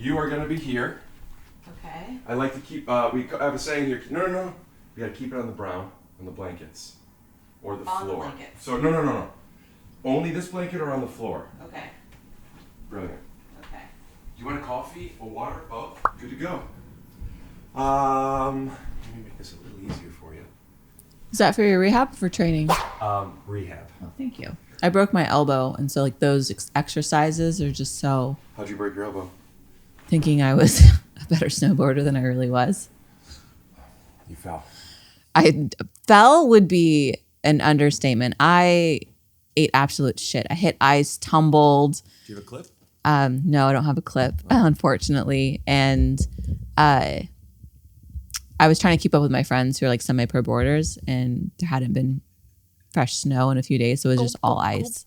You are going to be here. Okay. I like to keep, we have a saying here, no. We got to keep it on the brown, on the blankets. Or the floor. On the blankets. So, no. Only this blanket or on the floor. Okay. Brilliant. Okay. You want a coffee or water? Both? Good to go. Let me make this a little easier for you. Is that for your rehab or for training? Rehab. Oh, thank you. I broke my elbow, and so like those exercises are just so... How'd you break your elbow? Thinking I was a better snowboarder than I really was. You fell. I fell would be an understatement. I ate absolute shit. I hit ice, tumbled. Do you have a clip? No, I don't have a clip, unfortunately. And I was trying to keep up with my friends who are like semi-pro boarders, and there hadn't been fresh snow in a few days, so it was just all ice.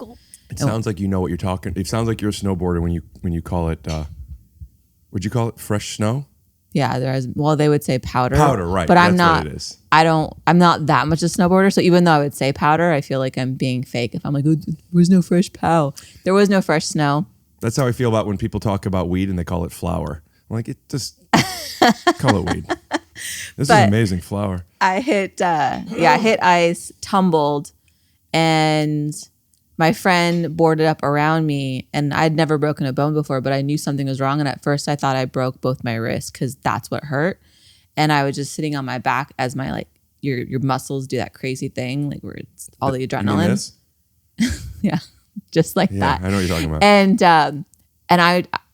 It sounds like you know what you're talking. It sounds like you're a snowboarder when you call it. Would you call it fresh snow? Yeah, they would say powder. Powder, right? But I'm not. What it is. I'm not that much a snowboarder. So even though I would say powder, I feel like I'm being fake if I'm like, oh, there was no fresh pow. There was no fresh snow. That's how I feel about when people talk about weed and they call it flour. I'm like, it just call it weed. This is amazing flour. I hit ice, tumbled, and my friend boarded up around me, and I'd never broken a bone before, but I knew something was wrong. And at first I thought I broke both my wrists because that's what hurt. And I was just sitting on my back as my, like, your muscles do that crazy thing, like where it's all the adrenaline. You mean this? Yeah, just like that. I know what you're talking about. And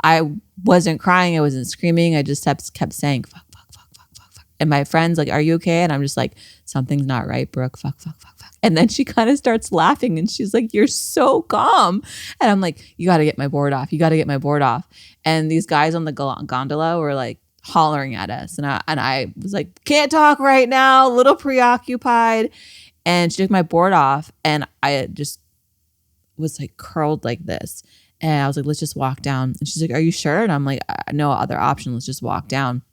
I wasn't crying. I wasn't screaming. I just kept saying, fuck. And my friend's like, are you okay? And I'm just like, something's not right, Brooke. Fuck. And then she kind of starts laughing and she's like, you're so calm. And I'm like, you got to get my board off. And these guys on the gondola were like hollering at us. And I was like, can't talk right now, a little preoccupied. And she took my board off and I just was like curled like this. And I was like, let's just walk down. And she's like, are you sure? And I'm like, no other option. Let's just walk down.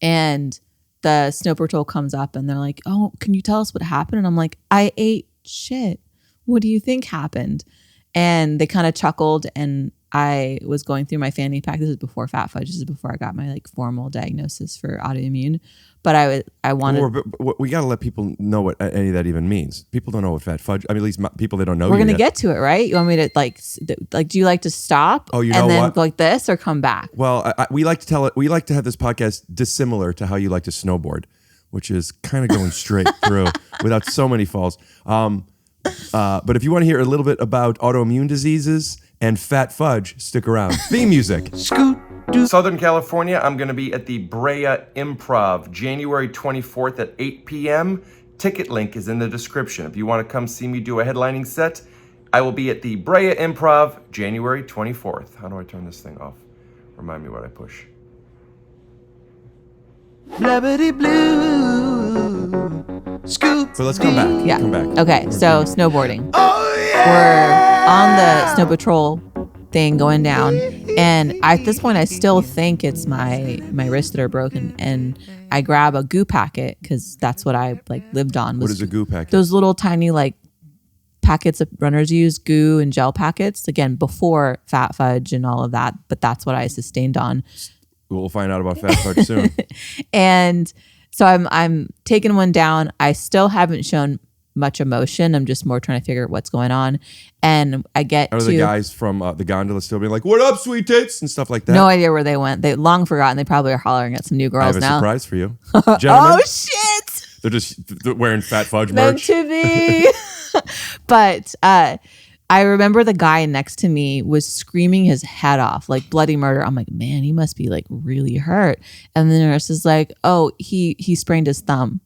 And the snow patrol comes up and they're like, oh, can you tell us what happened? And I'm like, I ate shit. What do you think happened? And they kind of chuckled, and I was going through my fanny pack. This is before Fat Fudge. This is before I got my like formal diagnosis for autoimmune. But I wanted. We got to let people know what any of that even means. People don't know what Fat Fudge. I mean, at least people that don't know. We're gonna get to it, right? You want me to like? Do you like to stop? Oh, you know and then what? Go like this or come back? Well, we like to tell it. We like to have this podcast dissimilar to how you like to snowboard, which is kind of going straight through without so many falls. But if you want to hear a little bit about autoimmune diseases and Fat Fudge, stick around. Theme music. Southern California, I'm going to be at the Brea Improv, January 24th at 8 p.m. Ticket link is in the description. If you want to come see me do a headlining set, I will be at the Brea Improv, January 24th. How do I turn this thing off? Remind me what I push. Blabbity blue. Scoop. So let's come back. Yeah. Come back. Okay. So snowboarding. Oh yeah. We're on the snow patrol thing going down, and at this point I still think it's my wrists that are broken, and I grab a goo packet because that's what I like lived on. What is a goo packet? Those little tiny like packets that runners use, goo and gel packets, again before Fat Fudge and all of that, but that's what I sustained on. We'll find out about Fat Fudge soon. And so I'm taking one down. I still haven't shown much emotion. I'm just more trying to figure out what's going on. And I get Are the guys from the gondola still being like, what up, sweet tits? And stuff like that? No idea where they went. They long forgotten. They probably are hollering at some new girls now. I have a surprise for you. Gentlemen, oh, shit! They're wearing Fat Fudge Meant merch. to be. But I remember the guy next to me was screaming his head off, like bloody murder. I'm like, man, he must be like really hurt. And the nurse is like, oh, he sprained his thumb.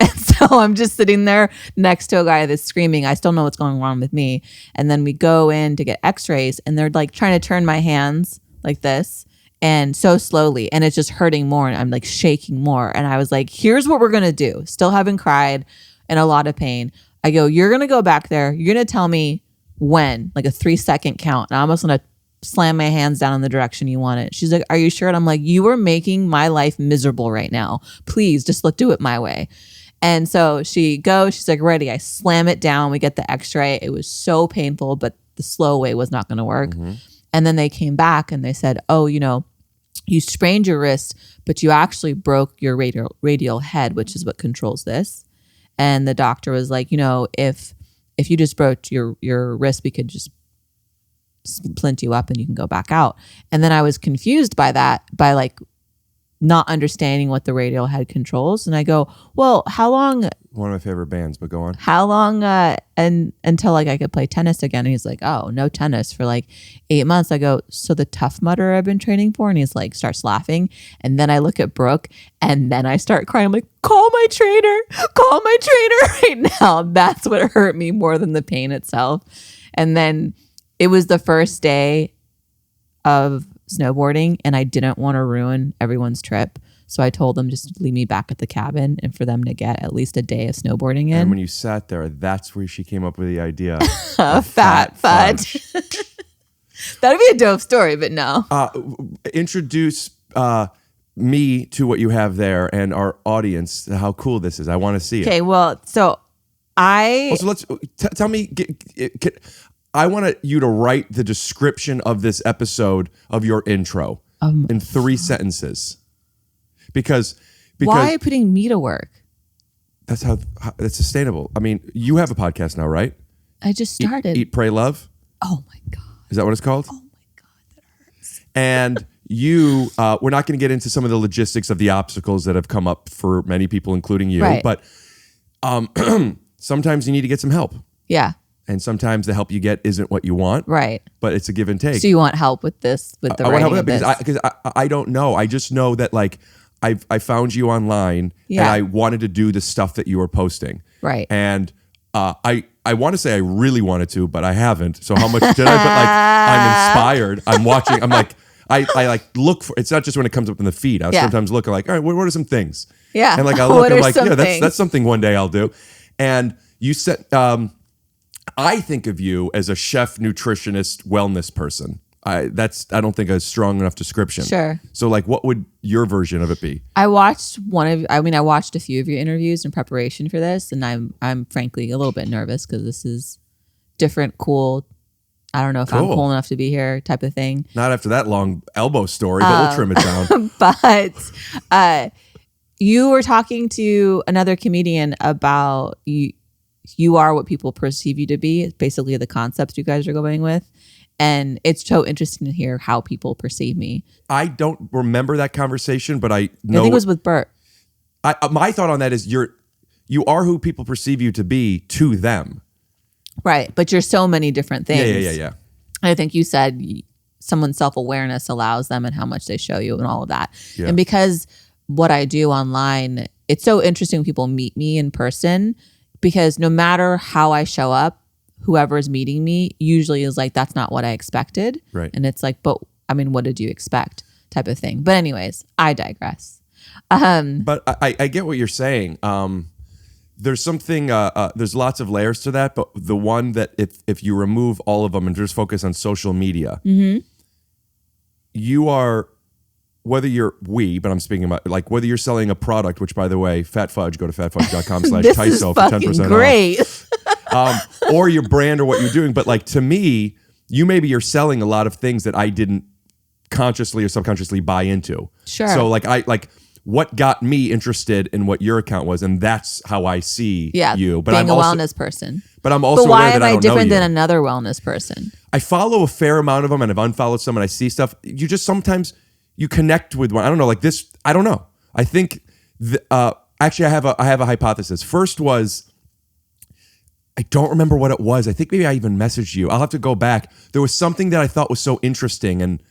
And so I'm just sitting there next to a guy that's screaming. I still know what's going on with me. And then we go in to get x-rays, and they're like trying to turn my hands like this, and so slowly, and it's just hurting more, and I'm like shaking more. And I was like, here's what we're going to do. Still haven't cried, in a lot of pain. I go, you're going to go back there. You're going to tell me when, like a 3-second count. And I almost want to slam my hands down in the direction you want it. She's like, are you sure? And I'm like, you are making my life miserable right now. Please just do it my way. And so she goes, she's like, ready. I slam it down. We get the x-ray. It was so painful, but the slow way was not going to work. Mm-hmm. And then they came back and they said, oh, you sprained your wrist, but you actually broke your radial head, which is what controls this. And the doctor was like, if you just broke your wrist, we could just splint you up and you can go back out. And then I was confused by that, by like not understanding what the radial head controls. And I go, well, how long? One of my favorite bands, but go on. How long and until like I could play tennis again? And he's like, oh, no tennis for like 8 months. I go, so the Tough Mudder I've been training for? And he's like, starts laughing. And then I look at Brooke and then I start crying. I'm like, call my trainer right now. That's what hurt me more than the pain itself. And then it was the first day of snowboarding and I didn't want to ruin everyone's trip. So I told them just leave me back at the cabin and for them to get at least a day of snowboarding in. And when you sat there, that's where she came up with the idea of fat fudge. That'd be a dope story, but no. Introduce me to what you have there and our audience, how cool this is. I want to see it. Okay, well, so So let's tell me. I want you to write the description of this episode of your intro in 3 sentences. Because why are you putting me to work? That's how that's sustainable. I mean, you have a podcast now, right? I just started. Eat, Pray, Love. Oh my God. Is that what it's called? Oh my God, that hurts. And you, we're not going to get into some of the logistics of the obstacles that have come up for many people, including you. Right. But sometimes you need to get some help. Yeah. And sometimes the help you get isn't what you want. Right. But it's a give and take. So you want help with this, with the I want writing help of this? because I don't know. I just know that like I found you online Yeah. and I wanted to do the stuff that you were posting. Right. And I want to say I really wanted to, but I haven't. So how much did I? But like I'm inspired. I'm watching. I'm like I like look for. It's not just when it comes up in the feed. I sometimes look like, all right, what are some things? Yeah. And like I look, What I'm are like, some yeah, things? that's something one day I'll do. And you said, I think of you as a chef, nutritionist, wellness person. I don't think a strong enough description. Sure. So like, what would your version of it be? I watched I watched a few of your interviews in preparation for this, and I'm frankly a little bit nervous because this is different, cool. I don't know if I'm cool enough to be here, type of thing. Not after that long elbow story, but we'll trim it down. But you were talking to another comedian about you are what people perceive you to be. It's basically the concepts you guys are going with. And it's so interesting to hear how people perceive me. I don't remember that conversation, but I know. I think it was with Bert. My thought on that is you are who people perceive you to be to them. Right. But you're so many different things. Yeah. I think you said someone's self-awareness allows them and how much they show you and all of that. Yeah. And because what I do online, it's so interesting when people meet me in person, because no matter how I show up, whoever is meeting me usually is like, that's not what I expected. Right. And it's like, but I mean, what did you expect type of thing. But anyways, I digress. But I get what you're saying. There's something, there's lots of layers to that, but the one that if you remove all of them and just focus on social media, you are, whether you're but I'm speaking about like whether you're selling a product, which by the way, Fat Fudge, go to fatfudge.com/TYSO for 10% great. off. Or your brand or what you're doing. But like to me, you're selling a lot of things that I didn't consciously or subconsciously buy into. Sure. So like what got me interested in what your account was, and that's how I see you. But being I'm a also, wellness person. But I'm also But why aware am that I I don't know different you. than another wellness person? I follow a fair amount of them, and I've unfollowed some, and I see stuff. You just sometimes you connect with one. I don't know, like this. I don't know. I think actually I have a hypothesis. First was, I don't remember what it was. I think maybe I even messaged you. I'll have to go back. There was something that I thought was so interesting, and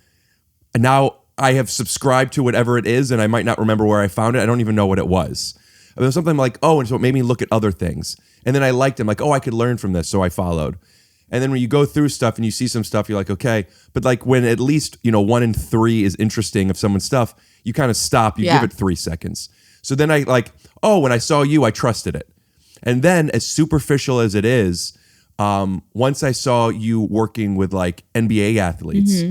now I have subscribed to whatever it is, and I might not remember where I found it. I don't even know what it was. There was something like, and so it made me look at other things. And then I liked them, like, I could learn from this, so I followed. And then when you go through stuff and you see some stuff, you're like, okay. But like when at least, 1 in 3 is interesting of someone's stuff, you kind of stop, you give it 3 seconds. So then I like, when I saw you, I trusted it. And then as superficial as it is, once I saw you working with like NBA athletes,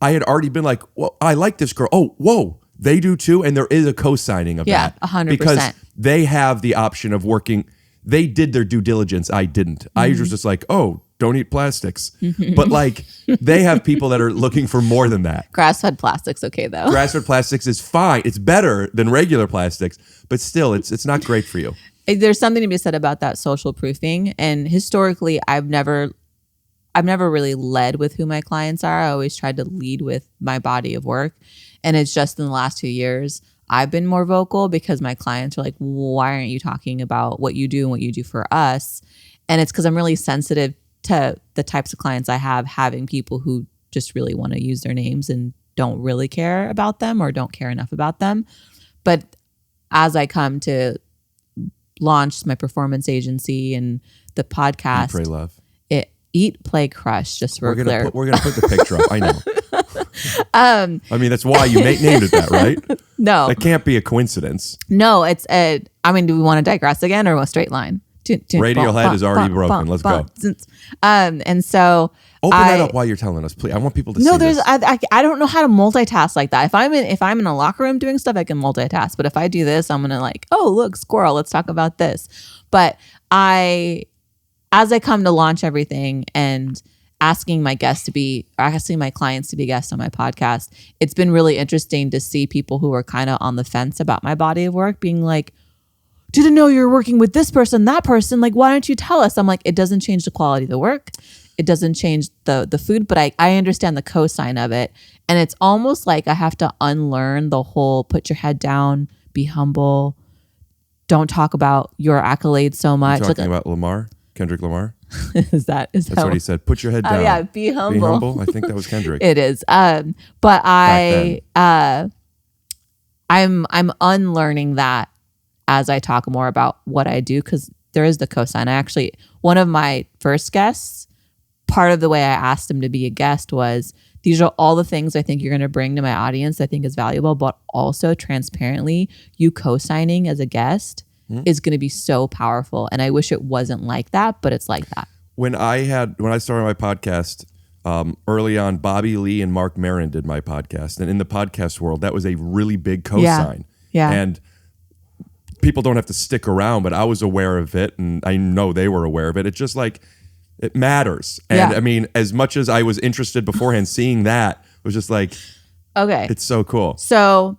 I had already been like, well, I like this girl. Oh, whoa, they do too. And there is a co-signing of that. 100%. Because they have the option of working. they did their due diligence. I didn't. I was just like, oh, don't eat plastics. But like they have people that are looking for more than that. Grass-fed plastic's okay though. Grass-fed plastics is fine. It's better than regular plastics, but still it's not great for you. There's something to be said about that social proofing. And historically, I've never really led with who my clients are. I always tried to lead with my body of work. And it's just in the last 2 years, I've been more vocal because my clients are like, why aren't you talking about what you do and what you do for us? And it's because I'm really sensitive to the types of clients I have, having people who just really want to use their names and don't really care about them or don't care enough about them. But as I come to launch my performance agency and the podcast, Eat, Pray, Love. Eat, Play, Crush, just for clear. We're gonna put the picture up. I know. I mean, that's why you named it that, right? No, that can't be a coincidence. No, it's a. I mean, do we want to digress again or a straight line? Radiohead is already broken. Let's go. And so open that up while you're telling us, please. I want people to see there's this. I don't know how to multitask like that. If I'm in a locker room doing stuff, I can multitask. But if I do this, I'm gonna like, oh look, squirrel. Let's talk about this. But as I come to launch everything and asking my clients to be guests on my podcast, it's been really interesting to see people who are kind of on the fence about my body of work being like, didn't know you're working with this person, that person. Like, why don't you tell us? I'm like, it doesn't change the quality of the work. It doesn't change the food, but I understand the cosign of it. And it's almost like I have to unlearn the whole put your head down, be humble, don't talk about your accolades so much. You're talking about Kendrick Lamar? Is that That's what he said. Put your head down. Oh yeah, be humble. Be humble. I think that was Kendrick. It is. But I'm unlearning that as I talk more about what I do, because there is the cosign. One of my first guests, part of the way I asked him to be a guest was, these are all the things I think you're going to bring to my audience I think is valuable, but also transparently, you co-signing as a guest is going to be so powerful. And I wish it wasn't like that, but it's like that. When I started my podcast, early on, Bobby Lee and Mark Maron did my podcast. And in the podcast world, that was a really big cosign. Yeah. And people don't have to stick around, but I was aware of it, and I know they were aware of it. It's just like, it matters. And I mean, as much as I was interested beforehand, seeing that was just like, okay, it's so cool. So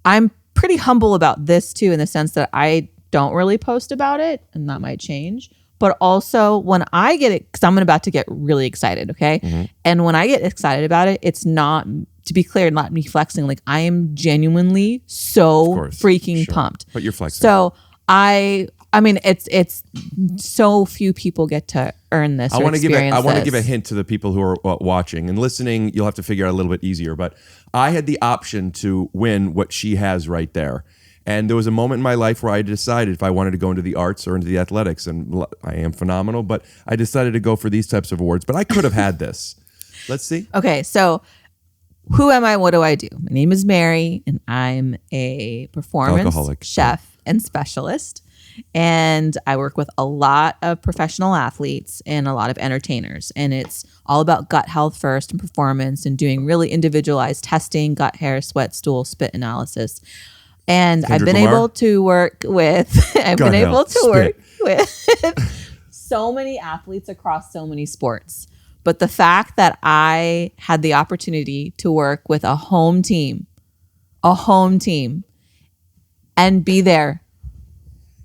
I'm pretty humble about this too, in the sense that I don't really post about it, and that might change. But also when I get it, because I'm about to get really excited, okay? Mm-hmm. And when I get excited about it, it's not, to be clear, not me flexing. Like, I am genuinely so freaking pumped. But you're flexing. So I mean, it's so few people get to earn this. I want to give a hint to the people who are watching and listening. You'll have to figure out a little bit easier. But I had the option to win what she has right there. And there was a moment in my life where I decided if I wanted to go into the arts or into the athletics, and I am phenomenal, but I decided to go for these types of awards. But I could have had this. Let's see. Okay, so who am I? What do I do? My name is Mary, and I'm a performance chef and specialist. And I work with a lot of professional athletes and a lot of entertainers. And it's all about gut health first and performance, and doing really individualized testing, gut, hair, sweat, stool, spit analysis. And I've been able to work with so many athletes across so many sports. But the fact that I had the opportunity to work with a home team, and be there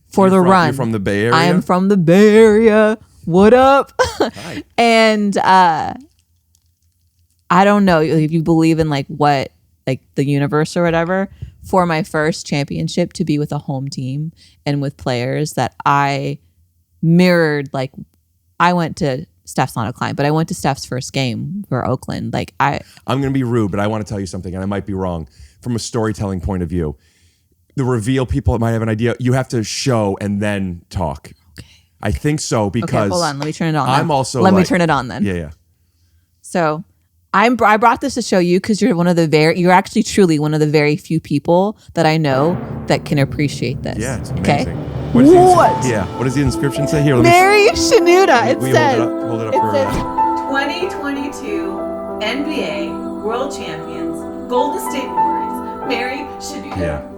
for the run. You're from the Bay Area? I am from the Bay Area. What up? Hi. And I don't know if you believe in like the universe or whatever, for my first championship to be with a home team and with players that I mirrored. Like, I went to Steph's not a client, but I went to Steph's first game for Oakland. Like, I'm going to be rude, but I want to tell you something, and I might be wrong. From a storytelling point of view, the reveal, people might have an idea. You have to show and then talk. Okay. I think so, because... Okay, hold on. Let me turn it on. I'm also Let me turn it on then. Yeah. So I brought this to show you because you're actually truly one of the very few people that I know that can appreciate this. Yeah, it's Okay? amazing. What does the inscription say here? Mary Shenouda. It says, hold it up for says 2022 NBA World Champions, Golden State Warriors, Mary Shenouda. Yeah.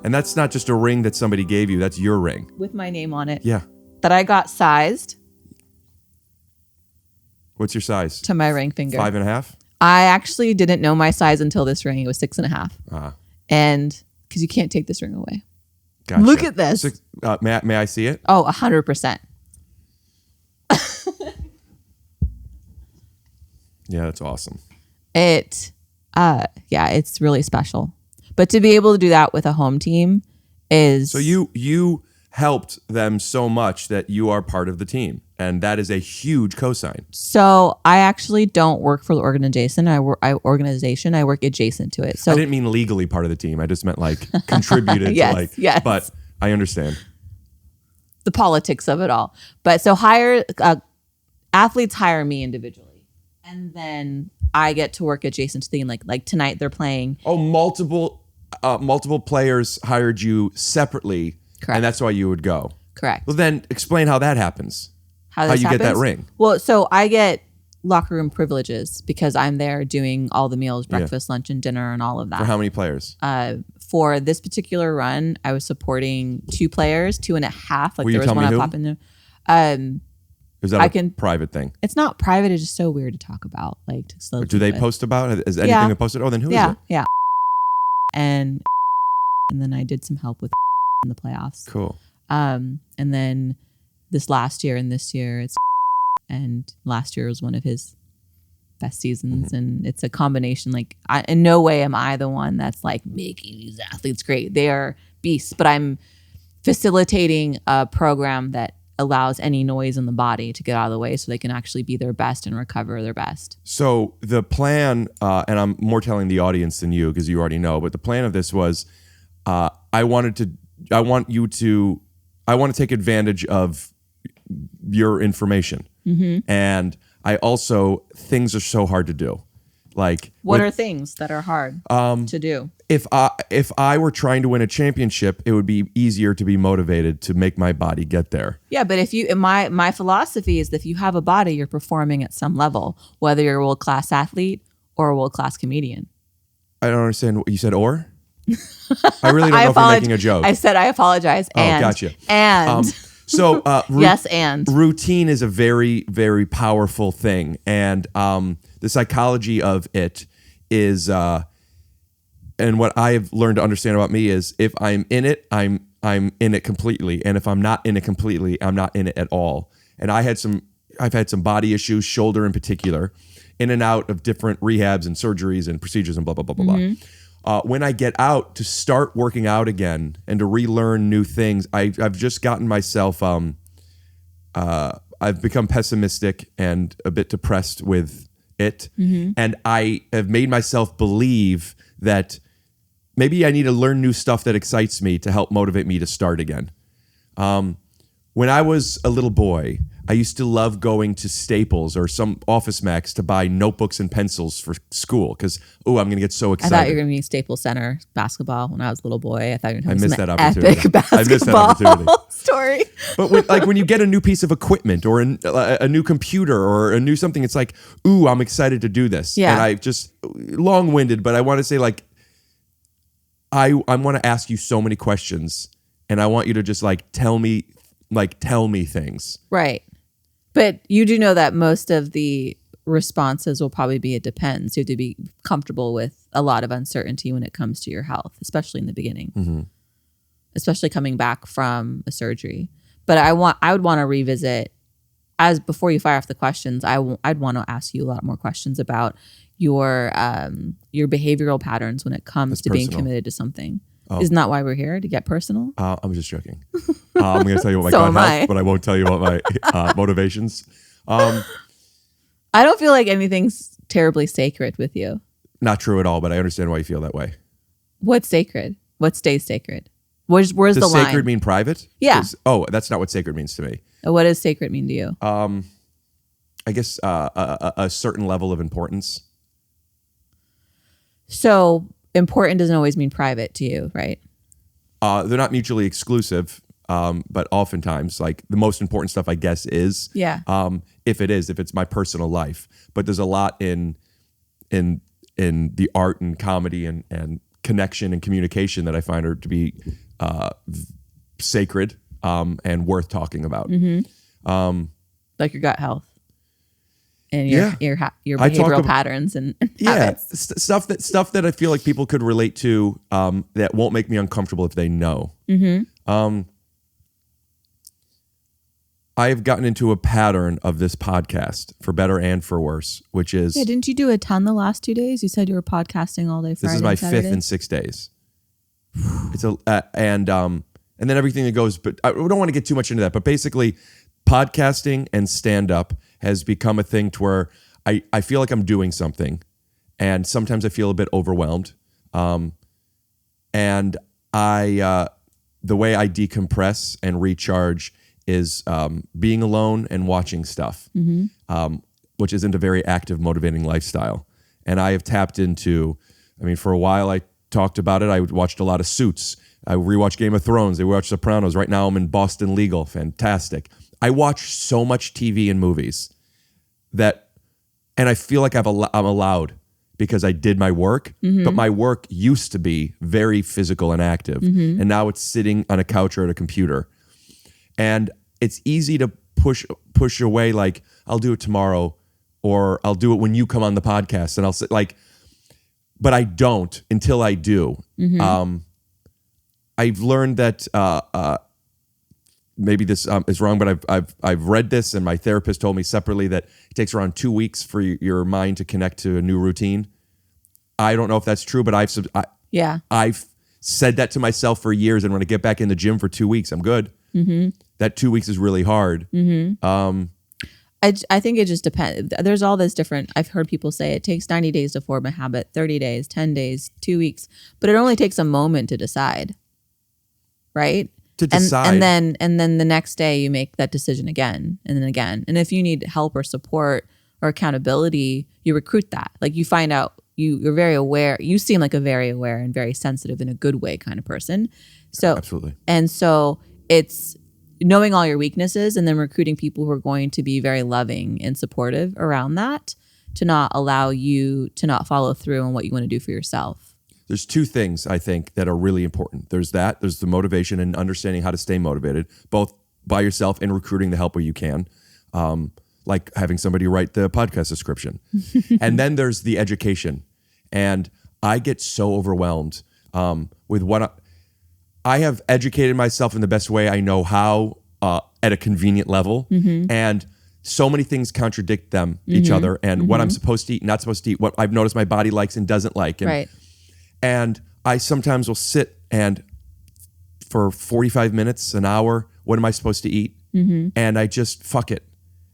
And that's not just a ring that somebody gave you. That's your ring. with my name on it. Yeah. That I got sized What's your size? to my ring finger. 5.5? I actually didn't know my size until this ring. It was 6.5. And because you can't take this ring away. Gotcha. Look at this. May I see it? Oh, 100%. Yeah, that's awesome. It's really special. But to be able to do that with a home team is... So you helped them so much that you are part of the team. And that is a huge cosign. So I actually don't work for the organization. I work adjacent to it. So I didn't mean legally part of the team. I just meant like contributed Yes, to like, yes. But I understand. the politics of it all. But so athletes hire me individually. And then I get to work adjacent to the team. Like tonight they're playing. Oh, multiple players hired you separately. Correct. And that's why you would go. Correct. Well, then explain how that happens. How you get that ring. Well, so I get locker room privileges because I'm there doing all the meals, breakfast, lunch, and dinner, and all of that. For how many players? For this particular run, I was supporting 2 players, 2.5. Like Will you there was tell one me I who? pop in there. Is that I a can- private thing? It's not private. It's just so weird to talk about. Like, to Do they post about it? Is anything Yeah. posted? Oh, then who is Yeah, it? yeah. And then I did some help with in the playoffs. Cool. And then this last year and this year, and last year was one of his best seasons. And it's a combination. Like, in no way am I the one that's like making these athletes great. They are beasts, but I'm facilitating a program that allows any noise in the body to get out of the way so they can actually be their best and recover their best. So the plan, and I'm more telling the audience than you because you already know, but the plan of this was, I want to take advantage of your information. And I also, things are so hard to do. Like, What are things that are hard to do? if I were trying to win a championship, it would be easier to be motivated to make my body get there. Yeah, but if you, my philosophy is that if you have a body, you're performing at some level, whether you're a world-class athlete or a world-class comedian. I don't understand what you said, or? I really don't know if you're making a joke. I said I apologize. Oh, And, gotcha. And So yes, and routine is a very, very powerful thing. And the psychology of it is, and what I've learned to understand about me is if I'm in it, I'm in it completely. And if I'm not in it completely, I'm not in it at all. And I've had some body issues, shoulder in particular, in and out of different rehabs and surgeries and procedures and blah, blah, blah, blah, blah. When I get out to start working out again and to relearn new things, I've just gotten myself, I've become pessimistic and a bit depressed with it. And I have made myself believe that maybe I need to learn new stuff that excites me to help motivate me to start again. When I was a little boy, I used to love going to Staples or some Office Max to buy notebooks and pencils for school because, I'm going to get so I excited. thought you were going to be Staples Center basketball when I was a little boy. I thought you were going to missed some that opportunity. epic I missed that basketball opportunity. story. But when you get a new piece of equipment or a new computer or a new something, it's like, I'm excited to do this. Yeah. And I just, long-winded, but I want to say like, I want to ask you so many questions and I want you to just tell me things. Right. But you do know that most of the responses will probably be it depends. You have to be comfortable with a lot of uncertainty when it comes to your health, especially in the beginning, especially coming back from a surgery. But I would want to revisit, as before you fire off the questions, I'd want to ask you a lot more questions about your behavioral patterns when it comes to being committed to something. Oh. Isn't that why we're here, to get personal? I'm just joking. I'm going to tell you about my So gut health, but I won't tell you about my motivations. I don't feel like anything's terribly sacred with you. Not true at all, but I understand why you feel that way. What's sacred? What stays sacred? Where's Does the line? sacred mean private? Yeah. That's not what sacred means to me. What does sacred mean to you? I guess a certain level of importance. So important doesn't always mean private to you, right? They're not mutually exclusive, but oftentimes, like the most important stuff, I guess, is if it's my personal life. But there's a lot in the art and comedy and connection and communication that I find are to be sacred and worth talking about. Like your gut health and Yeah. your I talk behavioral about- patterns and Yeah, habits. stuff that I feel like people could relate to that won't make me uncomfortable if they know. I've gotten into a pattern of this podcast, for better and for worse, which is Yeah, didn't you do a ton the last 2 days? You said you were podcasting all day Friday this is my and Saturday. fifth in 6 days. It's and then everything that goes. But I don't want to get too much into that. But basically, podcasting and stand up has become a thing to where I feel like I'm doing something, and sometimes I feel a bit overwhelmed. And the way I decompress and recharge is being alone and watching stuff, which isn't a very active, motivating lifestyle. And I have tapped into, for a while I talked about it. I watched a lot of Suits. I rewatched Game of Thrones. I rewatched Sopranos. Right now I'm in Boston Legal. Fantastic. I watch so much TV and movies and I feel like I'm allowed because I did my work, but my work used to be very physical and active. And now it's sitting on a couch or at a computer. And it's easy to push away, like, I'll do it tomorrow, or I'll do it when you come on the podcast, and I'll say, like, but I don't until I do. I've learned that maybe this is wrong, but I've read this, and my therapist told me separately that it takes around 2 weeks for your mind to connect to a new routine. I don't know if that's true, but I've said that to myself for years, and when I get back in the gym for 2 weeks, I'm good. That 2 weeks is really hard. I think it just depends. There's all this different. I've heard people say it takes 90 days to form a habit, 30 days, 10 days, 2 weeks, but it only takes a moment to decide, right? To decide. And then the next day you make that decision again and then again. And if you need help or support or accountability, you recruit that. Like you find out you're very aware. You seem like a very aware and very sensitive in a good way kind of person. So Absolutely. And so it's knowing all your weaknesses and then recruiting people who are going to be very loving and supportive around that, to not allow you to not follow through on what you want to do for yourself. There's two things I think that are really important. There's the motivation and understanding how to stay motivated, both by yourself and recruiting the help where you can, like having somebody write the podcast description. And then there's the education. And I get so overwhelmed with what I have educated myself in the best way I know how at a convenient level. And so many things contradict each other, and what I'm supposed to eat, not supposed to eat, what I've noticed my body likes and doesn't like. And, Right. And I sometimes will sit and for 45 minutes, an hour, what am I supposed to eat? And I just fuck it.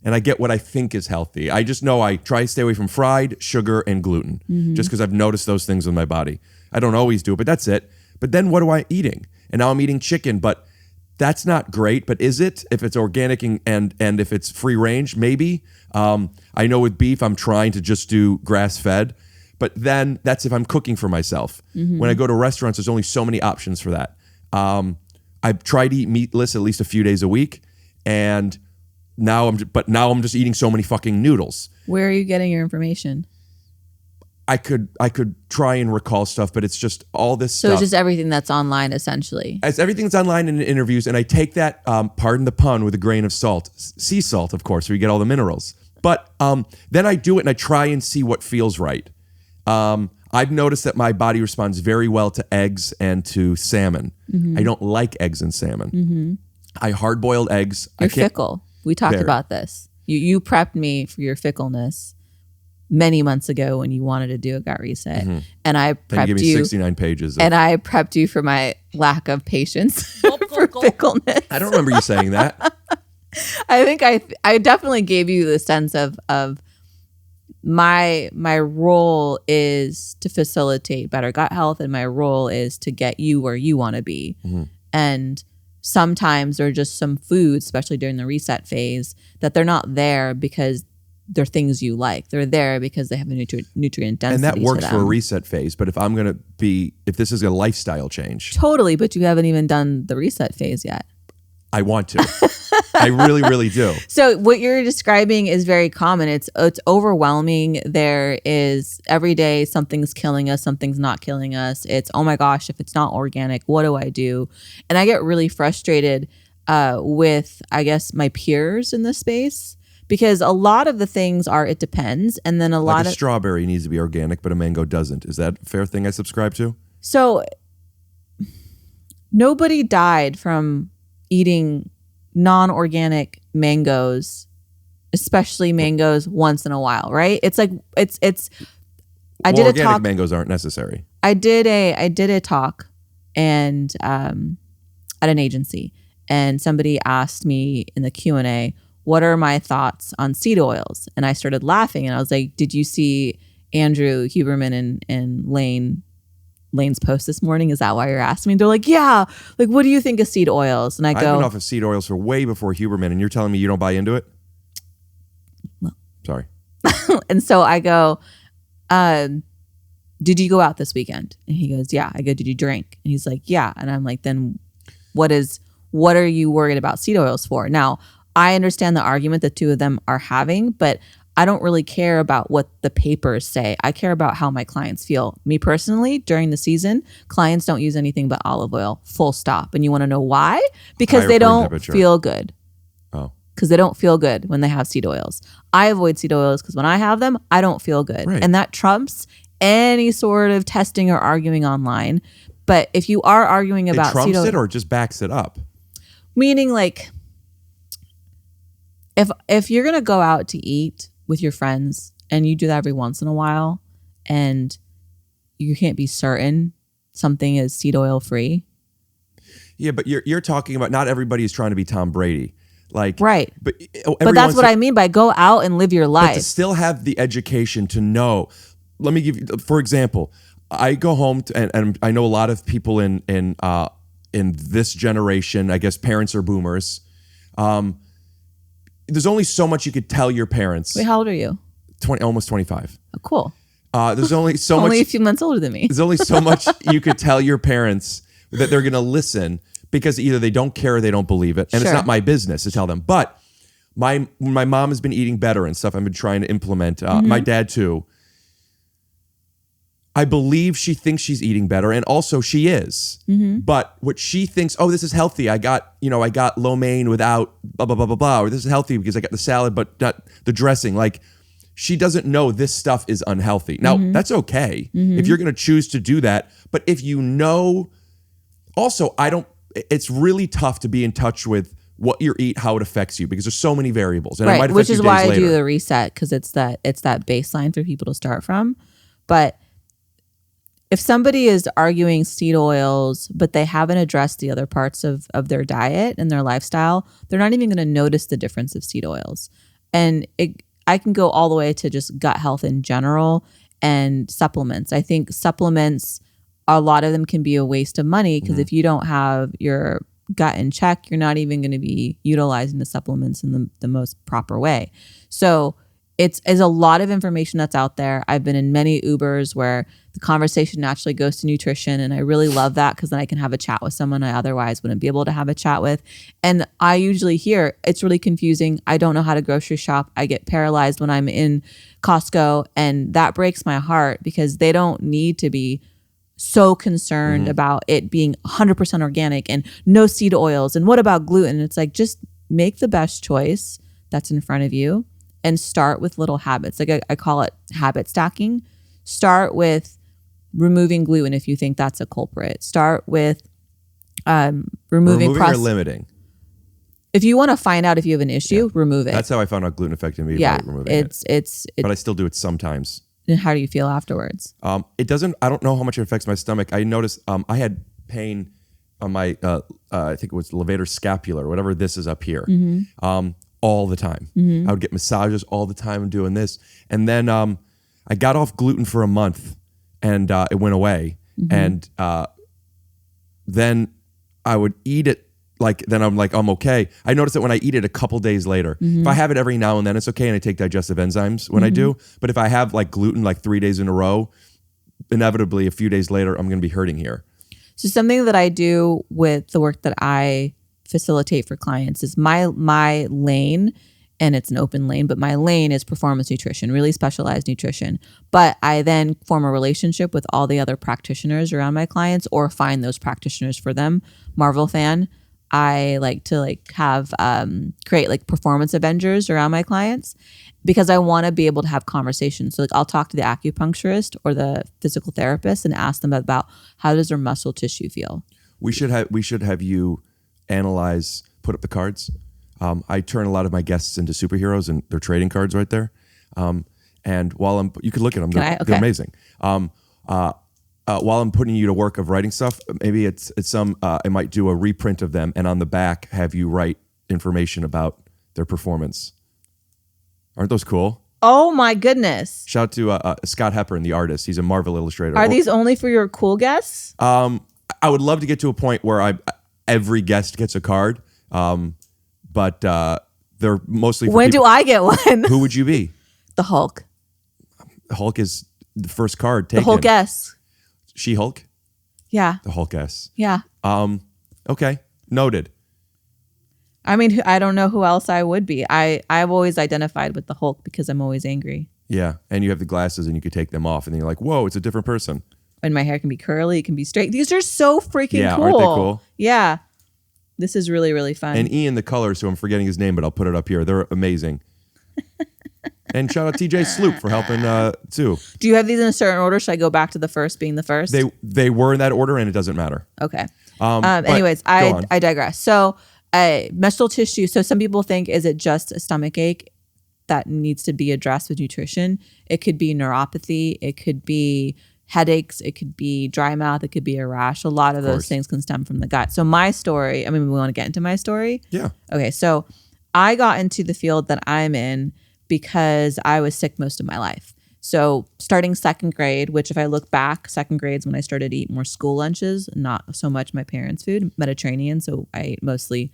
And I get what I think is healthy. I just know I try to stay away from fried, sugar, and gluten, just because I've noticed those things in my body. I don't always do it, but that's it. But then what am I eating? And now I'm eating chicken, but that's not great. But is it? If it's organic and if it's free range, maybe. I know with beef, I'm trying to just do grass fed. But then that's if I'm cooking for myself. When I go to restaurants, there's only so many options for that. I've tried to eat meatless at least a few days a week, and now I'm just eating so many fucking noodles. Where are you getting your information? I could try and recall stuff, but it's just all this So stuff. it's just everything that's online, essentially. It's everything that's online in interviews, and I take that, pardon the pun, with a grain of salt. Sea salt, of course, where you get all the minerals. But then I do it, and I try and see what feels right. I've noticed that my body responds very well to eggs and to salmon. I don't like eggs and salmon. I hard-boiled eggs. You're fickle. We talked Very. about this. You prepped me for your fickleness many months ago when you wanted to do a gut reset, and I Then you prepped give me you, 69 pages. and I prepped you for my lack of patience for fickleness. I don't remember you saying that. I think I definitely gave you the sense of my role is to facilitate better gut health, and my role is to get you where you want to be. And sometimes there are just some foods, especially during the reset phase, that they're not there because they're things you like. They're there because they have a nutrient density. And that works to for a them. reset phase. But if this is a lifestyle change, Totally, but you haven't even done the reset phase yet. I want to. I really, really do. So what you're describing is very common. It's overwhelming. There is every day something's killing us, something's not killing us. It's, oh my gosh, if it's not organic, what do I do? And I get really frustrated with, I guess, my peers in this space, because a lot of the things are, it depends. And then a Like lot a of strawberry needs to be organic, but a mango doesn't. Is that a fair thing I subscribe to? So nobody died from eating non-organic mangoes, especially mangoes once in a while, right? It's like it's I did a organic talk. mangoes aren't necessary. I did a talk and at an agency, and somebody asked me in the Q&A, what are my thoughts on seed oils? And I started laughing and I was like, did you see Andrew Huberman and Lane's post this morning? Is that why you're asking me? They're like, yeah. Like, what do you think of seed oils? And I I've go, been off of seed oils for way before Huberman, and you're telling me you don't buy into it? Well. Sorry. and so I go, did you go out this weekend? And he goes, yeah. I go, did you drink? And he's like, yeah. And I'm like, then what are you worried about seed oils for? Now, I understand the argument the two of them are having, but I don't really care about what the papers say. I care about how my clients feel. Me personally, during the season, clients don't use anything but olive oil, full stop. And you want to know why? Because Higher they burn don't temperature. feel good. Oh. Because they don't feel good when they have seed oils. I avoid seed oils because when I have them, I don't feel good. Right. And that trumps any sort of testing or arguing online. But if you are arguing It about seed trumps oils, it or just backs it up? meaning like if you're going to go out to eat with your friends and you do that every once in a while and you can't be certain something is seed oil free. Yeah, but you're talking about not everybody is trying to be Tom Brady. Like, Right. But But that's what I mean by go out and live your But life. to still have the education to know. Let me give you, for example, I go home and I know a lot of people in this generation. I guess parents are boomers. There's only so much you could tell your parents. Wait, how old are you? Almost 25. Oh, cool. There's only so Only a much. few months older than me. There's only so much you could tell your parents that they're going to listen, because either they don't care or they don't believe it, and Sure. it's not my business to tell them. But my mom has been eating better and stuff. I've been trying to implement. My dad too. I believe she thinks she's eating better, and also she is. But what she thinks, oh, this is healthy. I got lo mein without blah blah blah blah blah, or this is healthy because I got the salad but not the dressing. Like, she doesn't know this stuff is unhealthy. Now, that's okay if you're going to choose to do that. But if you know, also, it's really tough to be in touch with what you eat, how it affects you, because there's so many variables. And it might Right, affect which you is days why I later. do the reset, because it's that baseline for people to start from. But if somebody is arguing seed oils, but they haven't addressed the other parts of their diet and their lifestyle, they're not even going to notice the difference of seed oils. And I can go all the way to just gut health in general and supplements. I think supplements, a lot of them can be a waste of money, because if you don't have your gut in check, you're not even going to be utilizing the supplements in the most proper way. So it's a lot of information that's out there. I've been in many Ubers where the conversation naturally goes to nutrition, and I really love that, because then I can have a chat with someone I otherwise wouldn't be able to have a chat with. And I usually hear it's really confusing. I don't know how to grocery shop. I get paralyzed when I'm in Costco, and that breaks my heart, because they don't need to be so concerned about it being 100% organic and no seed oils. And what about gluten? It's like, just make the best choice that's in front of you and start with little habits. Like I call it habit stacking. Start with removing gluten if you think that's a culprit. Start with removing or limiting. If you want to find out if you have an issue, remove it. That's how I found out gluten affected me. yeah, by removing it. But I still do it sometimes. And how do you feel afterwards? It doesn't. I don't know how much it affects my stomach. I noticed I had pain on my I think it was levator scapula or whatever this is up here, all the time. I would get massages all the time and doing this, and then I got off gluten for a month, and it went away. And then I would eat it. Then I'm like, I'm okay. I noticed that when I eat it a couple days later, if I have it every now and then, it's okay. And I take digestive enzymes when I do. But if I have like gluten, like 3 days in a row, inevitably a few days later, I'm going to be hurting here. So something that I do with the work that I facilitate for clients is my lane, and it's an open lane, but my lane is performance nutrition, really specialized nutrition. But I then form a relationship with all the other practitioners around my clients, or find those practitioners for them. Marvel fan. I like to have create performance Avengers around my clients, because I want to be able to have conversations. So I'll talk to the acupuncturist or the physical therapist and ask them about how does their muscle tissue feel. We should have you put up the cards. I turn a lot of my guests into superheroes, and they're trading cards right there. And while you can look at them, they're amazing. While I'm putting you to work of writing stuff, maybe I might do a reprint of them, and on the back have you write information about their performance. Aren't those cool? Oh my goodness! Shout out to Scott Hepburn, the artist. He's a Marvel illustrator. Are these only for your cool guests? I would love to get to a point where every guest gets a card, but they're mostly for when people. do I get one? Who would you be? The Hulk. Hulk is the first card taken. The Hulk S. She-Hulk? Yeah. The Hulk S. Yeah. Okay. Noted. I mean, I don't know who else I would be. I've always identified with the Hulk because I'm always angry. Yeah. And you have the glasses and you could take them off and then you're like, whoa, it's a different person. And my hair can be curly. It can be straight. These are so freaking cool. Aren't they cool? Yeah. This is really, really fun. And Ian, the colors, who I'm forgetting his name, but I'll put it up here. They're amazing. And shout out TJ Sloop for helping too. Do you have these in a certain order? Should I go back to the first being the first? They were in that order and it doesn't matter. Okay. Anyways, I digress. So muscle tissue. So some people think, is it just a stomach ache that needs to be addressed with nutrition? It could be neuropathy. It could be headaches. It could be dry mouth. It could be a rash. A lot of those things can stem from the gut. So my story, we want to get into my story. Yeah. Okay. So I got into the field that I'm in because I was sick most of my life. So starting second grade, which if I look back, second grade is when I started to eat more school lunches, not so much my parents' food, Mediterranean. So I ate mostly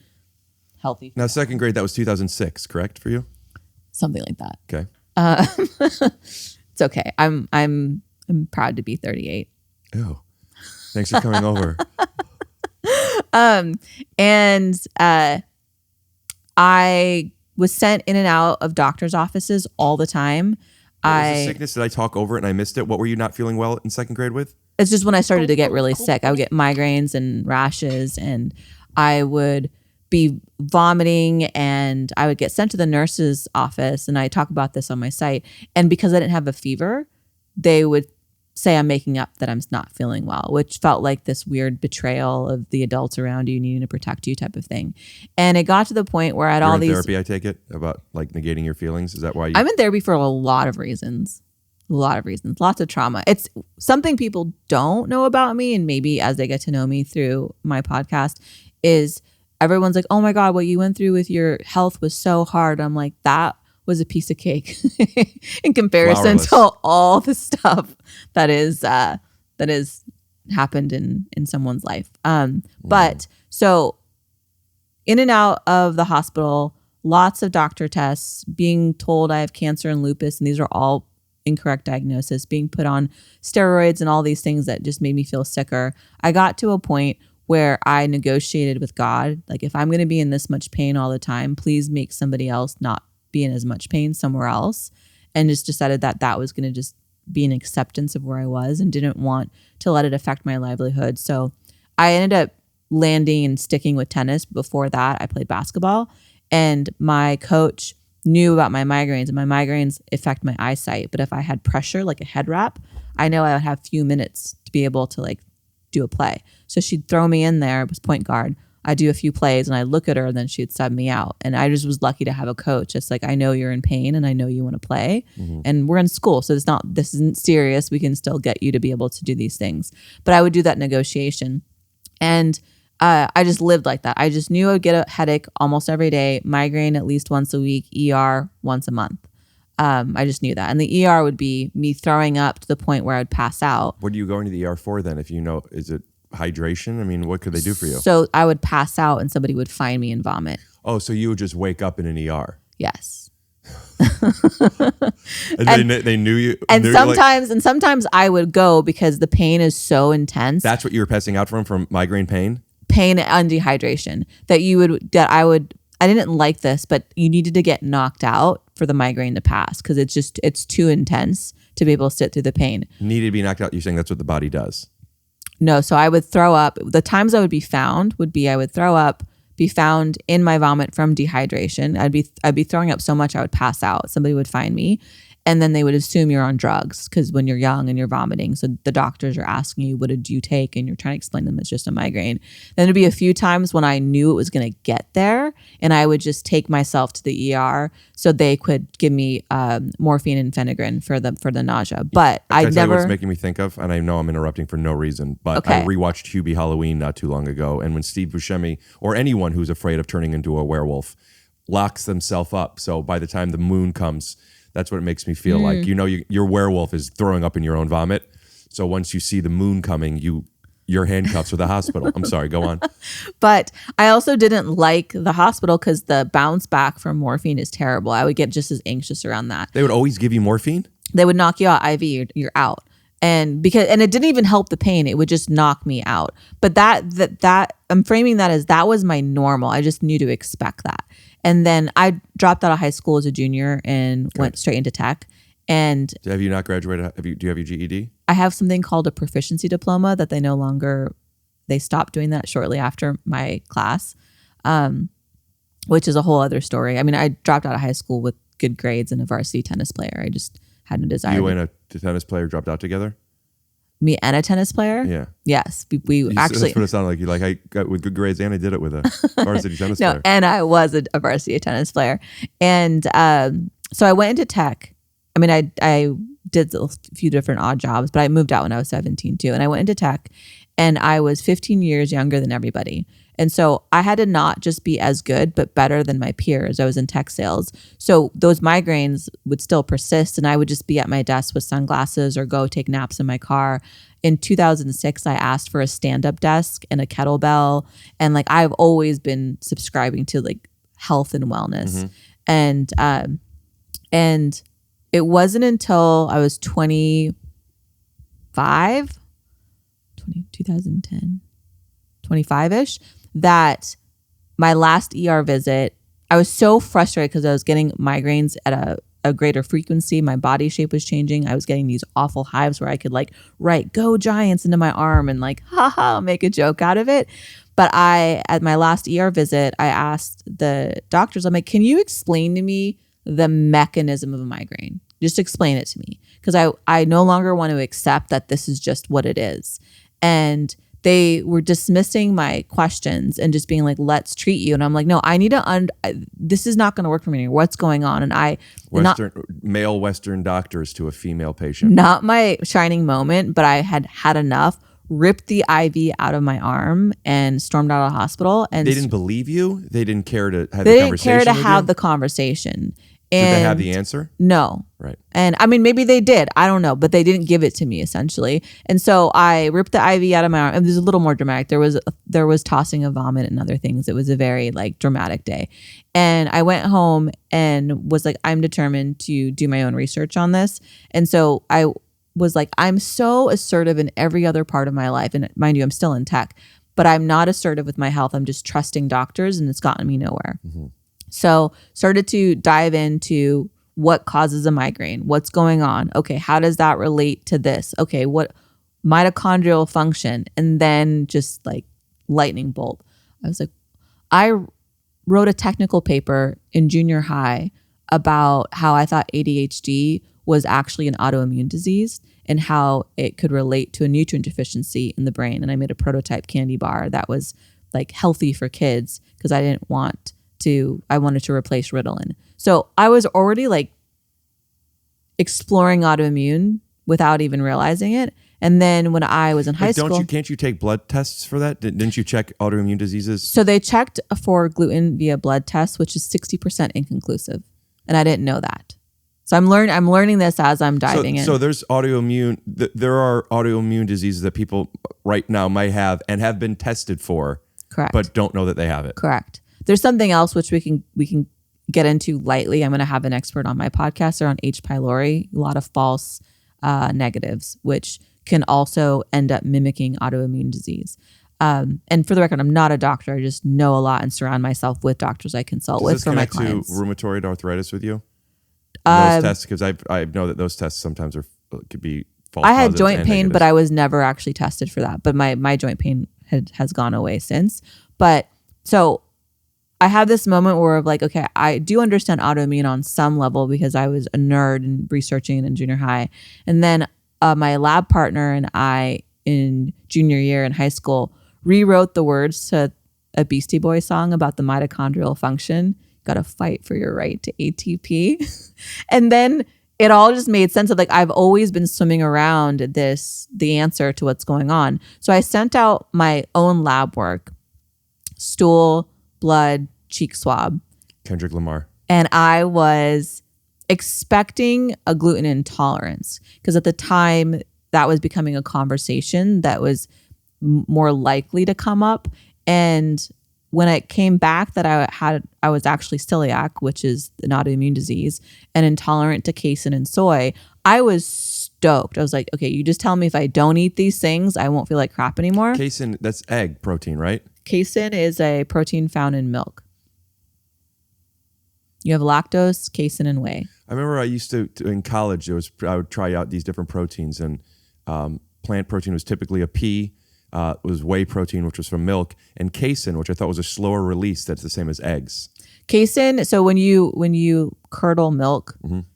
healthy. Now, second grade, that was 2006, correct for you? Something like that. Okay. It's okay. I'm proud to be 38. Oh, thanks for coming over. And I was sent in and out of doctor's offices all the time. What was the sickness? Did I talk over it and I missed it? What were you not feeling well in second grade with? It's just when I started to get really sick. I would get migraines and rashes, and I would be vomiting, and I would get sent to the nurse's office, and I talk about this on my site. And because I didn't have a fever, they would say I'm making up that I'm not feeling well, which felt like this weird betrayal of the adults around you needing to protect you type of thing. And it got to the point where I had You're all in these therapy, I take it, about like negating your feelings. Is that why I'm in therapy for a lot of reasons. Lots of trauma. It's something people don't know about me, and maybe as they get to know me through my podcast, is everyone's like, oh my God, what you went through with your health was so hard. I'm like, that was a piece of cake in comparison to all the stuff that is happened in someone's life. But so in and out of the hospital, lots of doctor tests, being told I have cancer and lupus, and these are all incorrect diagnosis, being put on steroids and all these things that just made me feel sicker. I got to a point where I negotiated with God, like, if I'm going to be in this much pain all the time, please make somebody else not be in as much pain somewhere else. And just decided that was going to just be an acceptance of where I was, and didn't want to let it affect my livelihood. So I ended up landing and sticking with tennis. Before that, I played basketball, and my coach knew about my migraines, and my migraines affect my eyesight. But if I had pressure, like a head wrap, I know I would have few minutes to be able to like do a play. So she'd throw me in there, it was point guard. I do a few plays and I look at her, and then she'd sub me out. And I just was lucky to have a coach. It's like, I know you're in pain and I know you want to play, and we're in school. So this isn't serious. We can still get you to be able to do these things. But I would do that negotiation. And I just lived like that. I just knew I would get a headache almost every day, migraine at least once a week, ER once a month. I just knew that. And the ER would be me throwing up to the point where I would pass out. What are you going to the ER for then? If you know, is it hydration? I mean, what could they do for you? So I would pass out and somebody would find me and vomit. Oh, so you would just wake up in an ER? Yes. and they knew you. And sometimes I would go because the pain is so intense. That's what you were passing out from migraine pain? pain and dehydration I didn't like this, but you needed to get knocked out for the migraine to pass because it's too intense to be able to sit through the pain. Needed to be knocked out. You're saying that's what the body does. No, so I would throw up. The times I would be found would be I would throw up, be found in my vomit from dehydration. I'd be throwing up so much I would pass out. Somebody would find me. And then they would assume you're on drugs because when you're young and you're vomiting, so the doctors are asking you, what did you take? And you're trying to explain to them it's just a migraine. Then there'd be a few times when I knew it was going to get there and I would just take myself to the ER so they could give me morphine and phenergan for the nausea. But I Can I tell you what never... it's making me think of? And I know I'm interrupting for no reason, but Okay. I rewatched Hubie Halloween not too long ago. And when Steve Buscemi, or anyone who's afraid of turning into a werewolf, locks themselves up. So by the time the moon comes... That's what it makes me feel like. You know, your werewolf is throwing up in your own vomit. So once you see the moon coming, your handcuffs are the hospital. I'm sorry, go on. But I also didn't like the hospital because the bounce back from morphine is terrible. I would get just as anxious around that. They would always give you morphine? They would knock you out IV, you're out. And it didn't even help the pain. It would just knock me out. But that I'm framing that as that was my normal. I just knew to expect that. And then I dropped out of high school as a junior and went straight into tech. And Have you not graduated? Do you have your GED? I have something called a proficiency diploma that they stopped doing that shortly after my class, which is a whole other story. I mean, I dropped out of high school with good grades and a varsity tennis player. I just had no desire. You and a tennis player dropped out together? Me and a tennis player? Yeah. Yes. We actually... That's what it sounded like. You like, I got with good grades and I did it with a varsity tennis player. And I was a varsity tennis player. And so I went into tech. I mean, I did a few different odd jobs, but I moved out when I was 17 too. And I went into tech and I was 15 years younger than everybody. And so I had to not just be as good, but better than my peers. I was in tech sales. So those migraines would still persist and I would just be at my desk with sunglasses or go take naps in my car. In 2006, I asked for a stand-up desk and a kettlebell. And like, I've always been subscribing to like health and wellness. And it wasn't until I was 2010, 25-ish, that my last ER visit, I was so frustrated because I was getting migraines at a greater frequency. My body shape was changing. I was getting these awful hives where I could like write "Go Giants" into my arm and like, haha, make a joke out of it. But at my last ER visit, I asked the doctors, I'm like, can you explain to me the mechanism of a migraine? Just explain it to me. Because I no longer want to accept that this is just what it is. And they were dismissing my questions and just being like, let's treat you. And I'm like, no, I need to, this is not going to work for me anymore. What's going on? And male Western doctors to a female patient. Not my shining moment, but I had enough, ripped the IV out of my arm and stormed out of the hospital. And they didn't believe you? They didn't care to have the conversation? They didn't care to have the conversation. Did they have the answer? No. Right. And I mean, maybe they did. I don't know. But they didn't give it to me, essentially. And so I ripped the IV out of my arm. It was a little more dramatic. There was tossing of vomit and other things. It was a very like dramatic day. And I went home and was like, I'm determined to do my own research on this. And so I was like, I'm so assertive in every other part of my life. And mind you, I'm still in tech. But I'm not assertive with my health. I'm just trusting doctors and it's gotten me nowhere. Mm-hmm. So started to dive into what causes a migraine, what's going on. Okay, how does that relate to this? Okay, what mitochondrial function? And then just like lightning bolt. I was like, I wrote a technical paper in junior high about how I thought ADHD was actually an autoimmune disease and how it could relate to a nutrient deficiency in the brain. And I made a prototype candy bar that was like healthy for kids because I wanted to replace Ritalin. So I was already like exploring autoimmune without even realizing it. And then when I was in high school... Can't you take blood tests for that? Didn't you check autoimmune diseases? So they checked for gluten via blood tests, which is 60% inconclusive. And I didn't know that. So I'm learning this as I'm diving in. So there's autoimmune... There are autoimmune diseases that people right now might have and have been tested for. Correct. But don't know that they have it. Correct. There's something else which we can get into lightly. I'm going to have an expert on my podcast around H. pylori, a lot of false negatives, which can also end up mimicking autoimmune disease. And for the record, I'm not a doctor. I just know a lot and surround myself with doctors I consult with for my clients. Does this connect to rheumatoid arthritis with you? Those tests, because I know that those tests sometimes could be false. I had joint pain, negatives. but I was never actually tested for that. But my joint pain has gone away since. But so I have this moment where like, okay, I do understand autoimmune on some level because I was a nerd and researching in junior high. And then my lab partner and I in junior year in high school rewrote the words to a Beastie Boys song about the mitochondrial function. Got to fight for your right to ATP. And then it all just made sense of like, I've always been swimming around the answer to what's going on. So I sent out my own lab work, stool, blood, cheek swab. Kendrick Lamar. And I was expecting a gluten intolerance because at the time that was becoming a conversation that was more likely to come up. And when it came back that I was actually celiac, which is an autoimmune disease, and intolerant to casein and soy, I was stoked. I was like, okay, you just tell me if I don't eat these things, I won't feel like crap anymore. Casein, that's egg protein, right? Casein is a protein found in milk. You have lactose, casein, and whey. I remember I used to in college, I would try out these different proteins, and plant protein was typically a pea. It was whey protein, which was from milk, and casein, which I thought was a slower release. That's the same as eggs. Casein. So when you curdle milk,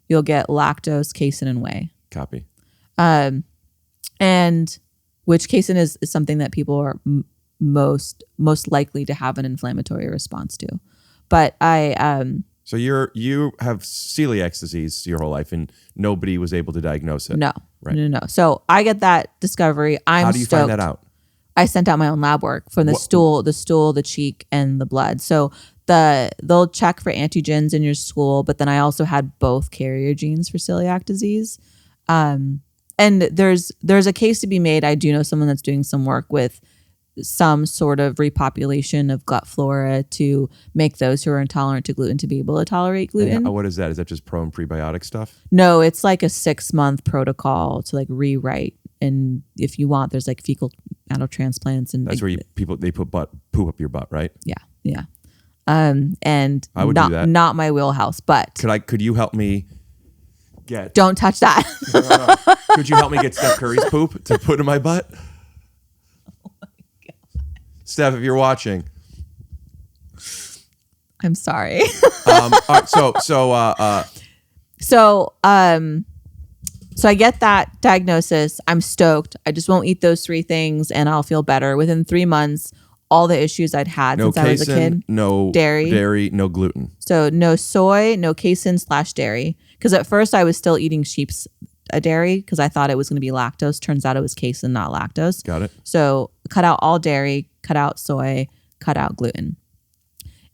you'll get lactose, casein, and whey. Copy. And which casein is something that people are most likely to have an inflammatory response to. But So you have celiac disease your whole life, and nobody was able to diagnose it. No, Right. no. So I get that discovery. I'm How do you stoked. find that out? I sent out my own lab work from the stool, the cheek, and the blood. So they'll check for antigens in your stool, but then I also had both carrier genes for celiac disease. And there's a case to be made. I do know someone that's doing some work with some sort of repopulation of gut flora to make those who are intolerant to gluten to be able to tolerate gluten. And what is that? Is that just pro and prebiotic stuff? No, it's like a 6-month protocol to like rewrite. And if you want, there's like fecal matter transplants and That's where they put poop up your butt, right? Yeah. And I would do that. Not my wheelhouse, but Could you help me get? don't touch that. No. Could you help me get Steph Curry's poop to put in my butt? Oh my God. Steph, if you're watching. I'm sorry. All right, So I get that diagnosis. I'm stoked. I just won't eat those 3 things and I'll feel better. Within 3 months, all the issues I'd had no since I was a casein, kid. no dairy, no gluten. So no soy, no casein/dairy. Because at first I was still eating sheep's dairy because I thought it was going to be lactose. Turns out it was casein, not lactose. Got it. So cut out all dairy, cut out soy, cut out gluten.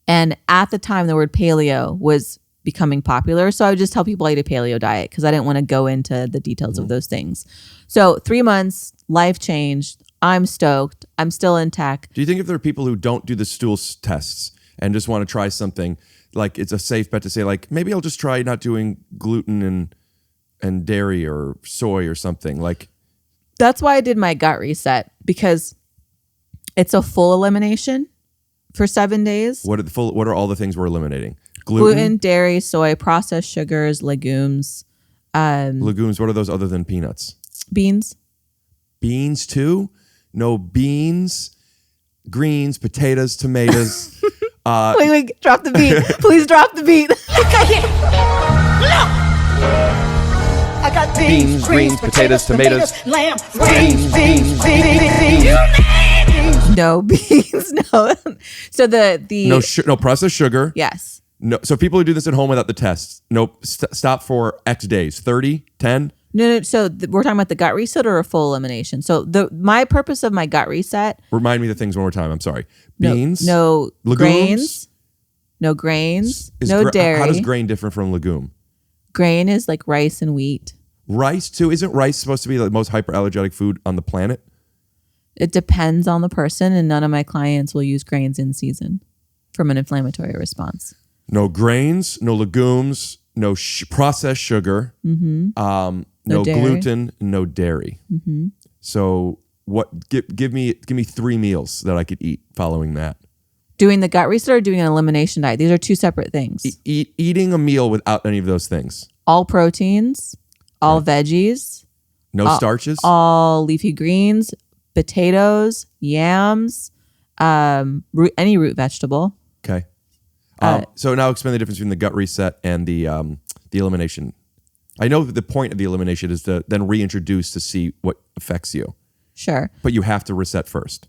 And at the time, the word paleo was becoming popular. So I would just tell people I eat a paleo diet because I didn't want to go into the details of those things. So 3 months, life changed. I'm stoked. I'm still in tech. Do you think if there are people who don't do the stool tests and just want to try something, like it's a safe bet to say, like, maybe I'll just try not doing gluten and dairy or soy or something? Like, That's why I did my gut reset, because it's a full elimination for 7 days. what are all the things we're eliminating? Gluten, dairy, soy, processed sugars, legumes, Legumes. What are those other than peanuts? beans. Beans too? No beans, greens, potatoes, tomatoes. Wait, drop the beat. Please drop the beat. I got Beans, greens, potatoes, tomatoes. lamb, beans. No beans, no. So No processed sugar. yes. No. So people who do this at home without the tests, nope. Stop for X days. 30, 10. No. So we're talking about the gut reset or a full elimination. So my purpose of my gut reset. Remind me the things one more time. I'm sorry. Beans. No legumes? grains. No grains. No dairy. How does grain differ from legume? Grain is like rice and wheat. Rice too. Isn't rice supposed to be the most hyperallergenic food on the planet? It depends on the person, and none of my clients will use grains in season from an inflammatory response. No grains, no legumes, no processed sugar, no dairy. gluten, no dairy. So give me 3 meals that I could eat following that. Doing the gut reset or doing an elimination diet? These are two separate things. Eating a meal without any of those things. All proteins, all veggies, No starches. all leafy greens, potatoes, yams, any root vegetable. Okay. So now explain the difference between the gut reset and the elimination. I know that the point of the elimination is to then reintroduce to see what affects you. Sure. But you have to reset first.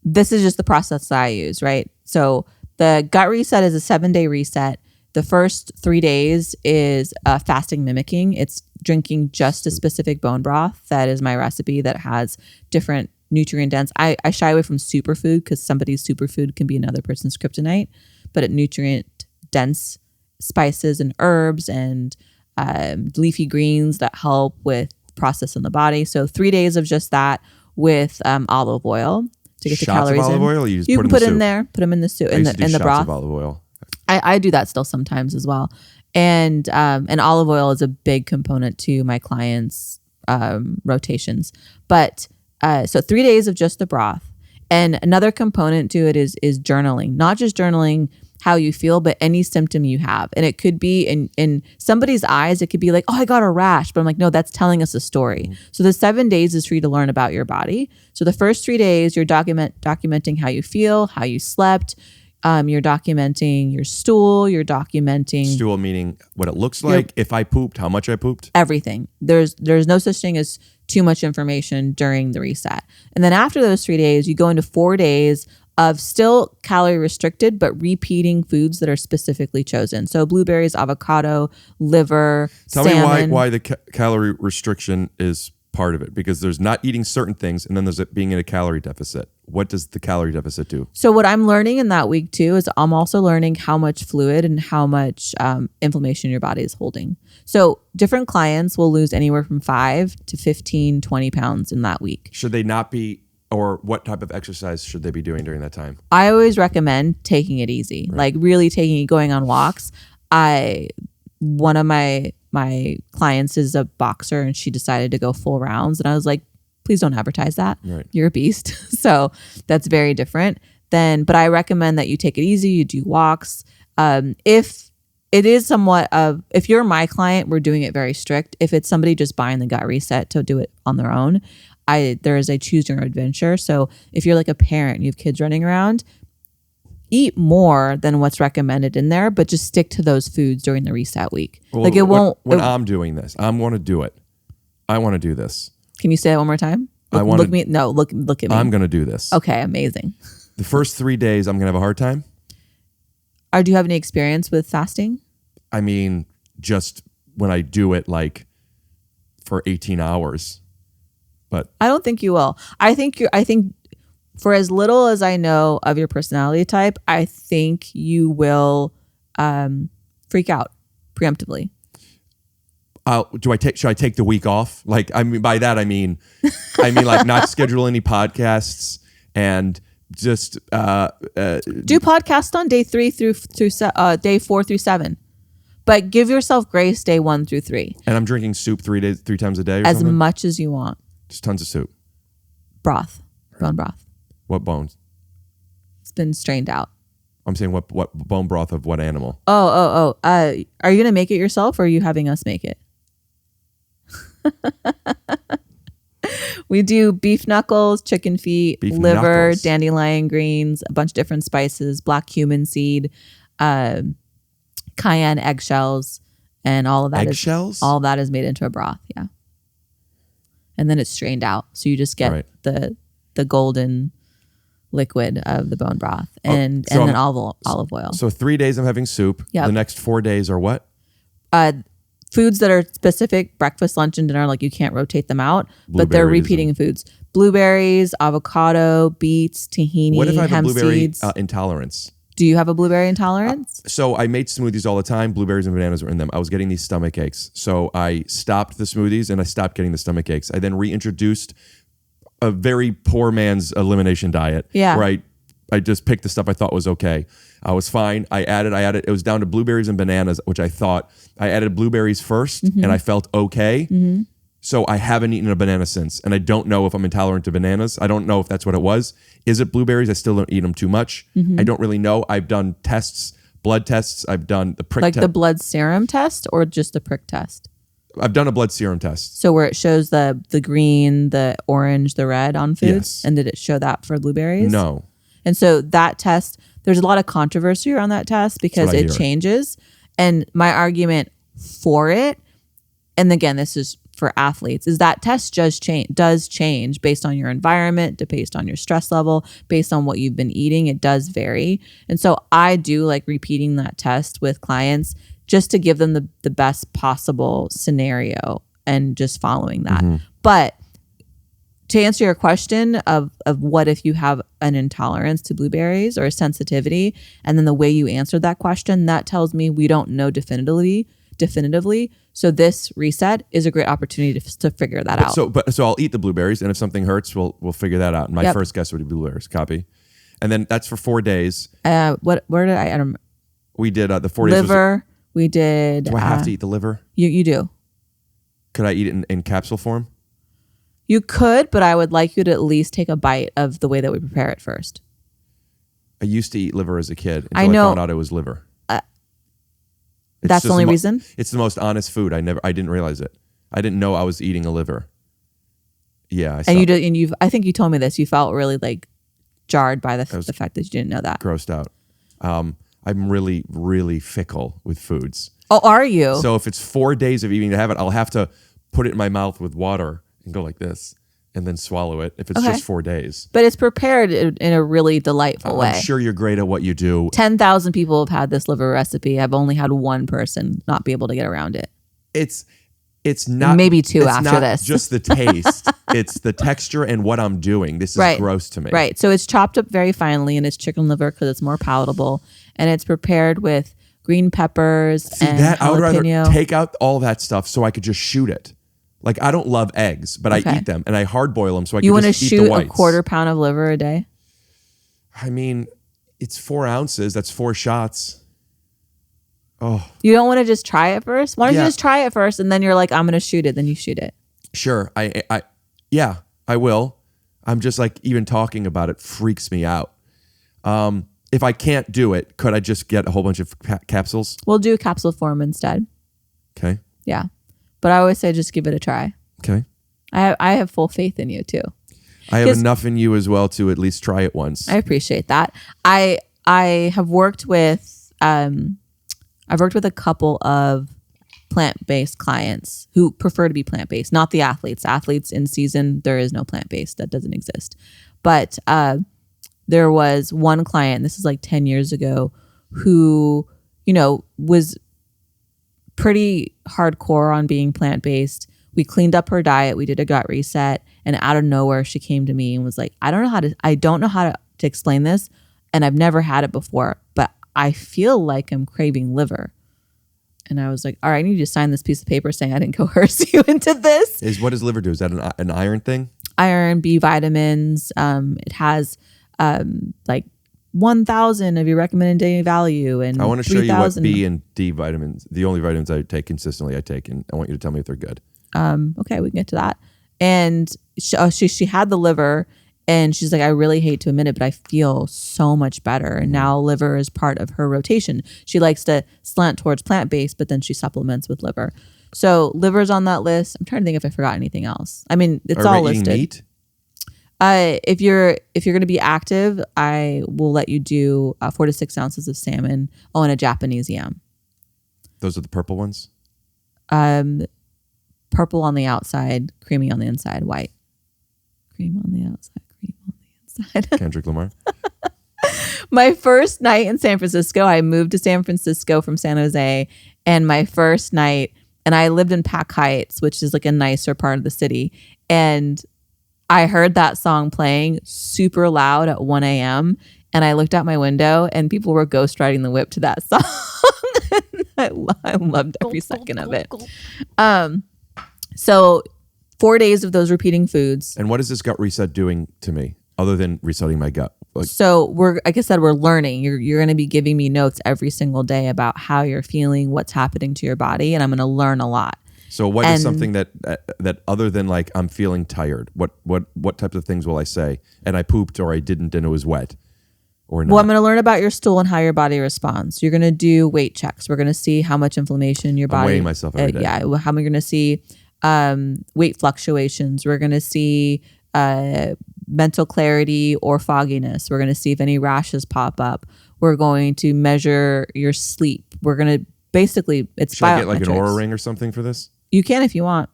This is just the process that I use, right? So the gut reset is a 7-day reset. The first 3 days is fasting mimicking. It's drinking just a specific bone broth. That is my recipe that has different nutrient dense. I shy away from superfood because somebody's superfood can be another person's kryptonite, but nutrient dense spices and herbs and leafy greens that help with process in the body. So 3 days of just that with olive oil to get the calories of olive in. oil, or you just can put put in in there, put them in the soup, I used to do in the shots broth. of olive oil. I do that still sometimes as well. And olive oil is a big component to my clients' rotations. But so 3 days of just the broth. And another component to it is journaling, not just journaling how you feel, but any symptom you have. And it could be in somebody's eyes, it could be like, oh, I got a rash. But I'm like, no, that's telling us a story. Mm-hmm. So the 7 days is for you to learn about your body. So the first 3 days, you're documenting how you feel, how you slept. You're documenting your stool. You're documenting stool, meaning what it looks like. If I pooped, how much I pooped. Everything. There's no such thing as too much information during the reset. And then after those 3 days, you go into 4 days of still calorie restricted, but repeating foods that are specifically chosen. So blueberries, avocado, liver, salmon. Tell me why the calorie restriction is part of it, because there's not eating certain things and then there's it being in a calorie deficit. What does the calorie deficit do? So what I'm learning in that week too is I'm also learning how much fluid and how much inflammation your body is holding. So different clients will lose anywhere from 5 to 15, 20 pounds in that week. Should they not be, or what type of exercise should they be doing during that time? I always recommend taking it easy, like really going on walks. One of my clients is a boxer and she decided to go full rounds. And I was like, please don't advertise that. Right. You're a beast. So that's very different. But I recommend that you take it easy. You do walks. If it is somewhat of, if you're my client, we're doing it very strict. If it's somebody just buying the gut reset to do it on their own, there is a choose your own adventure. So if you're like a parent and you have kids running around, eat more than what's recommended in there, but just stick to those foods during the reset week. Well, like it won't. I'm doing this, I'm going to do it. I want to do this. Can you say that one more time? Look at me. Look at me. I'm going to do this. Okay, amazing. The first 3 days, I'm going to have a hard time. Do you have any experience with fasting? I mean, just when I do it like for 18 hours. But I don't think you will. I think for as little as I know of your personality type, I think you will freak out preemptively. Should I take the week off? Like, I mean, by that I mean like not schedule any podcasts and just do podcasts on day 3 through day 4 through 7. But give yourself grace day 1 through 3. And I'm drinking soup 3 times a day, or as something? much as you want. Just tons of soup. Broth, bone broth. What bones? It's been strained out. I'm saying what bone broth of what animal? Oh. Are you gonna make it yourself, or are you having us make it? We do beef knuckles, chicken feet, liver, knuckles, dandelion greens, a bunch of different spices, black cumin seed, cayenne eggshells, and all of that. All that is made into a broth. Yeah, and then it's strained out, so you just get the golden liquid of the bone broth and then olive oil. So 3 days I'm having soup. Yep. The next 4 days are what? Foods that are specific, breakfast, lunch, and dinner, like you can't rotate them out, but they're repeating foods. Blueberries, avocado, beets, tahini, what if I have hemp a blueberry seeds. Intolerance? Do you have a blueberry intolerance? So I made smoothies all the time. Blueberries and bananas were in them. I was getting these stomach aches. So I stopped the smoothies and I stopped getting the stomach aches. I then reintroduced a very poor man's elimination diet. Yeah. Where I just picked the stuff I thought was okay. I was fine. I added. It was down to blueberries and bananas, which I added blueberries first and I felt okay. Mm-hmm. So I haven't eaten a banana since, and I don't know if I'm intolerant to bananas. I don't know if that's what it was. Is it blueberries? I still don't eat them too much. I don't really know. I've done tests, blood tests. I've done the prick Like test. the blood serum test or just the prick test? I've done a blood serum test. So where it shows the green, the orange, the red on foods? Yes. And did it show that for blueberries? No. And so that test, there's a lot of controversy around that test because I it hear. changes. And my argument for it, and again, this is for athletes, is that test does change based on your environment, based on your stress level, based on what you've been eating. It does vary. And so I do like repeating that test with clients just to give them the best possible scenario and just following that. But to answer your question of what if you have an intolerance to blueberries or a sensitivity, and then the way you answered that question, that tells me we don't know definitively. So this reset is a great opportunity to figure that out. So I'll eat the blueberries, and if something hurts, we'll figure that out. And my first guess would be blueberries. Copy. And then that's for 4 days. Where did I don't We did the 4 days. liver? We did. Do I have to eat the liver? You do. Could I eat it in capsule form? You could, but I would like you to at least take a bite of the way that we prepare it first. I used to eat liver as a kid until I know. I found out it was liver. It's That's the just only reason? It's the most honest food. I didn't realize it. I didn't know I was eating a liver. Yeah, And you did, and I think you told me this. You felt really like jarred by the fact that you didn't know that. grossed out. I'm really, really fickle with foods. Oh, are you? So if it's 4 days of eating to have it, I'll have to put it in my mouth with water and go like this and then swallow it if it's just 4 days. But it's prepared in a really delightful way. I'm sure you're great at what you do. 10,000 people have had this liver recipe. I've only had one person not be able to get around it. It's not Maybe two it's after not this. just the taste. It's the texture and what I'm doing. This is gross to me. Right. So it's chopped up very finely, and it's chicken liver because it's more palatable, and it's prepared with green peppers and I would rather jalapeno. take out all that stuff so I could just shoot it. Like, I don't love eggs, but I eat them, and I hard boil them so I You can want to just eat the shoot a whites. 1/4 pound of liver a day? I mean, it's 4 ounces. That's 4 shots. Oh, You don't want to just try it first? Why don't you just try it first, and then you're like, I'm going to shoot it. Then you shoot it. sure. I will. I'm just like, even talking about it freaks me out. If I can't do it, could I just get a whole bunch of capsules? We'll do capsule form instead. Okay. Yeah. But I always say just give it a try. Okay. I have full faith in you too. I have enough in you as well to at least try it once. I appreciate that. I have worked with I've worked with a couple of plant-based clients who prefer to be plant-based, not the athletes. Athletes in season, there is no plant-based. That doesn't exist. But there was one client, this is like 10 years ago, who, was pretty hardcore on being plant-based. We cleaned up her diet. We did a gut reset, and out of nowhere, she came to me and was like, I don't know how to explain this, and I've never had it before, but I feel like I'm craving liver. And I was like, all right, I need you to sign this piece of paper saying I didn't coerce you into this. What does liver do? Is that an iron thing? Iron, B vitamins. It has like 1,000 of your recommended daily value, and I want to show 3,000. you what B and D vitamins, the only vitamins I take consistently, and I want you to tell me if they're good. Okay, we can get to that. And she had the liver, and she's like, I really hate to admit it, but I feel so much better. And now liver is part of her rotation. She likes to slant towards plant-based, but then she supplements with liver. So liver's on that list. I'm trying to think if I forgot anything else. I mean, it's all listed. Meat? If you're going to be active, I will let you do 4 to 6 ounces of salmon. Oh, and a Japanese yam. Those are the purple ones? Purple on the outside, creamy on the inside, white. Cream on the outside, cream on the inside. Kendrick Lamar? My first night in San Francisco, I moved to San Francisco from San Jose, and my first night, and I lived in Pac Heights, which is like a nicer part of the city, and I heard that song playing super loud at 1 a.m., and I looked out my window, and people were ghost riding the whip to that song. I loved every second of it. So 4 days of those repeating foods. And what is this gut reset doing to me other than resetting my gut? So like I said, we're learning. You're going to be giving me notes every single day about how you're feeling, what's happening to your body, and I'm going to learn a lot. So what is something that other than like I'm feeling tired? What types of things will I say? And I pooped or I didn't and it was wet or not? Well, I'm going to learn about your stool and how your body responds. You're going to do weight checks. We're going to see how much inflammation your body. I'm weighing myself every day. Yeah, how we're going to see weight fluctuations. We're going to see mental clarity or fogginess. We're going to see if any rashes pop up. We're going to measure your sleep. We're going to basically Should I get like an Oura ring or something for this? You can if you want.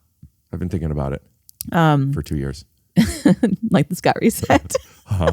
I've been thinking about it for 2 years. Like this got reset. Uh-huh.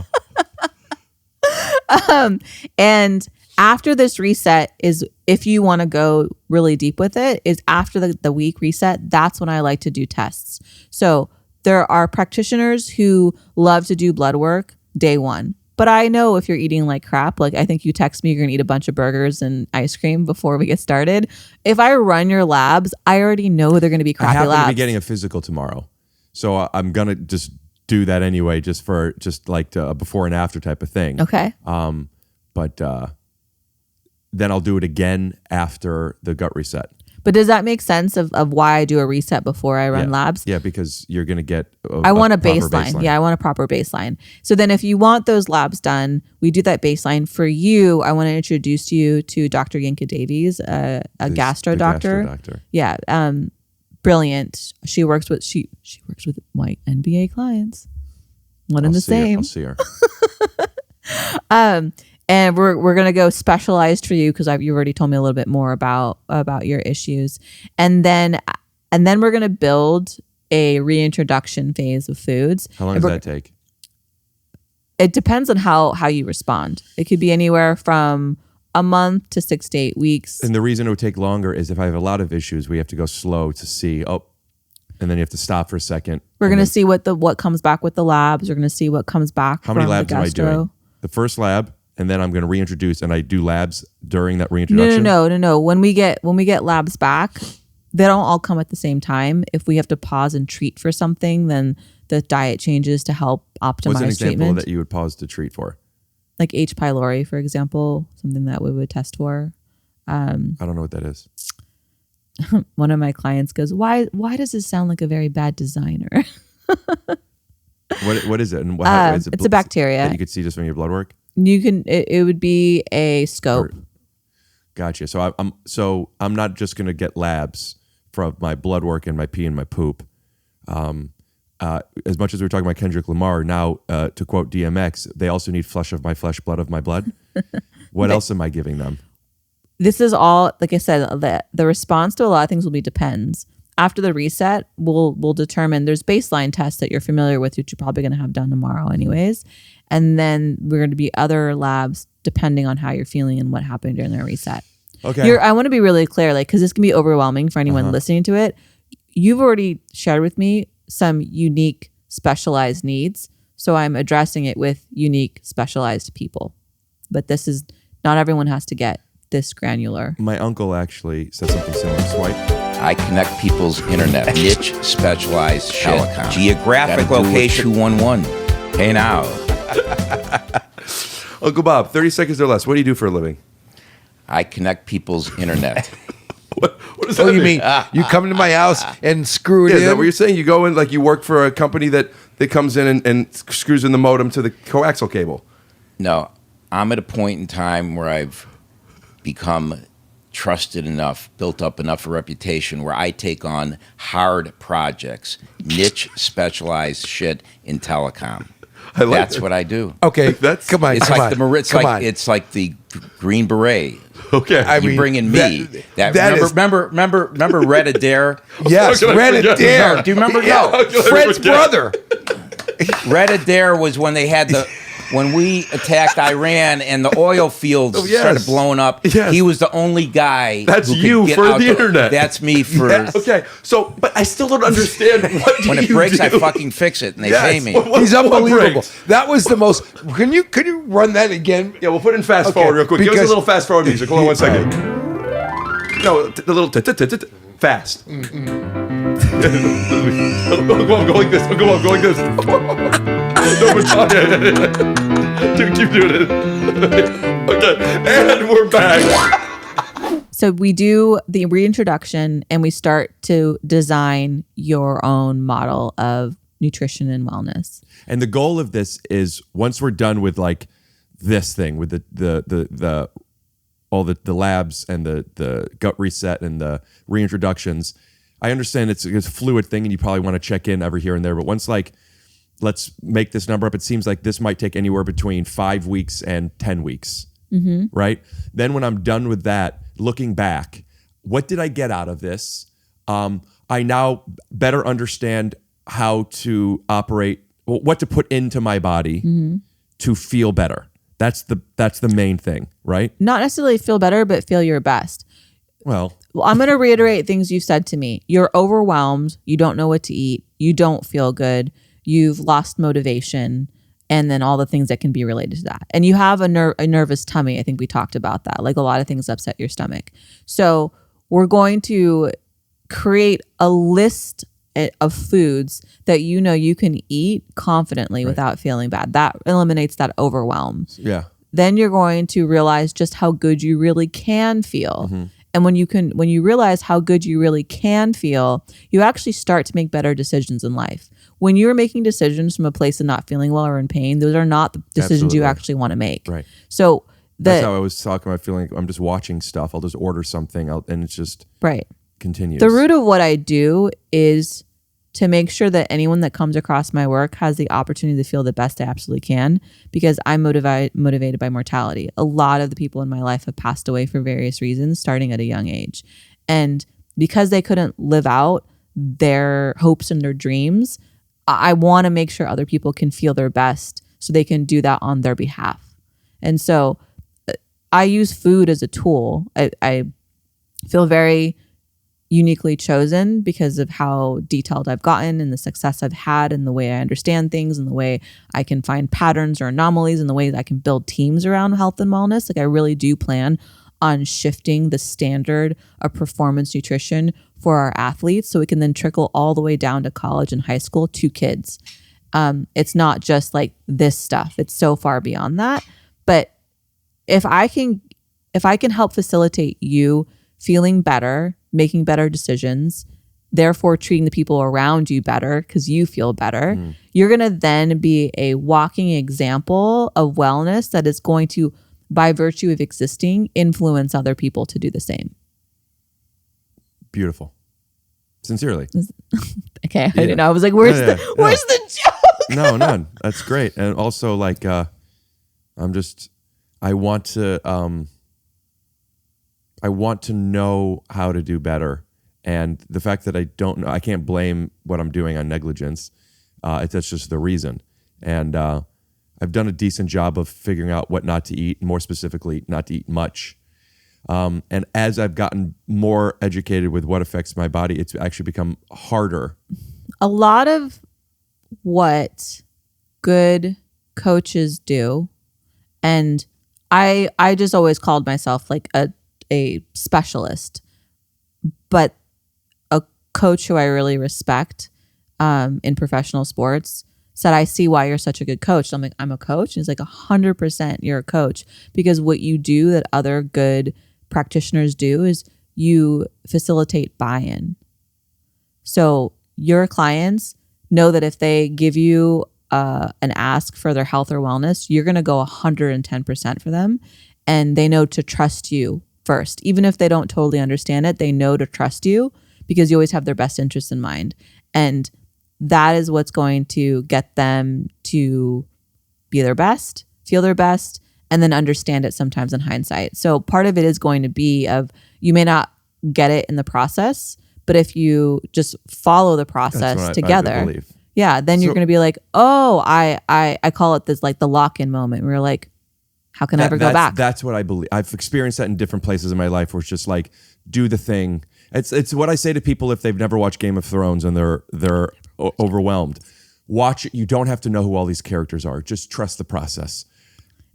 And after this reset is, if you want to go really deep with it, is after the week reset. That's when I like to do tests. So there are practitioners who love to do blood work day one. But I know if you're eating like crap, like I think you text me, you're going to eat a bunch of burgers and ice cream before we get started. If I run your labs, I already know they're going to be crappy labs. I happen to be getting a physical tomorrow. So I'm going to just do that anyway, just like a before and after type of thing. Okay. But then I'll do it again after the gut reset. But does that make sense of why I do a reset before I run labs? Yeah, because you're going to get I want a baseline. Yeah, I want a proper baseline. So then if you want those labs done, we do that baseline. For you, I want to introduce you to Dr. Yinka Davies, a gastro doctor. Yeah, brilliant. She works with white NBA clients. One and the same. I'll see her. And we're gonna go specialized for you because you already told me a little bit more about your issues, and then we're gonna build a reintroduction phase of foods. How long does that take? It depends on how you respond. It could be anywhere from a month to 6 to 8 weeks. And the reason it would take longer is if I have a lot of issues, we have to go slow to see. And then you have to stop for a second. We're gonna see what comes back with the labs. We're gonna see what comes back. How many labs am I doing? The first lab. And then I'm going to reintroduce, and I do labs during that reintroduction? No. When we get labs back, they don't all come at the same time. If we have to pause and treat for something, then the diet changes to help optimize What's an example treatment. that you would pause to treat for? Like H. pylori, for example, something that we would test for. I don't know what that is. One of my clients goes, "Why does this sound like a very bad designer?" What is it? And how, is it it's a bacteria that you could see just from your blood work. You can. It would be a scope. Gotcha. So I'm not just going to get labs from my blood work and my pee and my poop. As much as we were talking about Kendrick Lamar, now to quote DMX, they also need flesh of my flesh, blood of my blood. What else am I giving them? This is all, like I said, the response to a lot of things will be depends. After the reset, we'll determine there's baseline tests that you're familiar with, which you're probably going to have done tomorrow anyways. And then we're going to be other labs depending on how you're feeling and what happened during the reset. Okay. I want to be really clear, because this can be overwhelming for anyone listening to it. You've already shared with me some unique specialized needs. So I'm addressing it with unique specialized people. But this is, not everyone has to get this granular. My uncle actually said something similar. Swipe. I connect people's internet. Niche, specialized shit. Telecom. Geographic location. 211. Hey now. Uncle Bob, 30 seconds or less. What do you do for a living? I connect people's internet. What does that mean? You mean you come to my house and screw it in? Is that what you're saying? You go in, like you work for a company that comes in and screws in the modem to the coaxial cable. No, I'm at a point in time where I've become trusted enough, built up enough a reputation where I take on hard projects, niche, specialized shit in telecom. That's what I do. Okay, come on. It's like the Green Beret. Okay, You bring in me. Remember Red Adair? Yes, Red Adair. Do you remember? Yeah, No, Fred's brother. Red Adair was when they had when we attacked Iran and the oil fields started blowing up. Yes. He was the only guy. That's who could you get for out the internet. That's me for. Yes. Okay, so but I still don't understand what do When it you breaks, do? I fucking fix it, and they pay me. He's unbelievable. That was the most. Can you run that again? Yeah, we'll put in fast forward real quick. Give us a little fast forward music. Hold on 1 second. No, the little fast. Go on, go like this. Go on, go like this. Dude, keep doing it. Okay, and we're back. So we do the reintroduction and we start to design your own model of nutrition and wellness. And the goal of this is once we're done with like this thing with the all the labs and the gut reset and the reintroductions, I understand it's a fluid thing and you probably want to check in every here and there. But once like, let's make this number up. It seems like this might take anywhere between 5 weeks and 10 weeks, right? Then when I'm done with that, looking back, what did I get out of this? I now better understand how to operate, what to put into my body to feel better. That's the main thing, right? Not necessarily feel better, but feel your best. Well, I'm going to reiterate things you've said to me. You're overwhelmed. You don't know what to eat. You don't feel good. You've lost motivation. And then all the things that can be related to that. And you have a nervous tummy. I think we talked about that. Like a lot of things upset your stomach. So we're going to create a list of foods that you know you can eat confidently without feeling bad. That eliminates that overwhelm. yeah. Then you're going to realize just how good you really can feel. And when you realize how good you really can feel, you actually start to make better decisions in life. When you're making decisions from a place of not feeling well or in pain, those are not the decisions you actually want to make. Right. So That's how I was talking about feeling like I'm just watching stuff. I'll just order something and it's just continues. The root of what I do is to make sure that anyone that comes across my work has the opportunity to feel the best they absolutely can, because I'm motivated by mortality. A lot of the people in my life have passed away for various reasons, starting at a young age. And because they couldn't live out their hopes and their dreams, I want to make sure other people can feel their best so they can do that on their behalf. And so I use food as a tool. I feel very uniquely chosen because of how detailed I've gotten and the success I've had and the way I understand things and the way I can find patterns or anomalies and the ways I can build teams around health and wellness. Like I really do plan on shifting the standard of performance nutrition for our athletes so it can then trickle all the way down to college and high school to kids. It's not just like this stuff. It's so far beyond that. But if I can help facilitate you feeling better, making better decisions, therefore treating the people around you better because you feel better, you're going to then be a walking example of wellness that is going to, by virtue of existing, influence other people to do the same. Beautiful. Sincerely. Okay. I didn't know. I was like, where's the joke? No, none. That's great. And also like, I want to know how to do better. And the fact that I don't know, I can't blame what I'm doing on negligence. That's just the reason. And I've done a decent job of figuring out what not to eat, more specifically, not to eat much. And as I've gotten more educated with what affects my body, it's actually become harder. A lot of what good coaches do, and I just always called myself like a specialist, but a coach who I really respect in professional sports said, I see why you're such a good coach. So I'm like, I'm a coach? And he's like, 100% you're a coach, because what you do that other good practitioners do is you facilitate buy-in. So your clients know that if they give you an ask for their health or wellness, you're going to go 110% for them. And they know to trust you first. Even if they don't totally understand it, they know to trust you because you always have their best interests in mind. And that is what's going to get them to be their best, feel their best, and then understand it sometimes in hindsight. So part of it is going to be of, you may not get it in the process, but if you just follow the process together, I believe. Yeah, then you're going to be like, oh, I call it this, like the lock-in moment. We're like, how can I ever go back? That's what I believe. I've experienced that in different places in my life where it's just like, do the thing. It's what I say to people if they've never watched Game of Thrones and they're overwhelmed. Watch it. You don't have to know who all these characters are. Just trust the process.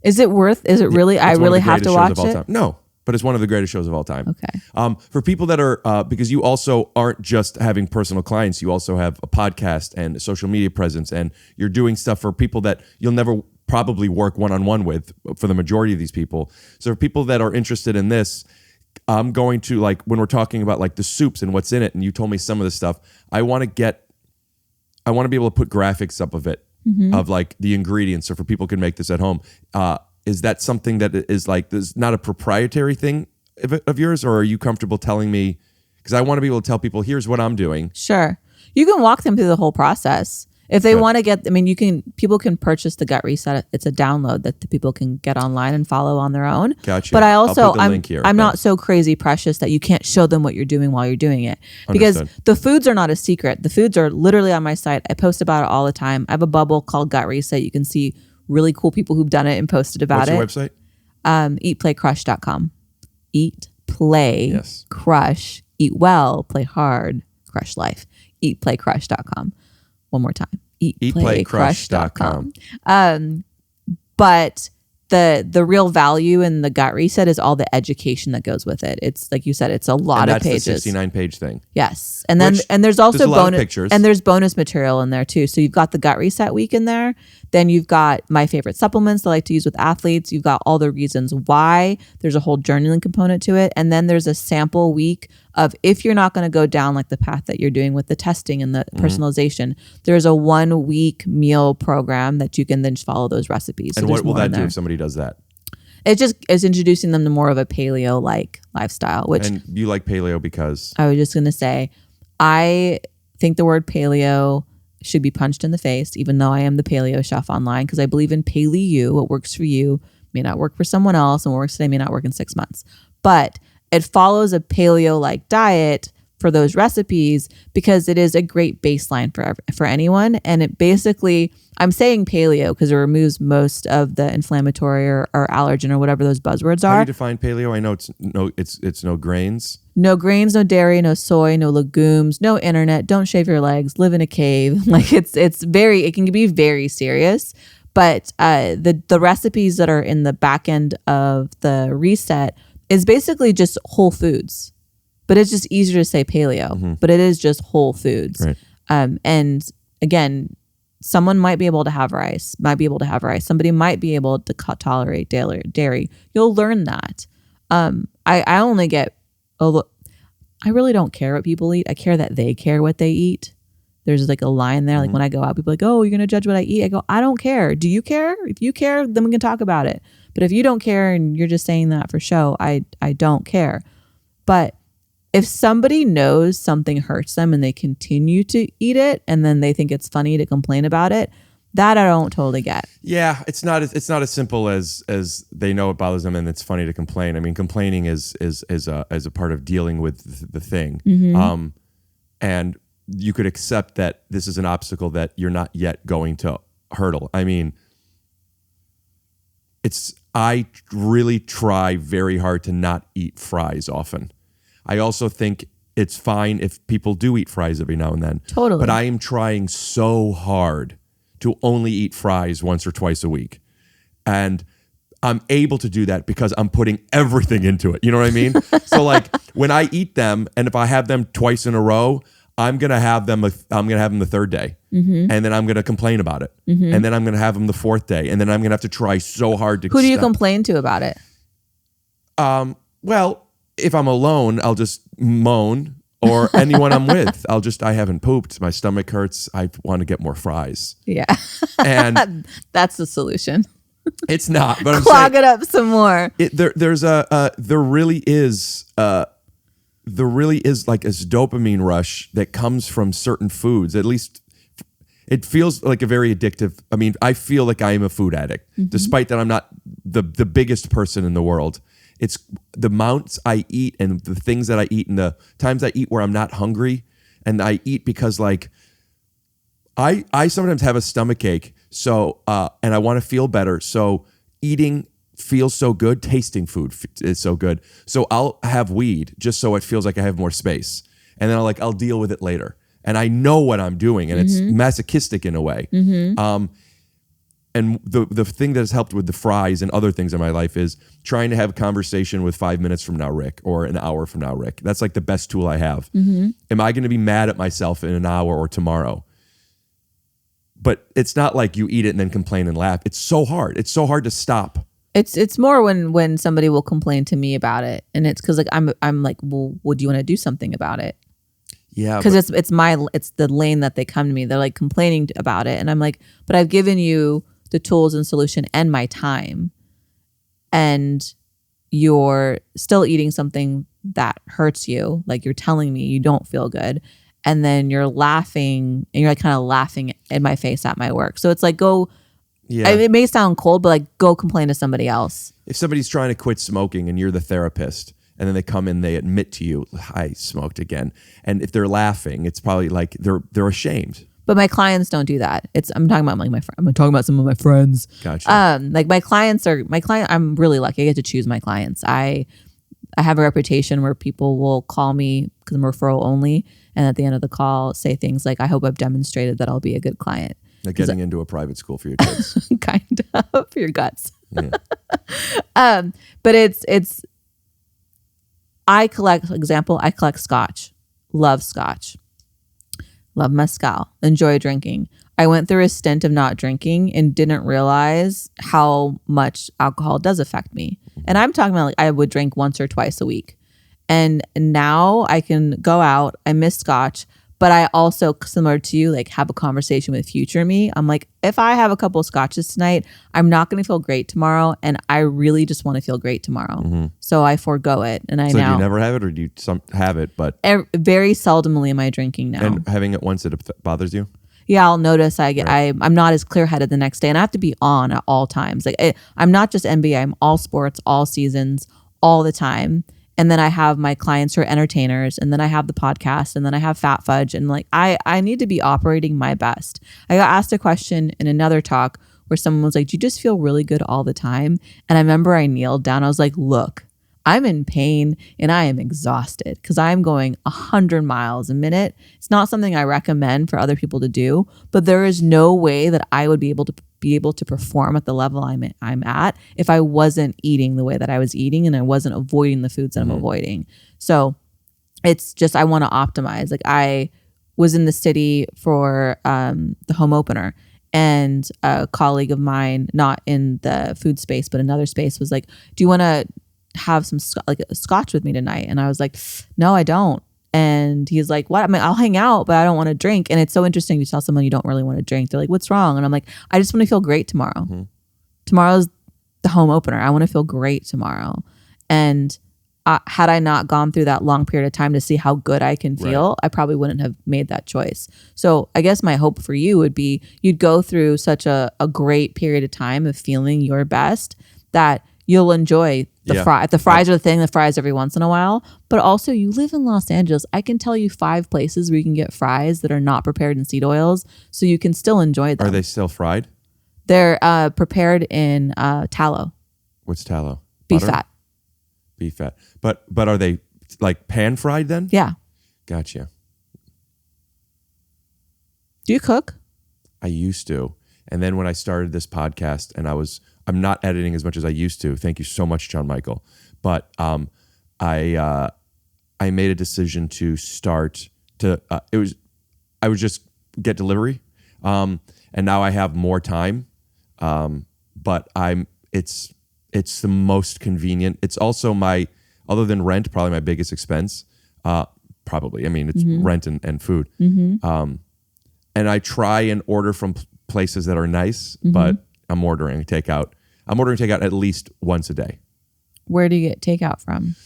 Is it really? I really have to watch it? No, but it's one of the greatest shows of all time. Okay. For people that are, because you also aren't just having personal clients, you also have a podcast and a social media presence, and you're doing stuff for people that you'll never probably work one-on-one with for the majority of these people. So for people that are interested in this, I'm going to, like, when we're talking about like the soups and what's in it, and you told me some of the stuff, I want to be able to put graphics up of it, of like the ingredients, so for people can make this at home. Is that something that is like, this not a proprietary thing of yours, or are you comfortable telling me? Because I want to be able to tell people, here's what I'm doing. Sure. You can walk them through the whole process. If they want to get, I mean, people can purchase the Gut Reset. It's a download that the people can get online and follow on their own. Gotcha. But I'll put the link here. I'm not so crazy precious that you can't show them what you're doing while you're doing it. Because Understood. the foods are not a secret. The foods are literally on my site. I post about it all the time. I have a bubble called Gut Reset. You can see really cool people who've done it and posted about it. What's your website? Eatplaycrush.com. Eat, play, Yes. crush, eat well, play hard, crush life. Eatplaycrush.com. One more time. Eatplaycrush.com. But the real value in the Gut Reset is all the education that goes with it. It's like you said, it's a lot And of that's pages. the 69 page thing. Yes. And then Which, there's also there's a lot of bonus pictures. and there's bonus material in there too. So you've got the Gut Reset week in there. Then you've got my favorite supplements that I like to use with athletes. You've got all the reasons why. There's a whole journaling component to it. And then there's a sample week of, if you're not going to go down like the path that you're doing with the testing and the personalization, there's a 1 week meal program that you can then just follow those recipes. And So what there's will more that in do there. if somebody does that? It just is introducing them to more of a paleo like lifestyle, which And you like paleo because I was just going to say, I think the word paleo should be punched in the face, even though I am the paleo chef online, because I believe in paleo. What works for you may not work for someone else, and what works today may not work in 6 months. But it follows a paleo-like diet for those recipes because it is a great baseline for anyone. And it basically, I'm saying paleo because it removes most of the inflammatory or allergen or whatever those buzzwords how do are. you define paleo? I know it's no grains. No grains, no dairy, no soy, no legumes, no internet, don't shave your legs, live in a cave. Like it can be very serious. But the recipes that are in the back end of the reset is basically just whole foods. But it's just easier to say paleo, but it is just whole foods. Right. And again, someone might be able to have rice, Somebody might be able to tolerate dairy. You'll learn that. I only get, I really don't care what people eat. I care that they care what they eat. There's like a line there. Like when I go out, people are like, oh, you're going to judge what I eat. I go, I don't care. Do you care? If you care, then we can talk about it. But if you don't care and you're just saying that for show, I don't care. But if somebody knows something hurts them and they continue to eat it and then they think it's funny to complain about it, that I don't totally get. Yeah, it's not as simple as they know it bothers them and it's funny to complain. I mean, complaining is a part of dealing with the thing. And you could accept that this is an obstacle that you're not yet going to hurdle. I mean, I really try very hard to not eat fries often. I also think it's fine if people do eat fries every now and then. Totally. But I am trying so hard to only eat fries once or twice a week. And I'm able to do that because I'm putting everything into it. You know what I mean? So like when I eat them, and if I have them twice in a row, I'm going to have them the third day. And then I'm going to complain about it. And then I'm going to have them the fourth day. And then I'm going to have to try so hard to Who do you complain to about it? Well, if I'm alone, I'll just moan, or anyone I'm with. I haven't pooped. My stomach hurts. I want to get more fries. Yeah. And That's the solution. it's not, but I'm Clog saying it up some more. there really is like this dopamine rush that comes from certain foods. At least it feels like a very addictive. I mean, I feel like I am a food addict, despite that I'm not the biggest person in the world. It's the amounts I eat and the things that I eat and the times I eat where I'm not hungry, and I eat because like I sometimes have a stomach ache, so and I want to feel better. So eating feels so good, tasting food is so good. So I'll have weed just so it feels like I have more space, and then I'll deal with it later. And I know what I'm doing, and it's masochistic in a way. And the thing that has helped with the fries and other things in my life is trying to have a conversation with 5 minutes from now, Rick, or an hour from now, Rick. That's like the best tool I have. Am I going to be mad at myself in an hour or tomorrow? But it's not like you eat it and then complain and laugh. It's so hard. It's so hard to stop It's more when somebody will complain to me about it, and it's because like I'm like, well, would you want to do something about it? Yeah, Because it's the lane that they come to me. They're like complaining about it, and I'm like, but I've given you the tools and solution and my time, and you're still eating something that hurts you. Like you're telling me you don't feel good, and then you're laughing, and you're like kind of laughing in my face at my work. So it's like it may sound cold, but like go complain to somebody else. If somebody's trying to quit smoking and you're the therapist, and then they come in, they admit to you, I smoked again. And if they're laughing, it's probably like they're ashamed. But my clients don't do that. I'm talking about like I'm talking about some of my friends. Gotcha. Like my client. I'm really lucky. I get to choose my clients. I have a reputation where people will call me because I'm referral only, and at the end of the call say things like, I hope I've demonstrated that I'll be a good client. Like getting into a private school for your kids. Kind of for your guts. Yeah. But it's I collect scotch. Love scotch. Love mezcal. Enjoy drinking. I went through a stint of not drinking and didn't realize how much alcohol does affect me. And I'm talking about like I would drink once or twice a week. And now I can go out. I miss scotch. But I also, similar to you, like have a conversation with future me. I'm like, if I have a couple of scotches tonight, I'm not going to feel great tomorrow. And I really just want to feel great tomorrow. Mm-hmm. So I forego it. And so do you never have it, or do you have it, but? Very seldomly am I drinking now. And having it once, it bothers you? Yeah, I'll notice I'm not as clear-headed the next day. And I have to be on at all times. Like I'm not just NBA. I'm all sports, all seasons, all the time. And then I have my clients who are entertainers, and then I have the podcast, and then I have Fat Fudge. And like, I need to be operating my best. I got asked a question in another talk where someone was like, do you just feel really good all the time? And I remember I kneeled down. I was like, look, I'm in pain and I am exhausted because I'm going 100 miles a minute. It's not something I recommend for other people to do, but there is no way that I would be able to perform at the level I'm at if I wasn't eating the way that I was eating and I wasn't avoiding the foods that I'm avoiding. So it's just, I want to optimize. Like I was in the city for the home opener, and a colleague of mine, not in the food space, but another space, was like, do you want to have some scotch with me tonight? And I was like, no, I don't. And he's like, what? I mean, I'll hang out, but I don't want to drink. And it's so interesting to tell someone you don't really want to drink. They're like, what's wrong? And I'm like, I just want to feel great tomorrow. Mm-hmm. Tomorrow's the home opener. I want to feel great tomorrow. And had I not gone through that long period of time to see how good I can feel, I probably wouldn't have made that choice. So I guess my hope for you would be you'd go through such a great period of time of feeling your best that you'll enjoy the fries. The fries are the thing, the fries every once in a while. But also, you live in Los Angeles. I can tell you 5 places where you can get fries that are not prepared in seed oils, so you can still enjoy them. Are they still fried? They're prepared in tallow. What's tallow? Beef Butter? fat. Beef fat. But are they like pan fried then? Yeah. Gotcha. Do you cook? I used to. And then when I started this podcast, and I'm not editing as much as I used to. Thank you so much, JonMichael. But I made a decision to start to I would just get delivery, and now I have more time. But it's the most convenient. It's also other than rent, probably my biggest expense. Probably, I mean, it's rent and food. Mm-hmm. And I try and order from places that are nice, but I'm ordering takeout. I'm ordering takeout at least once a day. Where do you get takeout from?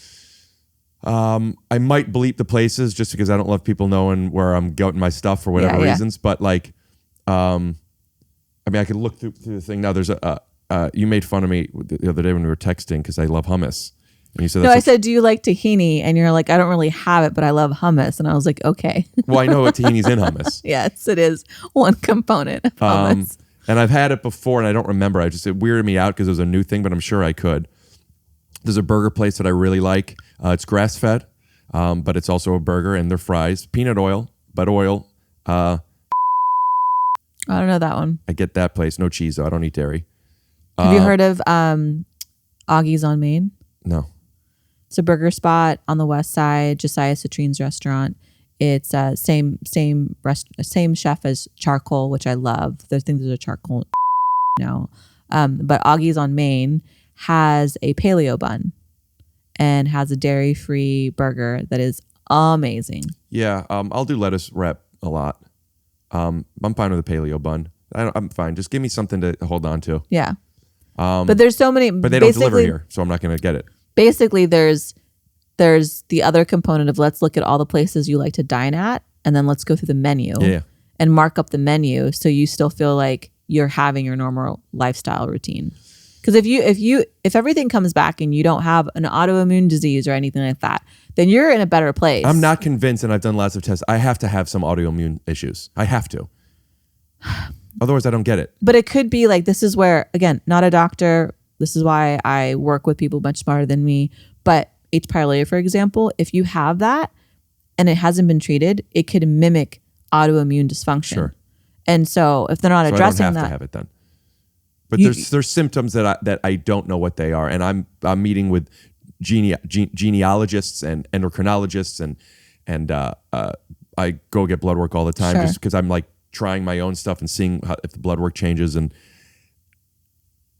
I might bleep the places just because I don't love people knowing where I'm getting my stuff for whatever reasons. But like, I mean, I could look through the thing now. There's you made fun of me the other day when we were texting because I love hummus. And you said, no, I said, do you like tahini? And you're like, I don't really have it, but I love hummus. And I was like, okay. Well, I know what tahini's in hummus. Yes, it is one component of hummus. And I've had it before and I don't remember. It weirded me out because it was a new thing, but I'm sure I could. There's a burger place that I really like. It's grass fed, but it's also a burger, and their fries, peanut oil, but oil. I don't know that one. I get that place. No cheese though. I don't eat dairy. Have you heard of Augie's on Main? No. It's a burger spot on the west side, Josiah Citrine's restaurant. It's same chef as Charcoal, which I love. I think there's a Charcoal now. But Augie's on Main has a paleo bun and has a dairy-free burger that is amazing. Yeah, I'll do lettuce wrap a lot. I'm fine with a paleo bun. I'm fine. Just give me something to hold on to. Yeah. But there's so many. But they don't deliver here, so I'm not going to get it. Basically, there's the other component of let's look at all the places you like to dine at, and then let's go through the menu and mark up the menu so you still feel like you're having your normal lifestyle routine. Because if everything comes back and you don't have an autoimmune disease or anything like that, then you're in a better place. I'm not convinced, and I've done lots of tests. I have to have some autoimmune issues. I have to. Otherwise, I don't get it. But it could be like, this is where, again, not a doctor. This is why I work with people much smarter than me. But H. pylori, for example, if you have that and it hasn't been treated, it could mimic autoimmune dysfunction. Sure. And so if they're not addressing I don't have that, to have it then. But there's symptoms that I don't know what they are, and I'm meeting with genealogists and endocrinologists, and I go get blood work all the time just because I'm like trying my own stuff and seeing if the blood work changes. And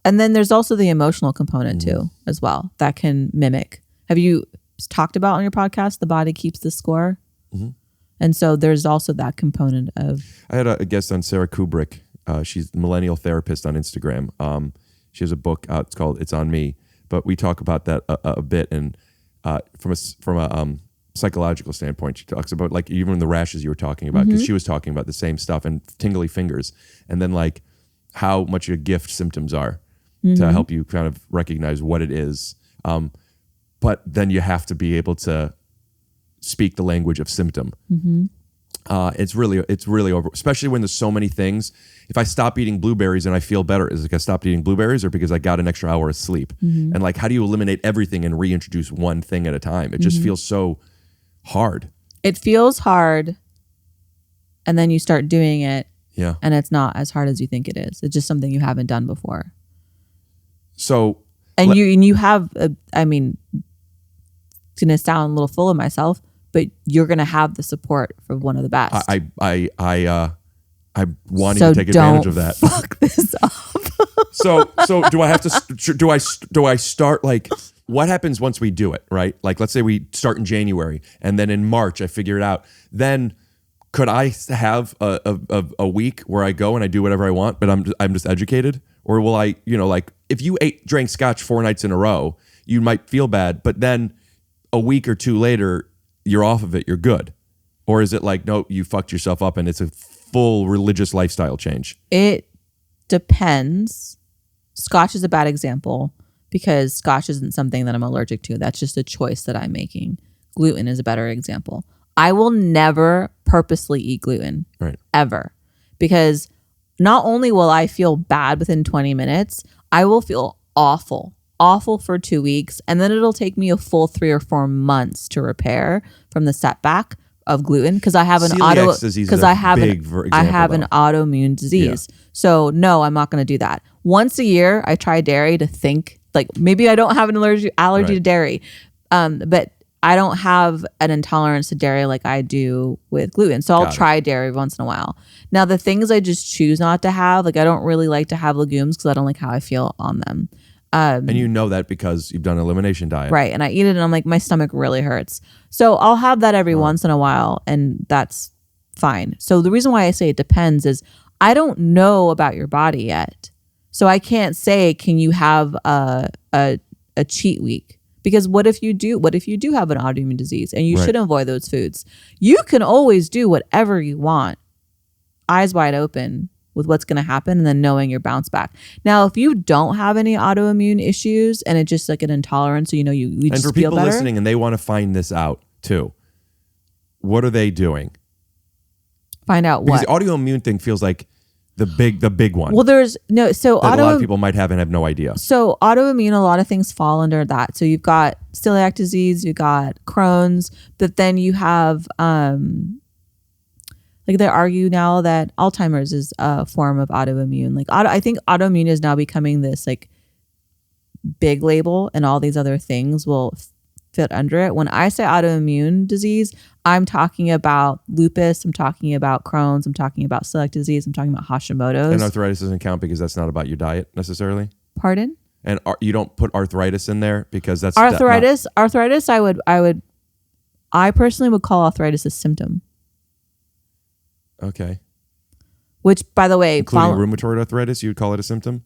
then there's also the emotional component too, as well, that can mimic. Have you talked about on your podcast, The Body Keeps the Score? Mm-hmm. And so there's also that component of. I had a guest on, Sarah Kubrick. She's a millennial therapist on Instagram. She has a book out. It's called "It's on Me," but we talk about that a bit. And from a psychological standpoint, she talks about like even the rashes you were talking about, because she was talking about the same stuff and tingly fingers, and then like how much a gift symptoms are to help you kind of recognize what it is. But then you have to be able to speak the language of symptom. It's really over, especially when there's so many things. If I stop eating blueberries and I feel better, is it because I stopped eating blueberries or because I got an extra hour of sleep? And like, how do you eliminate everything and reintroduce one thing at a time? It just feels so hard. It feels hard, and then you start doing it, and it's not as hard as you think it is. It's just something you haven't done before. So, you have. I mean, it's gonna sound a little full of myself, but you're gonna have the support from one of the best. I'm wanting to take advantage of that. Fuck this up. So do I have to? Do I start like? What happens once we do it? Right? Like, let's say we start in January, and then in March I figure it out. Then could I have a week where I go and I do whatever I want, but I'm just educated? Or will I? Like if you drank scotch 4 nights in a row, you might feel bad, but then a week or two later, you're off of it, you're good. Or is it like, no, you fucked yourself up and it's a full religious lifestyle change? It depends. Scotch is a bad example because scotch isn't something that I'm allergic to. That's just a choice that I'm making. Gluten is a better example. I will never purposely eat gluten, ever. Because not only will I feel bad within 20 minutes, I will feel awful for 2 weeks, and then it'll take me a full 3 or 4 months to repair from the setback of gluten because I have an autoimmune disease. So no, I'm not going to do that. Once a year, I try dairy to think like maybe I don't have an allergy to dairy, but I don't have an intolerance to dairy like I do with gluten. So I'll try dairy once in a while. Now the things I just choose not to have, like I don't really like to have legumes because I don't like how I feel on them. And you know that because you've done an elimination diet. Right. And I eat it and I'm like, my stomach really hurts. So I'll have that every once in a while and that's fine. So the reason why I say it depends is I don't know about your body yet. So I can't say, can you have a cheat week? Because what if you do have an autoimmune disease and you should avoid those foods? You can always do whatever you want, eyes wide open, with what's going to happen and then knowing your bounce back. Now, if you don't have any autoimmune issues and it's just like an intolerance, so you just feel better. And for people listening and they want to find this out too, what are they doing? Find out because what? The autoimmune thing feels like the big one. Well, there's no, so that a lot of people might have and have no idea. So autoimmune, a lot of things fall under that. So you've got celiac disease, you've got Crohn's, but then you have, like they argue now that Alzheimer's is a form of autoimmune. Like I think autoimmune is now becoming this like big label, and all these other things will fit under it. When I say autoimmune disease, I'm talking about lupus, I'm talking about Crohn's, I'm talking about celiac disease, I'm talking about Hashimoto's. And arthritis doesn't count because that's not about your diet necessarily. Pardon? And you don't put arthritis in there because that's arthritis. Arthritis. I personally would call arthritis a symptom. Okay. Which, by the way, including rheumatoid arthritis, you would call it a symptom?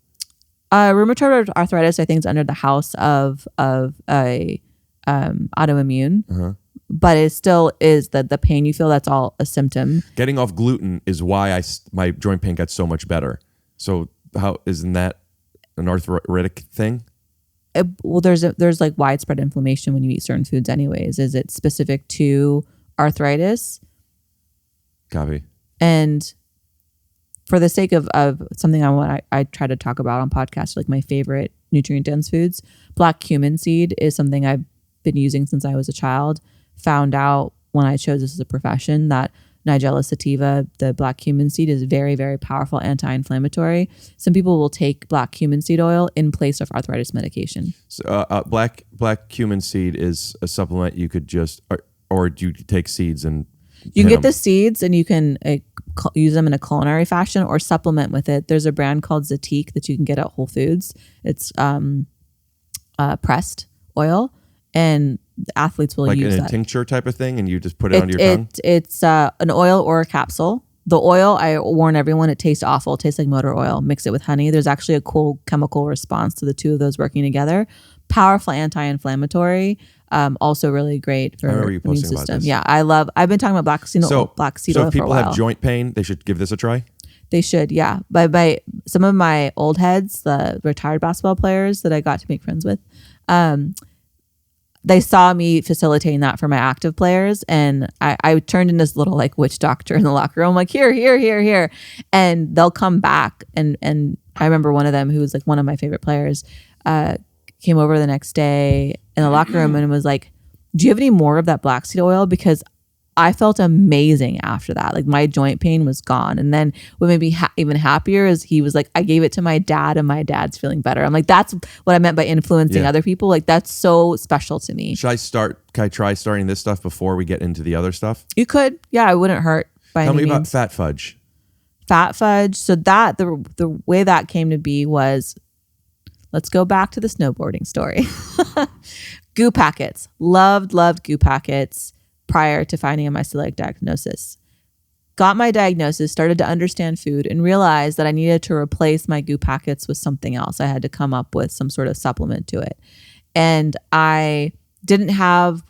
Rheumatoid arthritis, I think, is under the house of a autoimmune, but it still is the pain you feel. That's all a symptom. Getting off gluten is why my joint pain got so much better. So how isn't that an arthritic thing? Well, there's like widespread inflammation when you eat certain foods. Anyways, is it specific to arthritis? Copy. And for the sake of something I try to talk about on podcasts, like my favorite nutrient dense foods, black cumin seed is something I've been using since I was a child. Found out when I chose this as a profession that Nigella sativa, the black cumin seed, is very, very powerful anti-inflammatory. Some people will take black cumin seed oil in place of arthritis medication. So, black cumin seed is a supplement you could just, or do you take seeds and you can get the seeds and you can use them in a culinary fashion or supplement with it. There's a brand called Zatique that you can get at Whole Foods. It's pressed oil, and athletes will use that. Like in a tincture type of thing, and you just put it under your tongue? It's an oil or a capsule. The oil, I warn everyone, it tastes awful. It tastes like motor oil. Mix it with honey. There's actually a cool chemical response to the two of those working together. Powerful anti-inflammatory. Also really great for the immune system. Yeah, I've been talking about black seed oil for a while. So if people have joint pain, they should give this a try? They should, yeah. By some of my old heads, the retired basketball players that I got to make friends with, they saw me facilitating that for my active players, and I turned into this little like witch doctor in the locker room, like here, and they'll come back. And I remember one of them, who was like one of my favorite players, came over the next day in the locker room and was like, "Do you have any more of that black seed oil?" Because I felt amazing after that. Like my joint pain was gone. And then what made me even happier is he was like, "I gave it to my dad and my dad's feeling better." I'm like, that's what I meant by influencing other people. Like that's so special to me. Can I try starting this stuff before we get into the other stuff? You could. Yeah, it wouldn't hurt by any means. Tell me about fat fudge. Fat fudge. So that the way that came to be was, let's go back to the snowboarding story. Goo packets. Loved goo packets prior to finding a celiac diagnosis. Got my diagnosis, started to understand food, and realized that I needed to replace my goo packets with something else. I had to come up with some sort of supplement to it. And I didn't have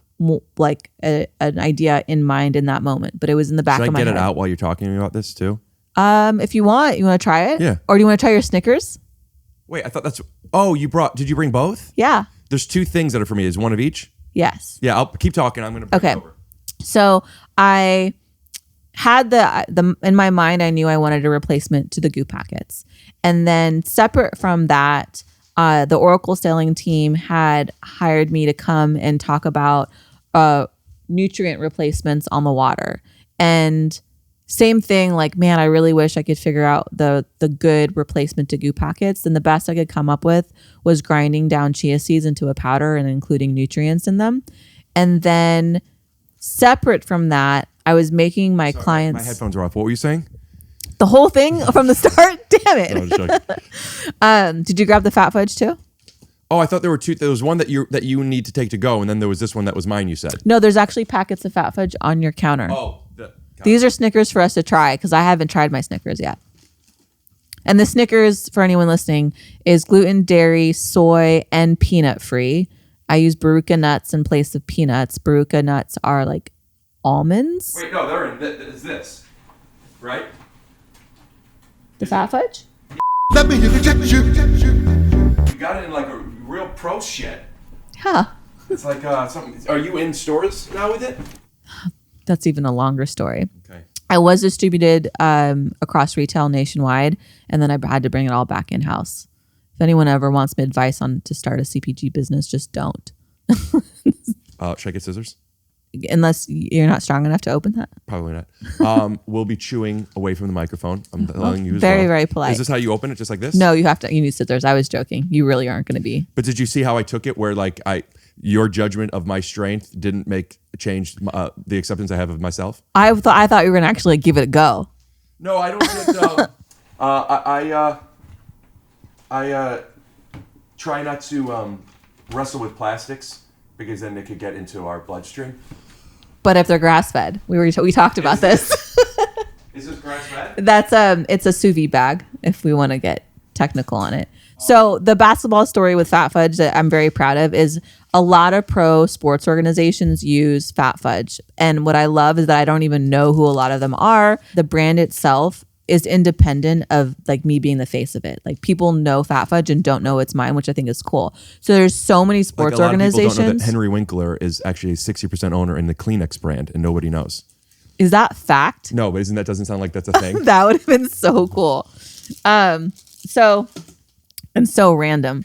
like an idea in mind in that moment, but it was in the back of my head. Should I get it out while you're talking about this too? If you want to try it? Yeah. Or do you want to try your Snickers? Wait, I thought did you bring both? Yeah. There's two things that are for me. Is one of each? Yes. Yeah, I'll keep talking. I'm going to bring it over. So I had the in my mind, I knew I wanted a replacement to the goo packets. And then separate from that, the Oracle Sailing team had hired me to come and talk about nutrient replacements on the water. And same thing, like, man, I really wish I could figure out the good replacement to goo packets. And the best I could come up with was grinding down chia seeds into a powder and including nutrients in them. And then separate from that, I was making my clients... My headphones are off. What were you saying? The whole thing from the start? Damn it. No, did you grab the fat fudge too? Oh, I thought there were two. There was one that you need to take to go, and then there was this one that was mine, you said. No, there's actually packets of fat fudge on your counter. Oh, these are Snickers for us to try because I haven't tried my Snickers yet. And the Snickers, for anyone listening, is gluten, dairy, soy, and peanut free. I use Barucha nuts in place of peanuts. Barucha nuts are like almonds. Wait, no, they're in. It's this, right? The fat fudge? Let me inject you. You got it in like a real pro shit. Huh. It's like something. Are you in stores now with it? That's even a longer story. Okay. I was distributed across retail nationwide, and then I had to bring it all back in-house. If anyone ever wants my advice on to start a CPG business, just don't. Should I get scissors? Unless you're not strong enough to open that. Probably not. We'll be chewing away from the microphone. I'm telling you as very, well. very polite. Is this how you open it, just like this? No, you need scissors. I was joking. You really aren't going to be. But did you see how I took it where like your judgment of my strength didn't change the acceptance I have of myself? I thought you were going to actually give it a go. No, I don't get try not to wrestle with plastics because then they could get into our bloodstream. But if they're grass fed, we talked about this. Is this grass fed? That's it's a sous vide bag if we want to get technical on it. So the basketball story with Fat Fudge that I'm very proud of is a lot of pro sports organizations use Fat Fudge. And what I love is that I don't even know who a lot of them are. The brand itself is independent of like me being the face of it. Like people know Fat Fudge and don't know it's mine, which I think is cool. So there's so many sports organizations. People don't know that Henry Winkler is actually a 60% owner in the Kleenex brand and nobody knows. Is that fact? No, but doesn't sound like that's a thing? That would have been so cool. So and so random.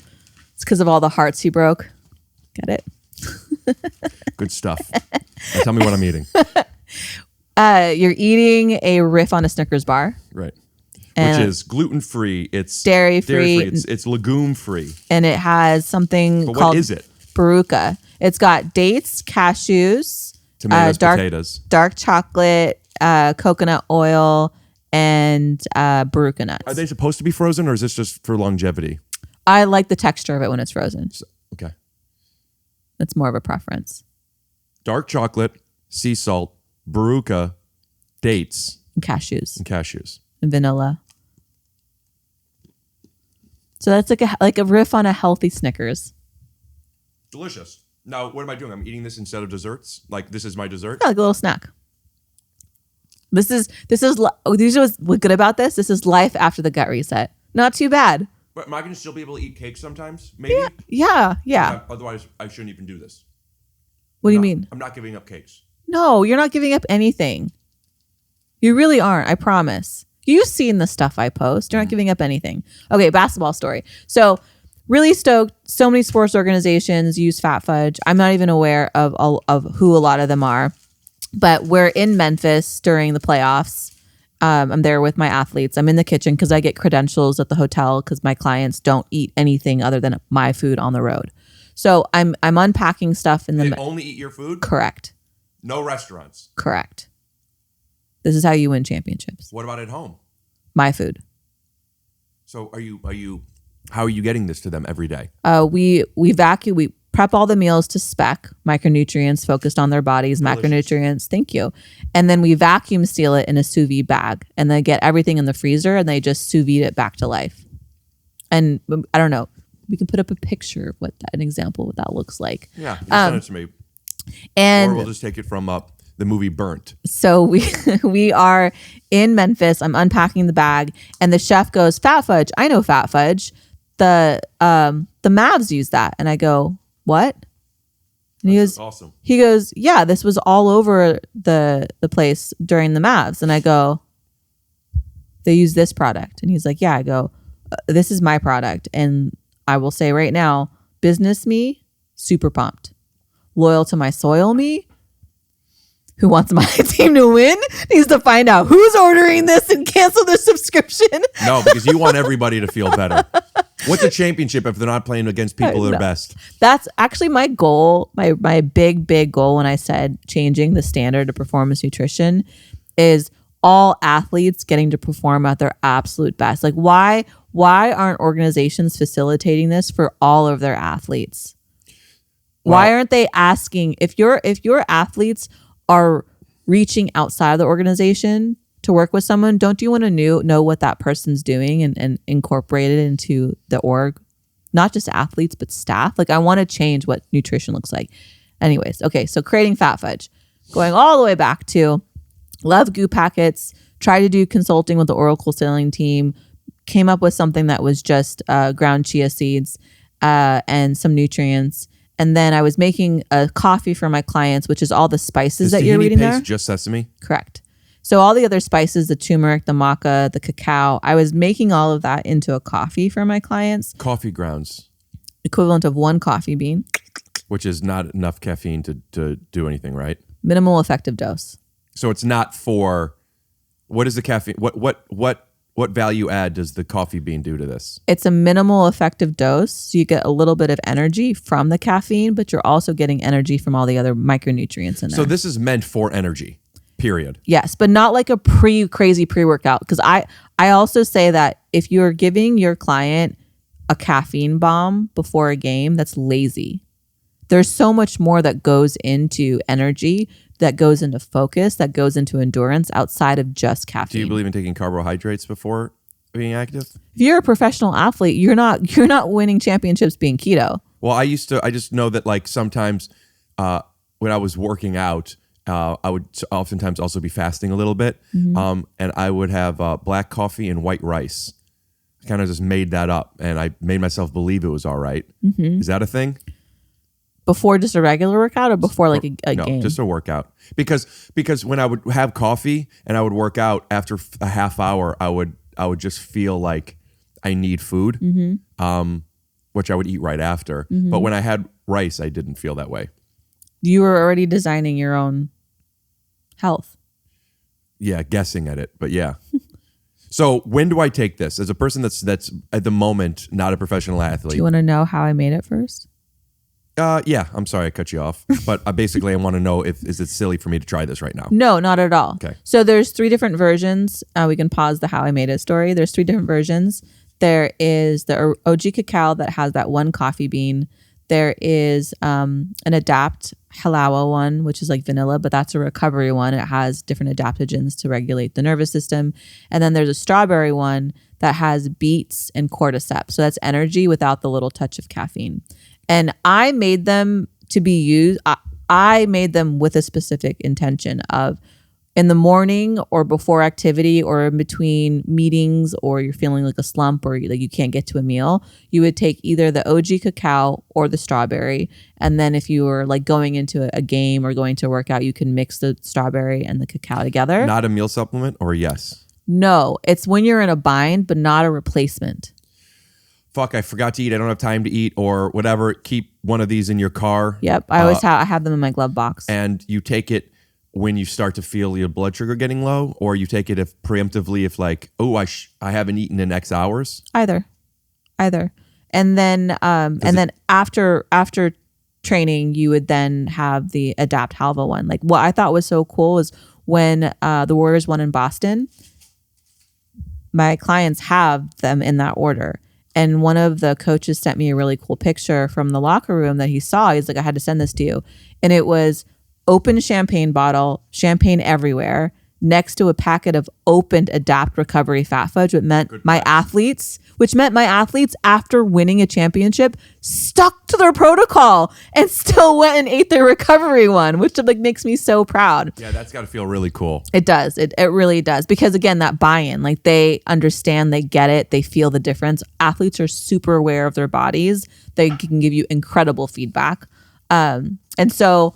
It's because of all the hearts he broke. Get it? Good stuff. Now tell me what I'm eating. You're eating a riff on a Snickers bar. Right. And which is gluten-free. It's dairy-free. It's legume-free. And it has something But called what is it? Baruca. It's got dates, cashews, Tomatoes, potatoes. dark chocolate, coconut oil, and Baruca nuts. Are they supposed to be frozen or is this just for longevity? I like the texture of it when it's frozen. Okay. It's more of a preference. Dark chocolate, sea salt, Baruca, dates, And cashews. And vanilla. So that's like a riff on a healthy Snickers. Delicious. Now, what am I doing? I'm eating this instead of desserts? Like this is my dessert? Yeah, like a little snack. This is what's good about this. This is life after the gut reset. Not too bad. But am I going to still be able to eat cake sometimes? Maybe? Yeah. Otherwise, I shouldn't even do this. What do you mean? I'm not giving up cakes. No, you're not giving up anything. You really aren't, I promise. You've seen the stuff I post. You're not giving up anything. Okay, basketball story. So really stoked. So many sports organizations use Fat Fudge. I'm not even aware of who a lot of them are. But we're in Memphis during the playoffs. I'm there with my athletes. I'm in the kitchen because I get credentials at the hotel because my clients don't eat anything other than my food on the road. So I'm unpacking stuff in the. They only eat your food? Correct. No restaurants. Correct. This is how you win championships. What about at home? My food. So how are you getting this to them every day? We vacuum. We prep all the meals to spec micronutrients focused on their bodies. Delicious. Macronutrients. Thank you. And then we vacuum seal it in a sous vide bag, and they get everything in the freezer, and they just sous vide it back to life. And I don't know. We can put up a picture of an example of what that looks like. Yeah, you send it to me. And or we'll just take it from the movie Burnt. So we are in Memphis. I'm unpacking the bag, and the chef goes, "Fat Fudge. I know Fat Fudge. The Mavs use that." And I go, "What?" And he goes, awesome. He goes, "Yeah, this was all over the place during the Mavs." And I go, "They use this product?" And he's like, "Yeah." I go, "This is my product." And I will say right now, business me, super pumped. Loyal to my soil me, who wants my team to win, needs to find out who's ordering this and cancel their subscription. No, because you want everybody to feel better. What's a championship if they're not playing against people that are best? That's actually my goal. My big goal when I said changing the standard of performance nutrition is all athletes getting to perform at their absolute best. Like why aren't organizations facilitating this for all of their athletes? Why aren't they asking if your athletes are reaching outside of the organization to work with someone, don't you want to know what that person's doing and incorporate it into the org? Not just athletes, but staff. Like I want to change what nutrition looks like. Anyways, okay, so creating Fat Fudge. Going all the way back to love goo packets, tried to do consulting with the Oracle selling team, came up with something that was just ground chia seeds and some nutrients. And then I was making a coffee for my clients, which is all the spices that you're reading there. Just sesame? Correct. So all the other spices, the turmeric, the maca, the cacao, I was making all of that into a coffee for my clients. Coffee grounds. Equivalent of 1 coffee bean. Which is not enough caffeine to do anything, right? Minimal effective dose. So it's not for, what is the caffeine? What value add does the coffee bean do to this? It's a minimal effective dose. So you get a little bit of energy from the caffeine, but you're also getting energy from all the other micronutrients in there. So this is meant for energy, period. Yes, but not like a crazy pre-workout. Because I also say that if you're giving your client a caffeine bomb before a game, that's lazy. There's so much more that goes into energy, that goes into focus, that goes into endurance outside of just caffeine. Do you believe in taking carbohydrates before being active? If you're a professional athlete, you're not winning championships being keto. Well, I just know that like sometimes when I was working out, I would oftentimes also be fasting a little bit. And I would have black coffee and white rice. I kind of just made that up and I made myself believe it was all right. Is that a thing? Before just a regular workout or before like a No, game? just a workout. Because when I would have coffee and I would work out after a half hour, I would just feel like I need food, which I would eat right after. But when I had rice, I didn't feel that way. You were already designing your own health. Yeah, guessing at it, but yeah. So when do I take this as a person that's at the moment not a professional athlete? Do you want to know how I made it first? Yeah, I'm sorry I cut you off, but basically I want to know is it silly for me to try this right now? No, not at all. Okay. So there's 3 different versions. We can pause the how I made it story. There's 3 different versions. There is the OG cacao that has that one coffee bean. There is an adapt halawa one, which is like vanilla, but that's a recovery one. It has different adaptogens to regulate the nervous system. And then there's a strawberry one that has beets and cordyceps. So that's energy without the little touch of caffeine. And I made them to be used. I made them with a specific intention of in the morning or before activity or in between meetings, or you're feeling like a slump or like you can't get to a meal, you would take either the OG cacao or the strawberry. And then if you were like going into a game or going to a workout, you can mix the strawberry and the cacao together. Not a meal supplement or yes? No, it's when you're in a bind, but not a replacement. Fuck, I forgot to eat. I don't have time to eat or whatever. Keep one of these in your car. Yep. I always I have them in my glove box. And you take it when you start to feel your blood sugar getting low, or you take it if preemptively if like, oh, I haven't eaten in X hours? Either. And then then after training, you would then have the Adapt Halva one. Like what I thought was so cool is when the Warriors won in Boston, my clients have them in that order. And one of the coaches sent me a really cool picture from the locker room that he saw. He's like, I had to send this to you. And it was open champagne bottle, champagne everywhere, next to a packet of opened Adapt Recovery Fat Fudge, which meant my athletes after winning a championship stuck to their protocol and still went and ate their recovery one, which like makes me so proud. Yeah, that's got to feel really cool. It does. It really does. Because again, that buy-in, like they understand, they get it, they feel the difference. Athletes are super aware of their bodies. They can give you incredible feedback. And so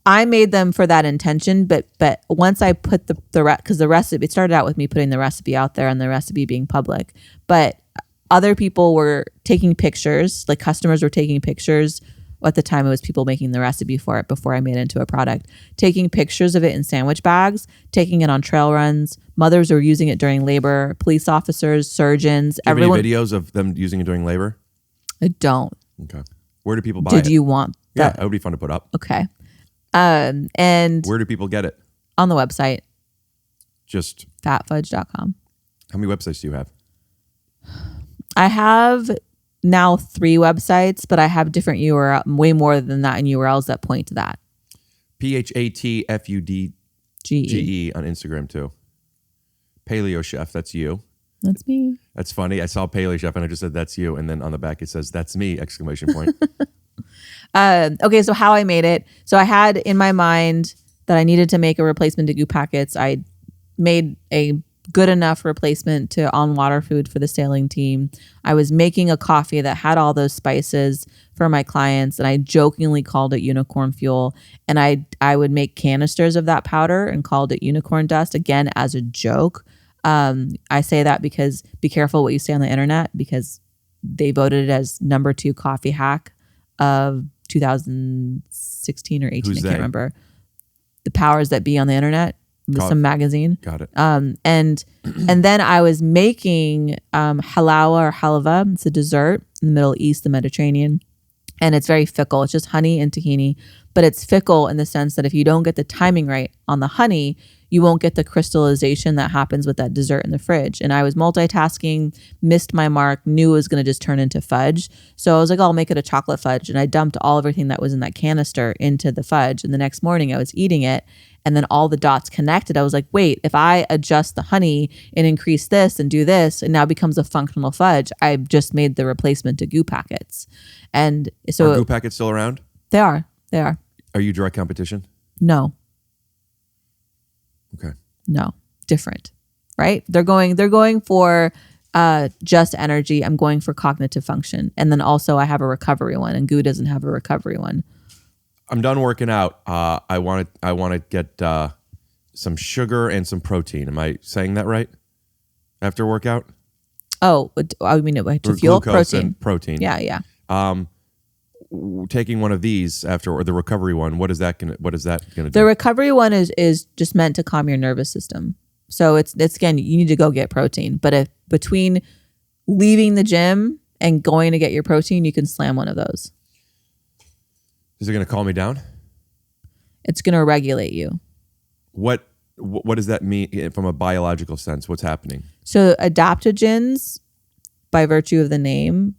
I made them for that intention, but once I put because the recipe, it started out with me putting the recipe out there and the recipe being public, but other people were taking pictures, like customers were taking pictures. At the time, it was people making the recipe for it before I made it into a product, taking pictures of it in sandwich bags, taking it on trail runs. Mothers were using it during labor, police officers, surgeons. Do you have any videos of them using it during labor? I don't. Okay. Where do people buy it? Did you want Yeah, that? that would be fun to put up. Okay. And Where do people get it? on the website, Just fatfudge.com. how many websites do you have? I have now 3 websites, but I have different URL, way more than that in URLs that point to that. PHATFUDGE GE. on Instagram too. Paleo Chef, that's you. That's me. That's funny. I saw Paleo Chef and I just said that's you, and then on the back it says that's me! Exclamation point. Okay, so how I made it. So I had in my mind that I needed to make a replacement to Goop Packets. I made a good enough replacement to On Water Food for the sailing team. I was making a coffee that had all those spices for my clients, and I jokingly called it unicorn fuel. And I would make canisters of that powder and called it unicorn dust, again, as a joke. I say that because be careful what you say on the internet, because they voted it as number 2 coffee hack of 2016 or 18. Who's I they? can't remember. The powers that be on the internet. Some magazine. Got it. And then I was making halawa or halva. It's a dessert in the Middle East, the Mediterranean. And it's very fickle. It's just honey and tahini. But it's fickle in the sense that if you don't get the timing right on the honey, you won't get the crystallization that happens with that dessert in the fridge. And I was multitasking, missed my mark, knew it was going to just turn into fudge. So I was like, I'll make it a chocolate fudge. And I dumped everything that was in that canister into the fudge. And the next morning I was eating it. And then all the dots connected. I was like, wait, if I adjust the honey and increase this and do this, it now becomes a functional fudge. I've just made the replacement to goo packets. And so Are goo packets still around? They are. Are you direct competition? No. Okay. No. Different. Right? They're going for just energy. I'm going for cognitive function. And then also I have a recovery one, and goo doesn't have a recovery one. I'm done working out. I want to get some sugar and some protein. Am I saying that right? After workout? Oh, I mean, to Or fuel glucose protein. and protein. Yeah. Taking one of these after, or the recovery one, what is that gonna do? The recovery one is just meant to calm your nervous system. So it's again, you need to go get protein. But if between leaving the gym and going to get your protein, you can slam one of those. Is it going to calm me down? It's going to regulate you. What does that mean from a biological sense? What's happening? So adaptogens, by virtue of the name,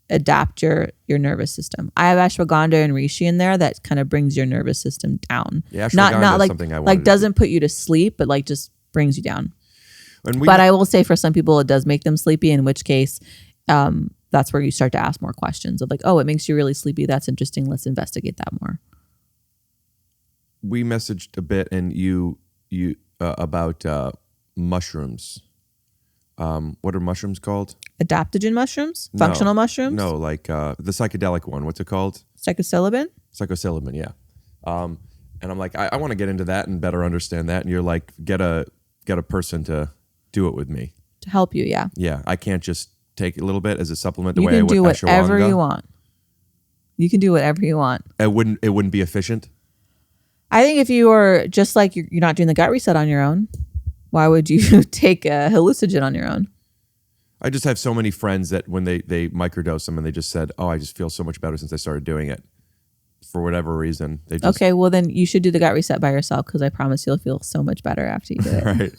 adapt your nervous system. I have ashwagandha and reishi in there that kind of brings your nervous system down. Yeah, not ashwagandha is like something I wanted like to doesn't put you to sleep, but like just brings you down. And But I will say for some people it does make them sleepy, in which case that's where you start to ask more questions of like, oh, it makes you really sleepy. That's interesting. Let's investigate that more. we messaged a bit, and you about mushrooms. What are mushrooms called? Adaptogen mushrooms? Functional mushrooms? No, like the psychedelic one. What's it called? Psilocybin? Psilocybin, yeah. And I'm like, I want to get into that and better understand that. And you're like, get a person to do it with me. To help you, yeah. Yeah, I can't just take a little bit as a supplement. You can do whatever you want. You can do whatever you want. It wouldn't be efficient. I think if you were just like you're not doing the gut reset on your own, why would you take a hallucinogen on your own? I just have so many friends that when they microdose them and they just said, "Oh, I just feel so much better since I started doing it." For whatever reason, they just Okay, well then you should do the gut reset by yourself, because I promise you'll feel so much better after you do it. right.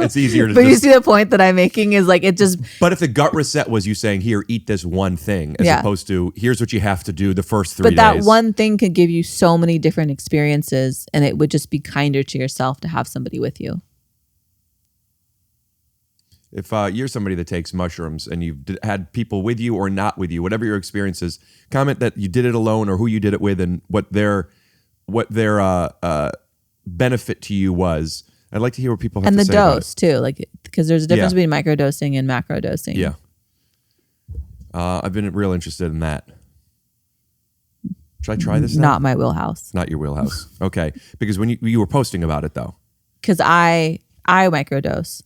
It's easier to. But you see the point that I'm making is like it just. But if the gut reset was you saying, "Here, eat this one thing," as Yeah. opposed to "Here's what you have to do the first 3 But days." that one thing could give you so many different experiences, and it would just be kinder to yourself to have somebody with you. If you're somebody that takes mushrooms and you've had people with you or not with you, whatever your experience is, comment that you did it alone or who you did it with and what their benefit to you was. I'd like to hear what people have And to the say about dose too, like because there's a difference Yeah. between microdosing and macrodosing. it. Yeah. I've been real interested in that. Should I try this now? Not my wheelhouse. Not your wheelhouse. Okay. Because when you were posting about it though. Because I microdose,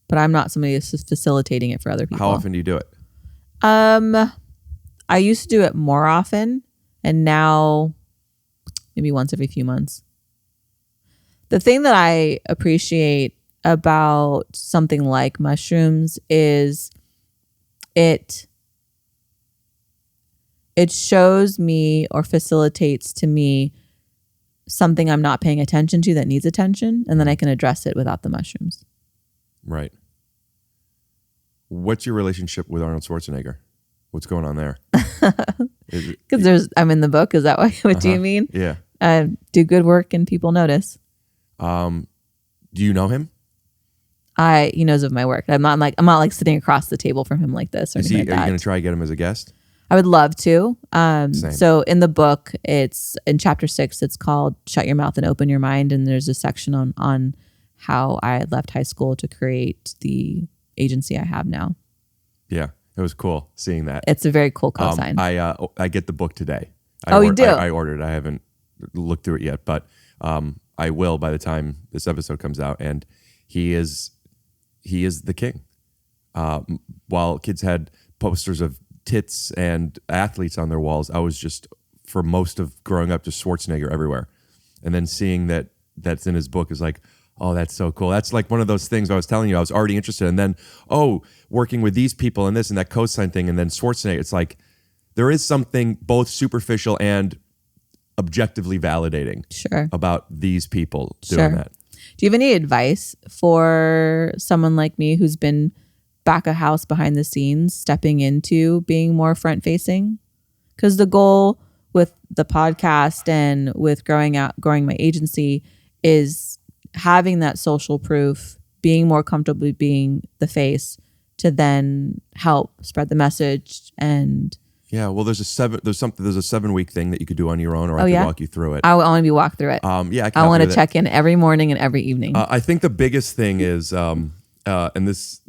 but I'm not somebody that's just facilitating it for other people. How often do you do it? I used to do it more often, and now maybe once every few months. The thing that I appreciate about something like mushrooms is it shows me or facilitates to me something I'm not paying attention to that needs attention, and then I can address it without the mushrooms. Right. What's your relationship with Arnold Schwarzenegger? What's going on there? Because I'm in the book. Is that what do you mean? Yeah. Do good work and people notice. Do you know him? He knows of my work. I'm not like sitting across the table from him like this or Are anything you like that. going to try to get him as a guest? I would love to. Same. So in the book, it's in chapter 6. It's called "Shut Your Mouth and Open Your Mind," and there's a section on how I left high school to create the agency I have now. Yeah, it was cool seeing that. It's a very cool cosign. I get the book today. You do? I ordered. I haven't looked through it yet, but I will by the time this episode comes out. And he is the king. While kids had posters of tits and athletes on their walls, I was just, for most of growing up, just Schwarzenegger everywhere. And then seeing that's in his book is like, oh, that's so cool. That's like one of those things I was telling you, I was already interested. And then, working with these people and this and that cosign thing, and then Schwarzenegger, it's like there is something both superficial and objectively validating Sure. about these people doing Sure. that. Do you have any advice for someone like me who's been back of house behind the scenes, stepping into being more front facing? Because the goal with the podcast and with growing my agency is having that social proof, being more comfortably being the face to then help spread the message. And Yeah, well, there's a 7-week thing that you could do on your own, or I Oh, could yeah? walk you through it. I want to be walked through it. Yeah, I want to to check in every morning and every evening. I think the biggest thing is, and this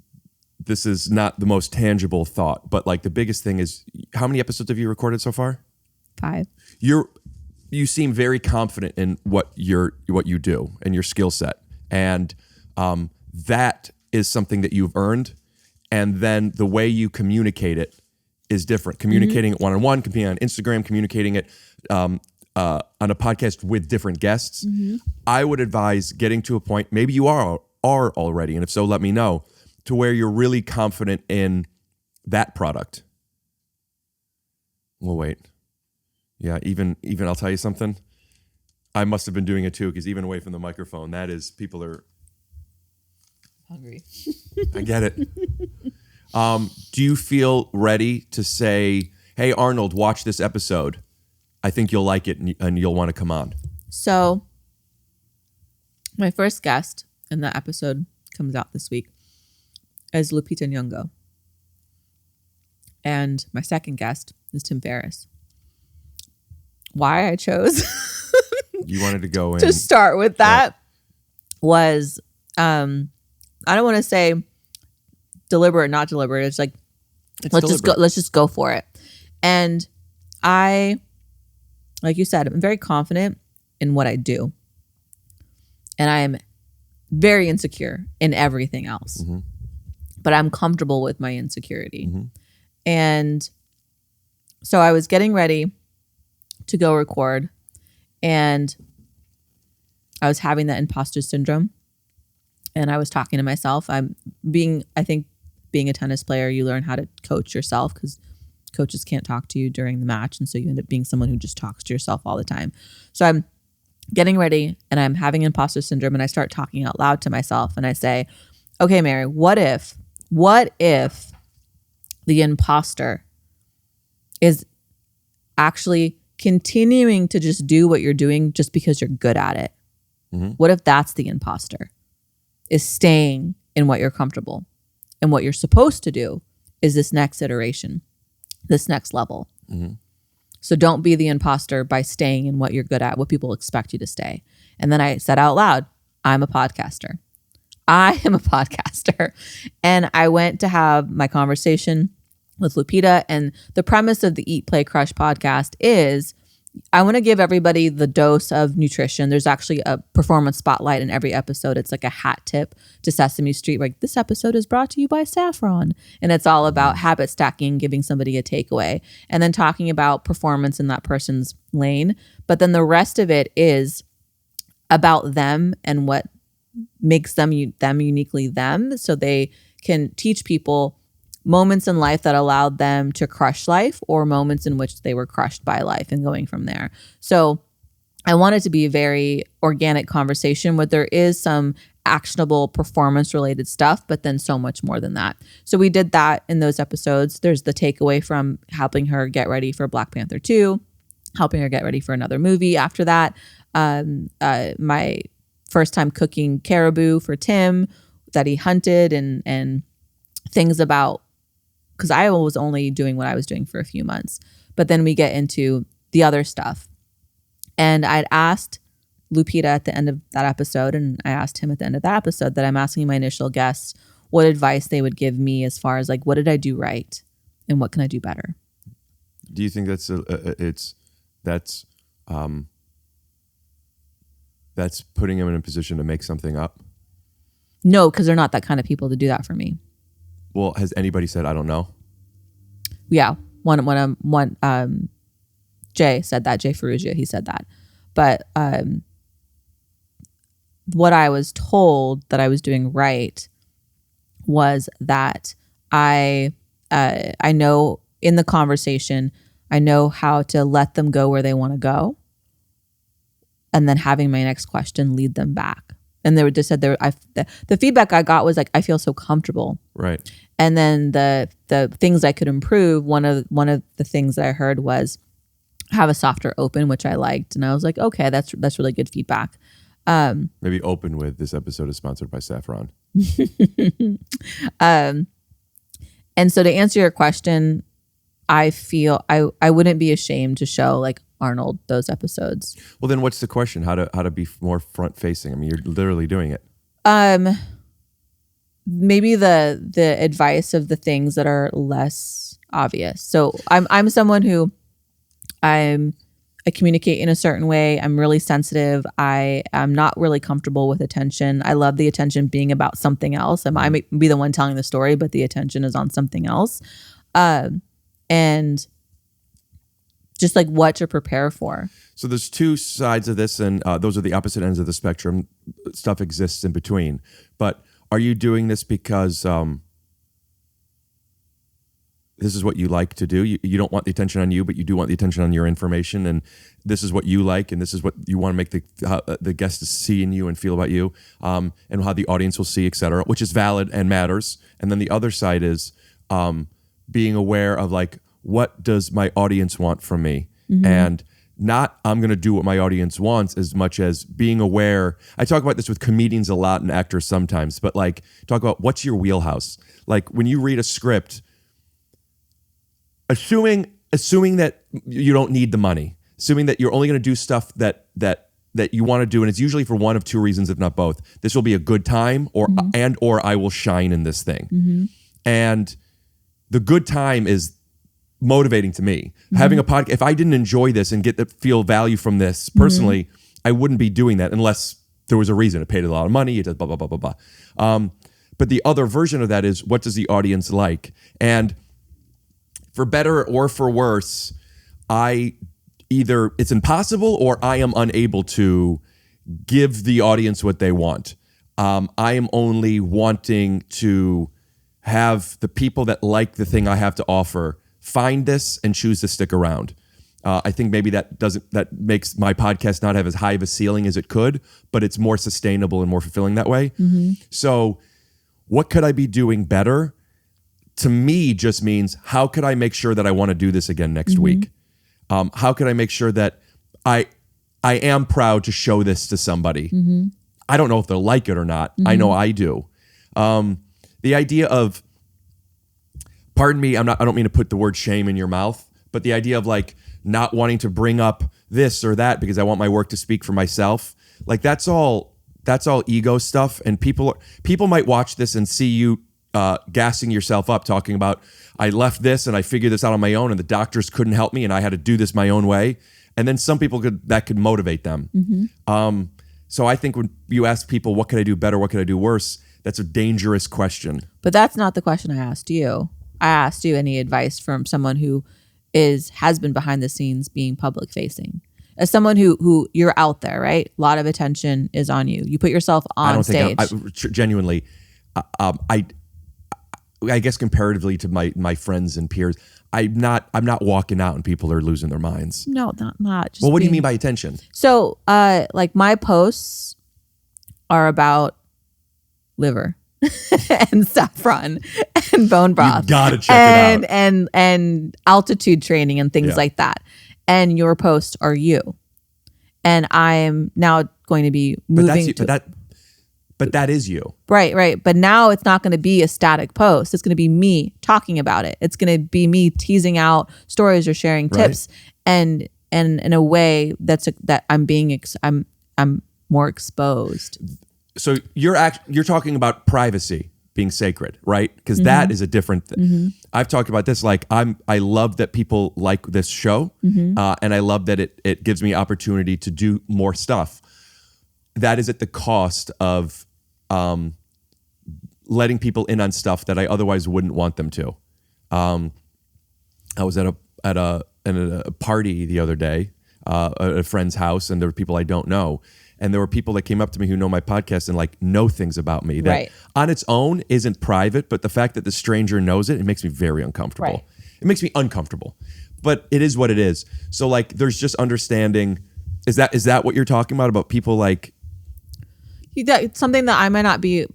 is not the most tangible thought, but like the biggest thing is, how many episodes have you recorded so far? 5. You seem very confident in what you do and your skill set, and that is something that you've earned. And then the way you communicate it is different. Communicating it one-on-one, communicating on Instagram, communicating it on a podcast with different guests. I would advise getting to a point, maybe you are already, and if so, let me know, to where you're really confident in that product. Well, wait. Yeah, even I'll tell you something. I must have been doing it too, because even away from the microphone, that is, people are Hungry. I get it. Do you feel ready to say, hey, Arnold, watch this episode. I think you'll like it and you'll want to come on. So my first guest, and the episode comes out this week, is Lupita Nyong'o. And my second guest is Tim Ferriss. Why I chose You wanted to go in. to start with that was, I don't want to say deliberate, not deliberate. It's like, let's just go for it. And I, like you said, I'm very confident in what I do. And I'm very insecure in everything else. But I'm comfortable with my insecurity. And so I was getting ready to go record, and I was having that imposter syndrome. And I was talking to myself. I think being a tennis player, you learn how to coach yourself, because coaches can't talk to you during the match. And so you end up being someone who just talks to yourself all the time. So I'm getting ready and I'm having imposter syndrome, and I start talking out loud to myself. And I say, okay, Mary, what if the imposter is actually continuing to just do what you're doing just because you're good at it? What if that's the imposter? Is staying in what you're comfortable, and what you're supposed to do is this next iteration, this next level. So don't be the imposter by staying in what you're good at, what people expect you to stay. And then I said out loud, I'm a podcaster. I am a podcaster. And I went to have my conversation with Lupita, and the premise of the Eat, Play, Crush podcast is, I want to give everybody the dose of nutrition. There's actually a performance spotlight in every episode. It's like a hat tip to Sesame Street. Like, this episode is brought to you by Saffron. And it's all about habit stacking, giving somebody a takeaway, and then talking about performance in that person's lane. But then the rest of it is about them and what makes them uniquely them, so they can teach people moments in life that allowed them to crush life, or moments in which they were crushed by life, and going from there. So I want it to be a very organic conversation where there is some actionable performance related stuff, but then so much more than that. So we did that in those episodes. There's the takeaway from helping her get ready for Black Panther 2, helping her get ready for another movie after that. My first time cooking caribou for Tim that he hunted, and things about, because I was only doing what I was doing for a few months. But then we get into the other stuff. And I'd asked Lupita at the end of that episode, and I asked him at the end of that episode, that I'm asking my initial guests what advice they would give me as far as like, what did I do right and what can I do better? Do you think that's putting them in a position to make something up? No, because they're not that kind of people to do that for me. Well, has anybody said, I don't know? Yeah. One Jay said that, Jay Ferrugia, he said that. But what I was told that I was doing right was that I know in the conversation, I know how to let them go where they want to go, and then having my next question lead them back. And they were just said the feedback I got was like, I feel so comfortable. Right. And then the things I could improve, one of the things that I heard was have a softer open, which I liked. And I was like, okay, that's really good feedback. Maybe open with this episode is sponsored by Saffron. And so to answer your question, I feel I wouldn't be ashamed to show like Arnold those episodes. Well, then what's the question? How to be more front facing? I mean, you're literally doing it. Maybe the advice of the things that are less obvious. So I'm someone who I communicate in a certain way. I'm really sensitive. I am not really comfortable with attention. I love the attention being about something else. I might be the one telling the story, but the attention is on something else. And just like what to prepare for. So there's two sides of this, and those are the opposite ends of the spectrum. Stuff exists in between. But are you doing this because this is what you like to do? You don't want the attention on you, but you do want the attention on your information, and this is what you like, and this is what you want to make the guests see in you and feel about you, and how the audience will see, et cetera, which is valid and matters. And then the other side is being aware of like, what does my audience want from me? Mm-hmm. And not I'm going to do what my audience wants as much as being aware. I talk about this with comedians a lot and actors sometimes, but like talk about what's your wheelhouse. Like when you read a script, assuming that you don't need the money, assuming that you're only going to do stuff that you want to do, and it's usually for one of two reasons, if not both. This will be a good time, or I will shine in this thing. Mm-hmm. And the good time is motivating to me. Mm-hmm. Having a podcast, if I didn't enjoy this and feel value from this personally, I wouldn't be doing that unless there was a reason. It paid a lot of money, it does blah, blah, blah, blah, blah. But the other version of that is, what does the audience like? And for better or for worse, either it's impossible or I am unable to give the audience what they want. I am only wanting to have the people that like the thing I have to offer find this and choose to stick around. I think maybe that makes my podcast not have as high of a ceiling as it could, but it's more sustainable and more fulfilling that way. Mm-hmm. So what could I be doing better? To me, just means, how could I make sure that I want to do this again next week? How could I make sure that I am proud to show this to somebody? Mm-hmm. I don't know if they'll like it or not. Mm-hmm. I know I do. The idea of, pardon me, I don't mean to put the word shame in your mouth, but the idea of like not wanting to bring up this or that because I want my work to speak for myself, like that's all ego stuff. And people might watch this and see you gassing yourself up, talking about, I left this and I figured this out on my own and the doctors couldn't help me and I had to do this my own way. And then some people that could motivate them. Mm-hmm. So I think when you ask people, what could I do better? What could I do worse? That's a dangerous question. But that's not the question I asked you. I asked you any advice from someone who has been behind the scenes being public facing. As someone who you're out there, right? A lot of attention is on you. You put yourself on stage. Genuinely, I guess comparatively to my friends and peers, I'm not walking out and people are losing their minds. No, not. Just well, what do you mean by attention? So, like my posts are about liver and saffron and bone broth. You gotta check it out. And altitude training and things like that. And your posts are you. And I'm now going to be moving But that is you. Right. But now it's not going to be a static post. It's going to be me talking about it. It's going to be me teasing out stories or sharing tips, and in a way that I'm more exposed. So you're talking about privacy being sacred, right? Because that is a different thing. Mm-hmm. I've talked about this. Like I love that people like this show, and I love that it gives me opportunity to do more stuff. That is at the cost of letting people in on stuff that I otherwise wouldn't want them to. I was at a party the other day at a friend's house, and there were people I don't know. And there were people that came up to me who know my podcast and like know things about me that on its own isn't private, but the fact that the stranger knows it makes me very uncomfortable. Right. It makes me uncomfortable, but it is what it is. So like, there's just understanding Is that what you're talking about people like? It's something that I might not be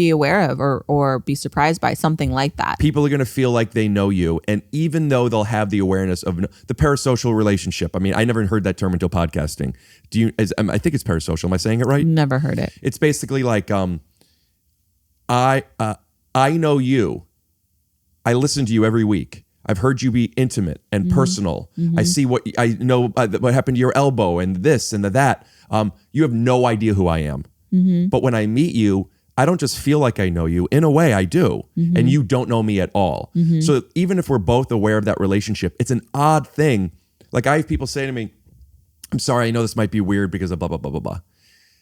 aware of or be surprised by, something like that. People are going to feel like they know you. And even though they'll have the awareness of the parasocial relationship. I mean, I never heard that term until podcasting. I think it's parasocial. Am I saying it right? Never heard it. It's basically like, I know you. I listen to you every week. I've heard you be intimate and personal. I see I know what happened to your elbow and this and that. You have no idea who I am. But when I meet you, I don't just feel like I know you. In a way, I do. And you don't know me at all. So even if we're both aware of that relationship, it's an odd thing. Like I have people say to me, I'm sorry, I know this might be weird because of blah, blah, blah, blah, blah.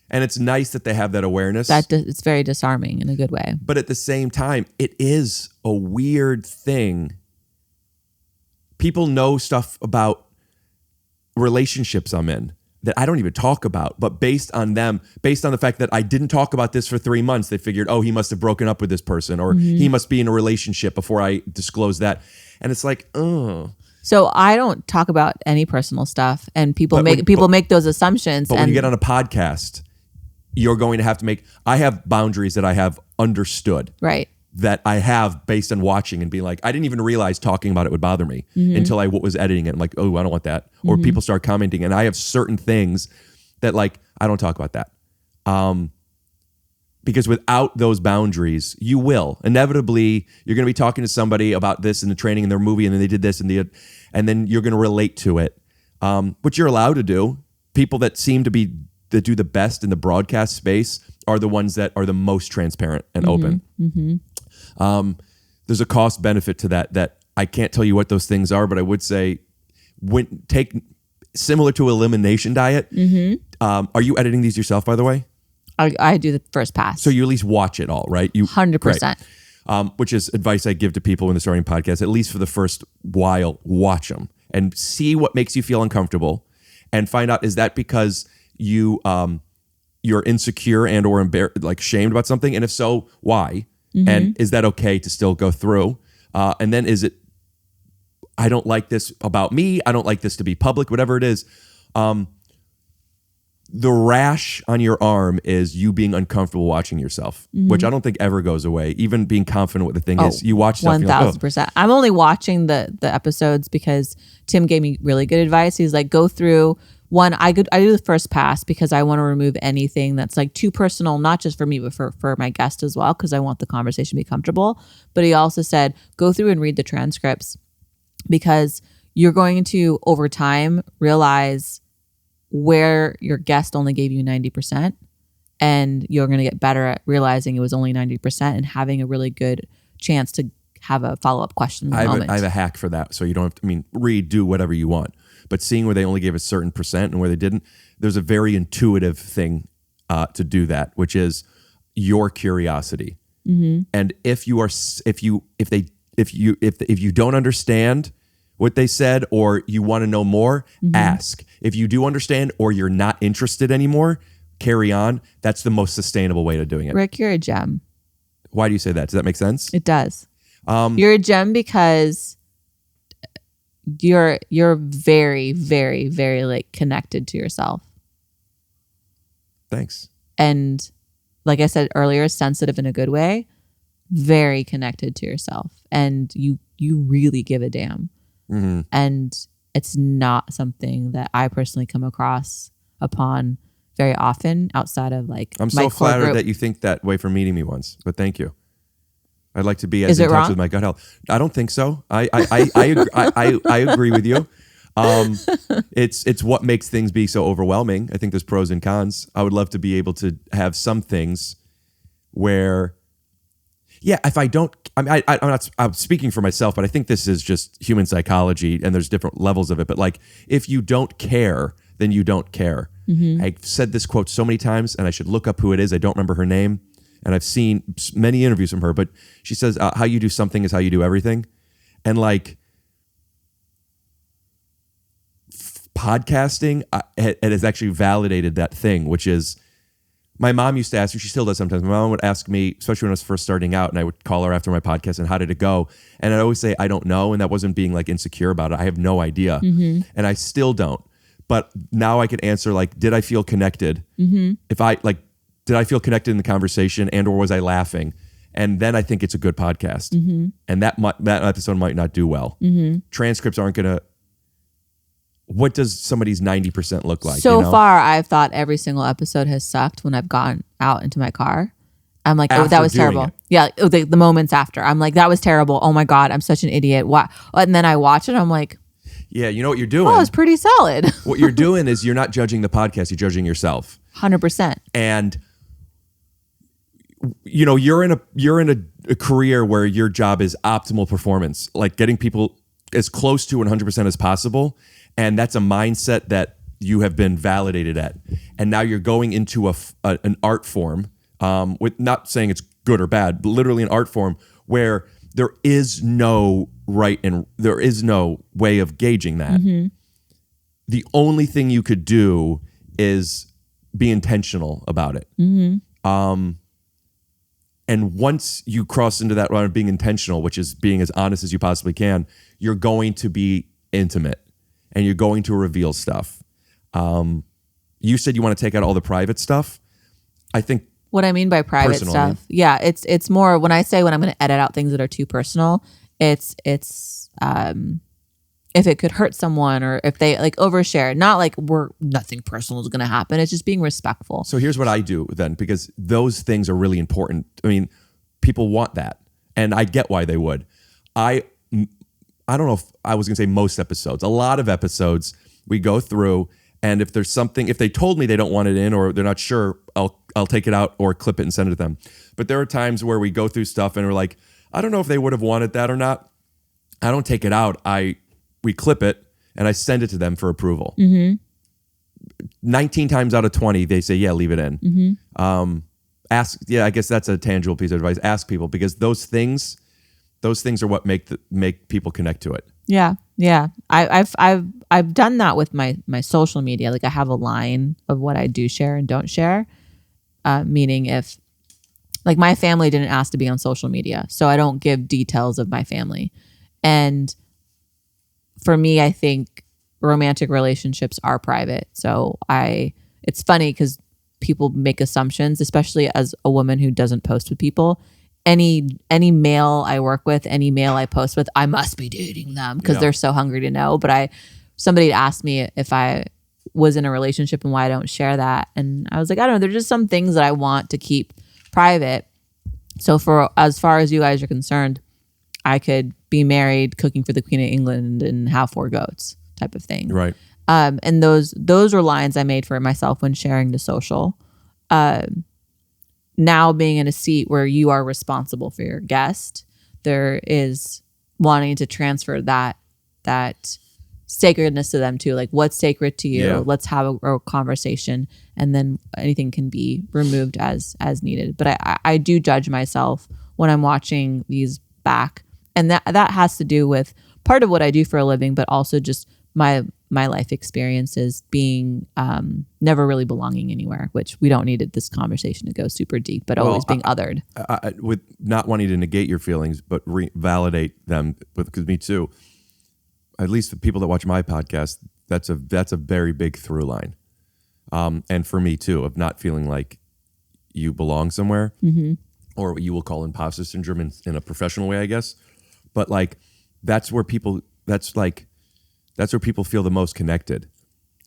And it's nice that they have that awareness. It's very disarming in a good way. But at the same time, it is a weird thing. People know stuff about relationships I'm in that I don't even talk about, but based on the fact that I didn't talk about this for 3 months, they figured, oh, he must have broken up with this person, or he must be in a relationship before I disclose that. And it's like, oh. So I don't talk about any personal stuff, and people make those assumptions. But when you get on a podcast, you're going to have to I have boundaries that I have understood. Right. That I have based on watching and being like, I didn't even realize talking about it would bother me until I was editing it. I'm like, oh, I don't want that. Or people start commenting, and I have certain things that like, I don't talk about that. Because without those boundaries, you will inevitably, you're going to be talking to somebody about this in the training in their movie, and then they did this and then you're going to relate to it, which you're allowed to do. People that seem to do the best in the broadcast space are the ones that are the most transparent and open. There's a cost benefit to that I can't tell you what those things are, but I would say similar to elimination diet. Are you editing these yourself, by the way? I do the first pass. So you at least watch it all, right? 100%. Right. Which is advice I give to people when they're starting podcasts. At least for the first while, watch them and see what makes you feel uncomfortable, and find out, is that because you're insecure and or like shamed about something, and if so, why? And is that okay to still go through? And then is it, I don't like this about me, I don't like this to be public, whatever it is. The rash on your arm is you being uncomfortable watching yourself, which I don't think ever goes away. Even being confident what the thing is, you watch stuff. 1,000%. Like, I'm only watching the episodes because Tim gave me really good advice. He's like, go through one. I do the first pass because I want to remove anything that's like too personal, not just for me, but for my guest as well, because I want the conversation to be comfortable. But he also said, go through and read the transcripts, because you're going to, over time, realize where your guest only gave you 90%, and you're going to get better at realizing it was only 90% and having a really good chance to have a follow-up question in the moment. I have a hack for that, so you don't have to, redo whatever you want. But seeing where they only gave a certain percent and where they didn't, there's a very intuitive thing to do that, which is your curiosity. And if you don't understand what they said, or you want to know more, ask. If you do understand, or you're not interested anymore, carry on. That's the most sustainable way of doing it. Rick, you're a gem. Why do you say that? Does that make sense? It does. You're a gem because you're very, very, very like connected to yourself. Thanks. And like I said earlier, sensitive in a good way, very connected to yourself. And you really give a damn. And it's not something that I personally come across upon very often outside of like I'm so flattered that you think that way for meeting me once, but thank you. I'd like to be as in touch with my gut health. I don't think so. I agree with you. It's what makes things be so overwhelming. I think there's pros and cons. I would love to be able to have some things where, if I don't, I'm speaking for myself, but I think this is just human psychology, and there's different levels of it. But like, if you don't care, then you don't care. I've said this quote so many times, and I should look up who it is. I don't remember her name. And I've seen many interviews from her, but she says, how you do something is how you do everything. And like podcasting, it has actually validated that thing, which is, my mom used to ask me, she still does sometimes. My mom would ask me, especially when I was first starting out, and I would call her after my podcast and how did it go? And I'd always say, I don't know. And that wasn't being like insecure about it. I have no idea. And I still don't. But now I could answer like, did I feel connected? If I like, did I feel connected in the conversation, and or was I laughing? And then I think it's a good podcast. And that episode might not do well. Transcripts aren't gonna. What does somebody's 90% look like? So far, I've thought every single episode has sucked when I've gotten out into my car. I'm like, oh, that was terrible. Yeah, the moments after. I'm like, that was terrible. Oh my God, I'm such an idiot. Why? And then I watch it, I'm like, yeah, you know what you're doing? oh, it's pretty solid. What you're doing is you're not judging the podcast, you're judging yourself. 100%. And you know, you're in a career where your job is optimal performance, like getting people as close to 100% as possible. And that's a mindset that you have been validated at. And now you're going into an art form, with not saying it's good or bad, but literally an art form where there is no right and there is no way of gauging that. The only thing you could do is be intentional about it. And once you cross into that line of being intentional, which is being as honest as you possibly can, you're going to be intimate and you're going to reveal stuff. You said you want to take out all the private stuff. I think what I mean by private stuff, yeah, it's more when I say when I'm going to edit out things that are too personal, it's if it could hurt someone or if they like overshare, not like nothing personal is going to happen. It's just being respectful. So here's what I do then, because those things are really important. I mean, people want that, and I get why they would. I don't know if I was going to say most episodes. A lot of episodes we go through, and if there's something, if they told me they don't want it in or they're not sure, I'll take it out or clip it and send it to them. But there are times where we go through stuff and we're like, I don't know if they would have wanted that or not. I don't take it out. We clip it and I send it to them for approval. 19 times out of 20, they say, yeah, leave it in. I guess that's a tangible piece of advice. Ask people, because those things are what make people connect to it. Yeah. I've done that with my social media. Like I have a line of what I do share and don't share. Meaning if like my family didn't ask to be on social media, so I don't give details of my family. And for me, I think romantic relationships are private. So it's funny because people make assumptions, especially as a woman who doesn't post with people. Any male I work with, any male I post with, I must be dating them because they're so hungry to know. But somebody asked me if I was in a relationship and why I don't share that. And I was like, I don't know. There's just some things that I want to keep private. So for as far as you guys are concerned, I could be married, cooking for the Queen of England, and have 4 goats type of thing. Right. And those were lines I made for myself when sharing to social. Now being in a seat where you are responsible for your guest, there is wanting to transfer that sacredness to them too. Like what's sacred to you? Yeah. Let's have a conversation, and then anything can be removed as needed. But I do judge myself when I'm watching these back. And that has to do with part of what I do for a living, but also just my life experiences being never really belonging anywhere, which we don't need this conversation to go super deep, but always being othered. With not wanting to negate your feelings, but validate them, because me too. At least the people that watch my podcast, that's a very big through line. And for me too, of not feeling like you belong somewhere, or what you will call imposter syndrome in a professional way, I guess. But like, that's where people feel the most connected.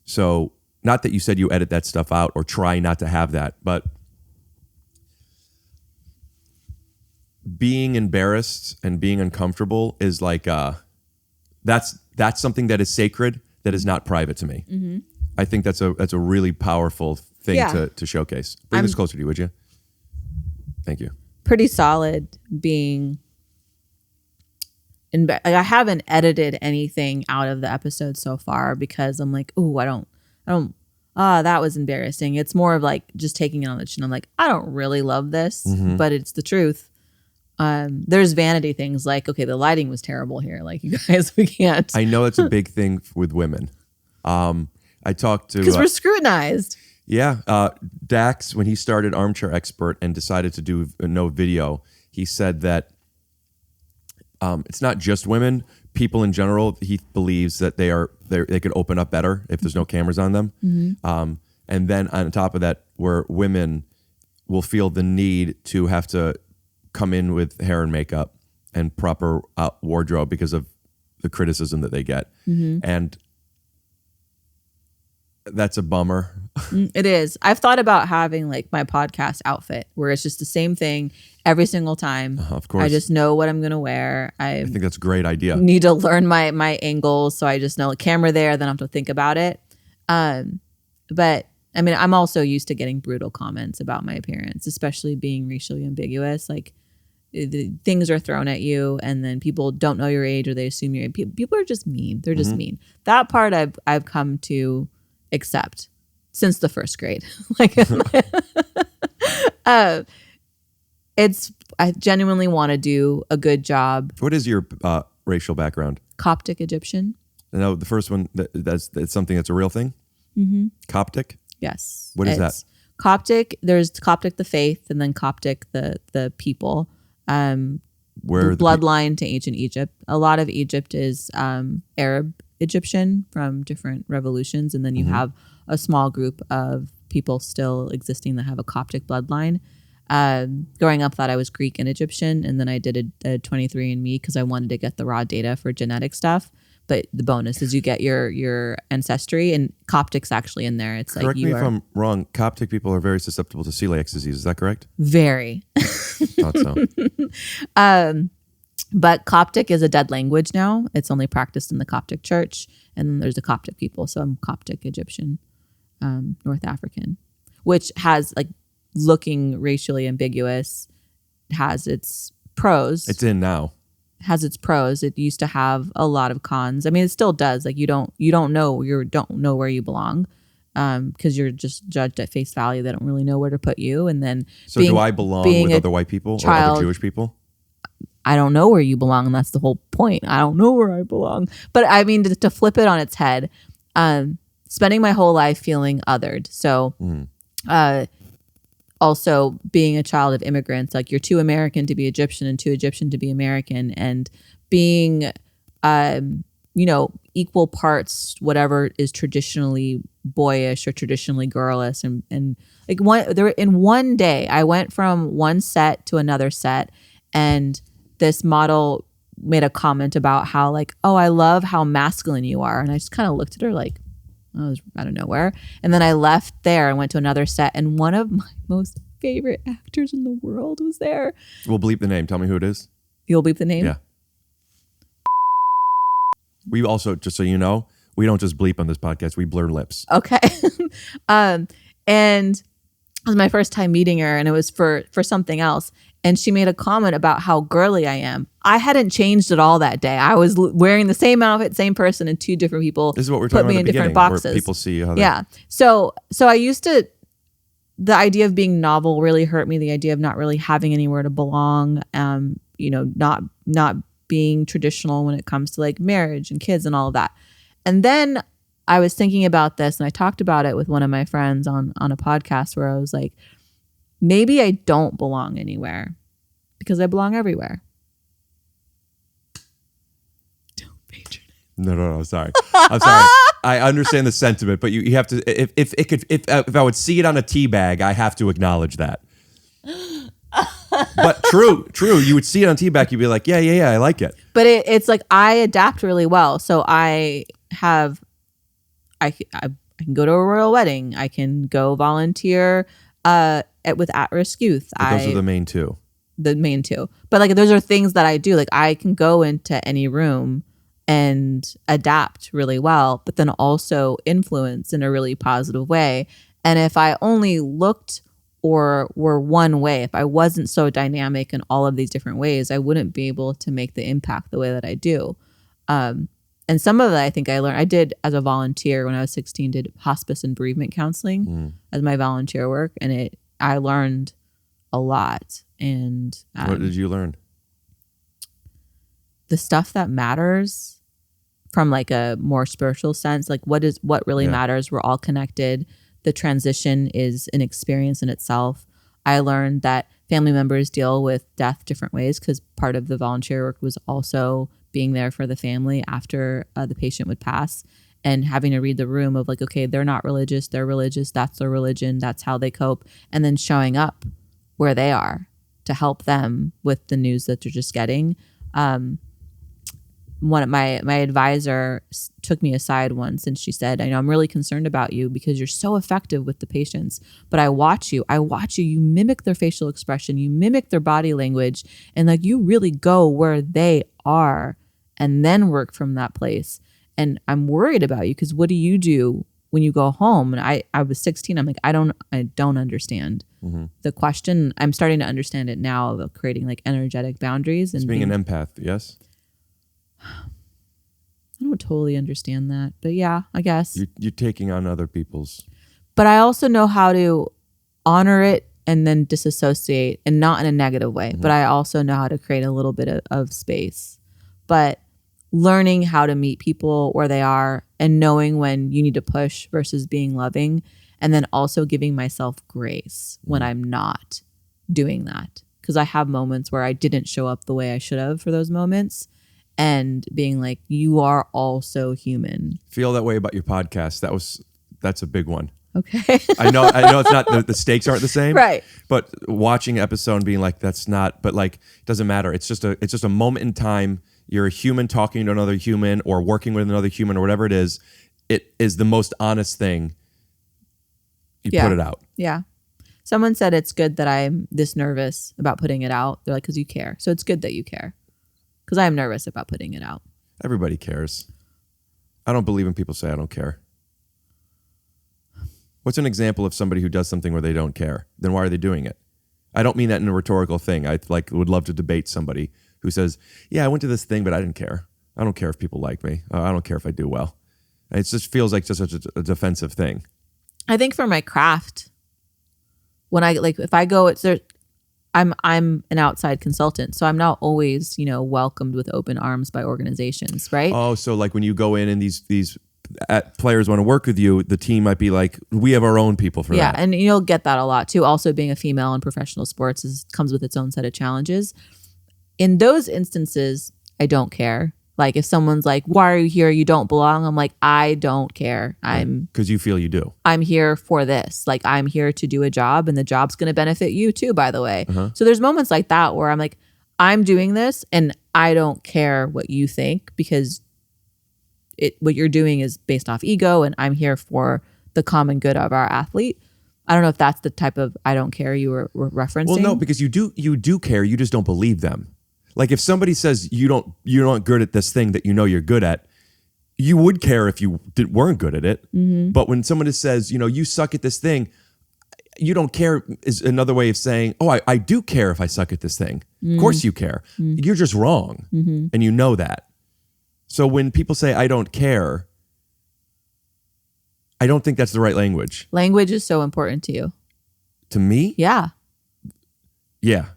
So not that you said you edit that stuff out or try not to have that, but being embarrassed and being uncomfortable is like, that's something that is sacred, that is not private to me. I think that's a really powerful thing to showcase. Bring this closer to you, would you? Thank you. Pretty solid being... And I haven't edited anything out of the episode so far because I'm like, oh, I don't, that was embarrassing. It's more of like just taking it on the chin. I'm like, I don't really love this, but it's the truth. There's vanity things like, okay, the lighting was terrible here. Like, you guys, we can't. I know it's a big thing with women. I talked to... Because we're scrutinized. Yeah. Dax, when he started Armchair Expert and decided to do no video, he said that it's not just women. People in general, he believes that they could open up better if there's no cameras on them. And then on top of that, where women will feel the need to have to come in with hair and makeup and proper wardrobe because of the criticism that they get. And that's a bummer. It is. I've thought about having like my podcast outfit where it's just the same thing every single time. Of course. I just know what I'm going to wear. I think that's a great idea. Need to learn my angles. So I just know camera there, then I have to think about it. But I mean, I'm also used to getting brutal comments about my appearance, especially being racially ambiguous. Like things are thrown at you and then people don't know your age or they assume your age. People are just mean. They're just mean. That part I've come to accept since the first grade. Like I genuinely want to do a good job. What is your racial background? Coptic Egyptian. No, the first one, that's something that's a real thing? Coptic? Yes. What is that? Coptic, there's Coptic the faith and then Coptic the people. Where the bloodline to ancient Egypt. A lot of Egypt is Arab Egyptian from different revolutions. And then you have a small group of people still existing that have a Coptic bloodline. Growing up, thought I was Greek and Egyptian. And then I did a 23andMe because I wanted to get the raw data for genetic stuff. But the bonus is you get your ancestry, and Coptic's actually in there. It's correct like me if I'm wrong. Coptic people are very susceptible to celiac disease. Is that correct? Very. Thought so. But Coptic is a dead language now. It's only practiced in the Coptic church, and then there's the Coptic people. So I'm Coptic Egyptian, North African, which has like looking racially ambiguous, has its pros. It's in now. Has its pros. It used to have a lot of cons. I mean, it still does. Like you don't know where you belong, because you're just judged at face value. They don't really know where to put you. And then so do I belong with other white people or other Jewish people? I don't know where you belong, and that's the whole point. I don't know where I belong. But I mean, to flip it on its head, spending my whole life feeling othered. So, also being a child of immigrants, like you're too American to be Egyptian and too Egyptian to be American, and being, equal parts, whatever is traditionally boyish or traditionally girlish. And like in one day, I went from one set to another set, and this model made a comment about how like, oh, I love how masculine you are. And I just kind of looked at her like, I was out of nowhere. And then I left there and went to another set. And one of my most favorite actors in the world was there. We'll bleep the name. Tell me who it is. You'll bleep the name? Yeah. We also, just so you know, we don't just bleep on this podcast. We blur lips. Okay. And it was my first time meeting her, and it was for something else. And she made a comment about how girly I am. I hadn't changed at all that day. I was wearing the same outfit, same person, and two different people. This is what we're talking put me about in at the different beginning, boxes. where people see how they... Yeah. So I used to, the idea of being novel really hurt me. The idea of not really having anywhere to belong. Not being traditional when it comes to like marriage and kids and all of that. And then I was thinking about this, and I talked about it with one of my friends on a podcast where I was like, maybe I don't belong anywhere because I belong everywhere. Don't patronize. No, sorry. I'm sorry. I understand the sentiment, but you have to, if I would see it on a tea bag, I have to acknowledge that. But true. You would see it on tea bag, you'd be like, yeah, I like it. But it's like I adapt really well. So I can go to a royal wedding. I can go volunteer with at-risk youth. But those are the main two. The main two. But like those are things that I do. Like I can go into any room and adapt really well, but then also influence in a really positive way. And if I only looked or were one way, if I wasn't so dynamic in all of these different ways, I wouldn't be able to make the impact the way that I do. And some of that I think I learned. I did as a volunteer when I was 16, did hospice and bereavement counseling as my volunteer work. And I learned a lot. And what did you learn? The stuff that matters from like a more spiritual sense, like what really matters. We're all connected. The transition is an experience in itself. I learned that family members deal with death different ways, because part of the volunteer work was also being there for the family after the patient would pass, and having to read the room of like, okay, they're not religious, they're religious, that's their religion, that's how they cope, and then showing up where they are to help them with the news that they're just getting. One of my advisor took me aside once, and she said, I know I'm really concerned about you because you're so effective with the patients, but I watch you, you mimic their facial expression, you mimic their body language, and like you really go where they are and then work from that place. And I'm worried about you because what do you do when you go home? And I was 16. I'm like, I don't understand the question. I'm starting to understand it now about creating like energetic boundaries and being an empath. Yes. I don't totally understand that, but yeah, I guess. You're taking on other people's. But I also know how to honor it and then disassociate, and not in a negative way, but I also know how to create a little bit of space. But learning how to meet people where they are and knowing when you need to push versus being loving, and then also giving myself grace when I'm not doing that. Because I have moments where I didn't show up the way I should have for those moments, and being like, you are also human. Feel that way about your podcast. That's a big one. Okay. I know it's not, the stakes aren't the same. Right. But watching an episode and being like, that's not, but like, it doesn't matter. It's just a moment in time. You're a human talking to another human or working with another human or whatever it is. It is the most honest thing. You put it out. Yeah. Someone said it's good that I'm this nervous about putting it out. They're like, because you care. So it's good that you care. Because I am nervous about putting it out. Everybody cares. I don't believe when people say I don't care. What's an example of somebody who does something where they don't care? Then why are they doing it? I don't mean that in a rhetorical thing. I would love to debate somebody who says, yeah, I went to this thing, but I didn't care. I don't care if people like me. I don't care if I do well. It just feels like just a defensive thing. I think for my craft, when if I go, I'm an outside consultant, so I'm not always, welcomed with open arms by organizations, right? Oh, so like when you go in and these players want to work with you, the team might be like, we have our own people for that. Yeah, and you'll get that a lot too. Also, being a female in professional sports comes with its own set of challenges. In those instances, I don't care. Like if someone's like, why are you here? You don't belong. I'm like, I don't care. Because you feel you do. I'm here for this. Like I'm here to do a job, and the job's going to benefit you too, by the way. So there's moments like that where I'm like, I'm doing this and I don't care what you think, because what you're doing is based off ego, and I'm here for the common good of our athlete. I don't know if that's the type of I don't care you were referencing. Well, no, because you do care. You just don't believe them. Like if somebody says you're not good at this thing that you know you're good at, you would care if you weren't good at it. But when someone says, you suck at this thing, you don't care is another way of saying, oh, I do care if I suck at this thing. Of course you care. You're just wrong. And you know that. So when people say I don't care, I don't think that's the right language. Language is so important to you. To me? Yeah. Yeah.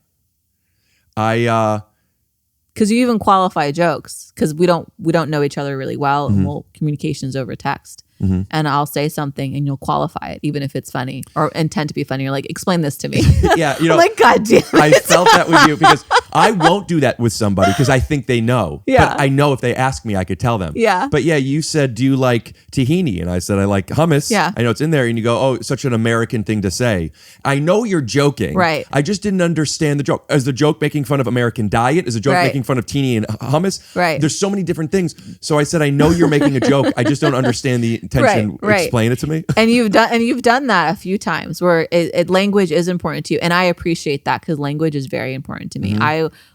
Because you even qualify jokes, because we don't know each other really well, and communication's over text. And I'll say something and you'll qualify it, even if it's funny or intend to be funny. You're like, explain this to me. Yeah, I'm like, God damn it. I felt that with you, because I won't do that with somebody because I think they know. Yeah. But I know if they ask me, I could tell them. Yeah. But yeah, you said, do you like tahini? And I said, I like hummus. Yeah. I know it's in there. And you go, oh, it's such an American thing to say. I know you're joking. Right. I just didn't understand the joke. Is the joke making fun of American diet? Is the joke making fun of tahini and hummus? Right. There's so many different things. So I said, I know you're making a joke. I just don't understand the intention. Right. Explain it to me. And you've done that a few times where language is important to you, and I appreciate that, because language is very important to me.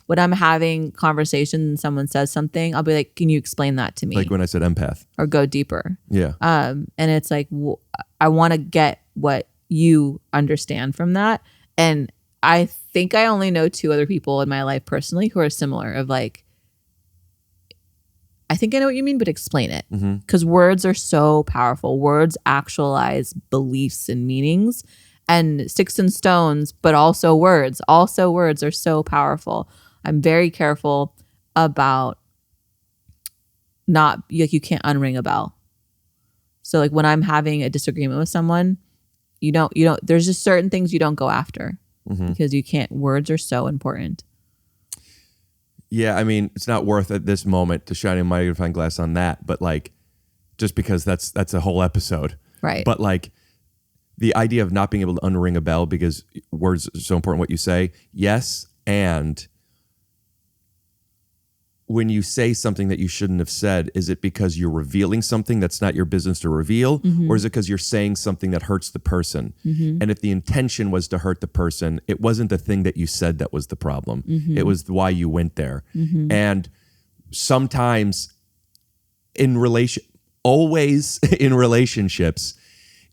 When I'm having conversation and someone says something, I'll be like, can you explain that to me? Like when I said empath. Or go deeper. Yeah. And it's like, I want to get what you understand from that. And I think I only know 2 other people in my life personally who are similar, of like, I think I know what you mean, but explain it. Because words are so powerful. Words actualize beliefs and meanings, and sticks and stones, but also words. Also words are so powerful. I'm very careful about you can't unring a bell. So like when I'm having a disagreement with someone, you don't, there's just certain things you don't go after. because you can't. Words are so important. Yeah, I mean, it's not worth at this moment to shine a magnifying glass on that, but like, just because that's a whole episode, Right. But like, the idea of not being able to unring a bell because words are so important. What you say, yes, and when you say something that you shouldn't have said, is it because you're revealing something that's not your business to reveal, or is it because you're saying something that hurts the person? And if the intention was to hurt the person, it wasn't the thing that you said that was the problem. It was why you went there. And sometimes always in relationships,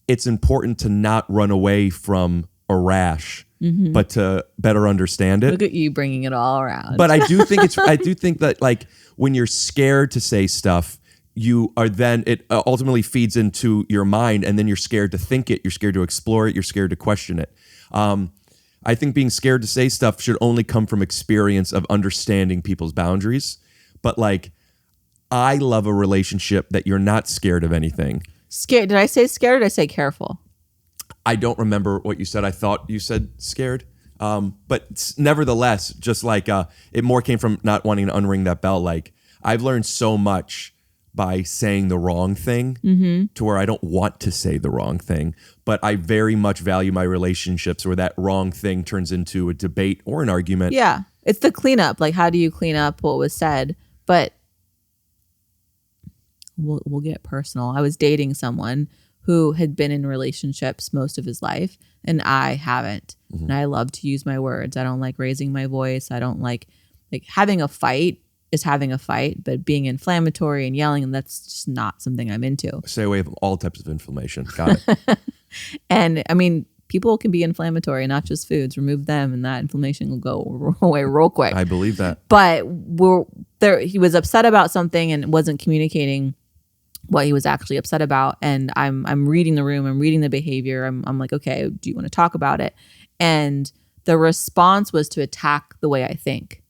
it's important to not run away from a rash, but to better understand it. Look at you bringing it all around. But I do think that like when you're scared to say stuff, you are then it ultimately feeds into your mind, and then you're scared to think it, you're scared to explore it, you're scared to question it. I think being scared to say stuff should only come from experience of understanding people's boundaries. But like, I love a relationship that you're not scared of anything. Scared? Did I say scared or did I say careful? I don't remember what you said. I thought you said scared. But nevertheless, just like it more came from not wanting to unring that bell. Like, I've learned so much by saying the wrong thing to where I don't want to say the wrong thing. But I very much value my relationships where that wrong thing turns into a debate or an argument. Yeah. It's the cleanup. Like, how do you clean up what was said? But we'll get personal. I was dating someone who had been in relationships most of his life, and I haven't. And I love to use my words. I don't like raising my voice. I don't like having a fight is having a fight, but being inflammatory and yelling, and that's just not something I'm into. Stay away from all types of inflammation. Got it. And I mean, people can be inflammatory, not just foods. Remove them, and that inflammation will go away real quick. I believe that. But he was upset about something and wasn't communicating what he was actually upset about. And I'm reading the room, I'm reading the behavior. I'm like, okay, do you want to talk about it? And the response was to attack the way I think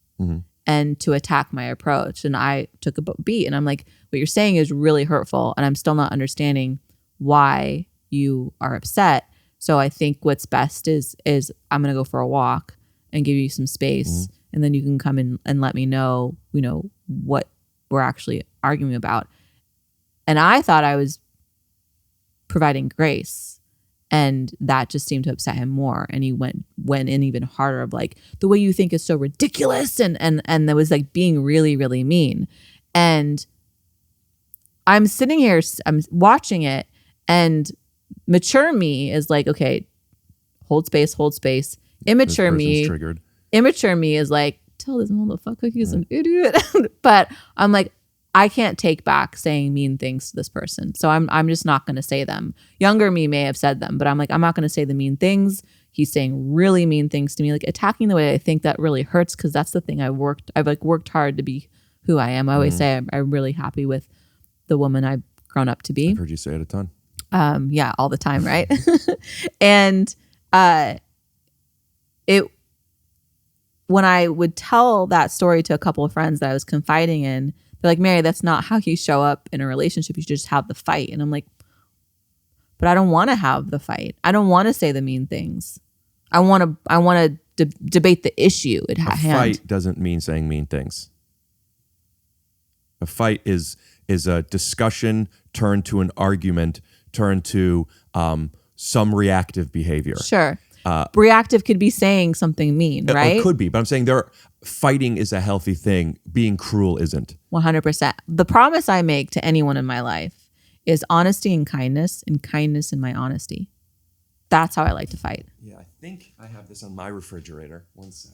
and to attack my approach. And I took a beat, and I'm like, what you're saying is really hurtful, and I'm still not understanding why you are upset. So I think what's best is I'm going to go for a walk and give you some space, and then you can come in and let me know, what we're actually arguing about. And I thought I was providing grace, and that just seemed to upset him more. And he went in even harder of like, the way you think is so ridiculous. And that was like being really, really mean. And I'm sitting here, I'm watching it, and mature me is like, okay, hold space. Immature me is like, tell this motherfucker he's an idiot. But I'm like, I can't take back saying mean things to this person. So I'm just not going to say them. Younger me may have said them, but I'm like, I'm not going to say the mean things. He's saying really mean things to me, like attacking the way I think that really hurts. Cause that's the thing I've worked hard to be who I am. I always say I'm really happy with the woman I've grown up to be. I've heard you say it a ton. Yeah, all the time. Right. And, when I would tell that story to a couple of friends that I was confiding in, they're like, Mary, that's not how you show up in a relationship. You should just have the fight. And I'm like, but I don't want to have the fight. I don't want to say the mean things. I want to debate the issue at hand. A fight doesn't mean saying mean things. A fight is a discussion turned to an argument, turned to some reactive behavior. Sure. Reactive could be saying something mean, right? It could be, but I'm saying fighting is a healthy thing. Being cruel isn't. 100%. The promise I make to anyone in my life is honesty and kindness in my honesty. That's how I like to fight. Yeah, I think I have this on my refrigerator. One sec.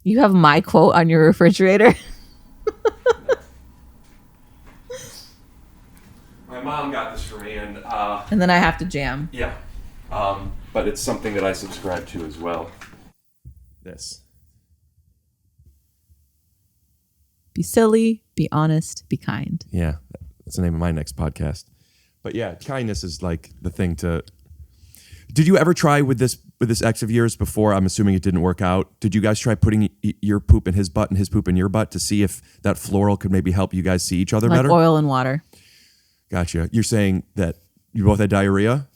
You have my quote on your refrigerator? My mom got this for me, and then I have to jam. Yeah. But it's something that I subscribe to as well. This. Be silly, be honest, be kind. Yeah, that's the name of my next podcast. But yeah, kindness is like the thing to... Did you ever try with this ex of yours before? I'm assuming it didn't work out. Did you guys try putting your poop in his butt and his poop in your butt to see if that floral could maybe help you guys see each other better? Like oil and water. Gotcha. You're saying that you both had diarrhea?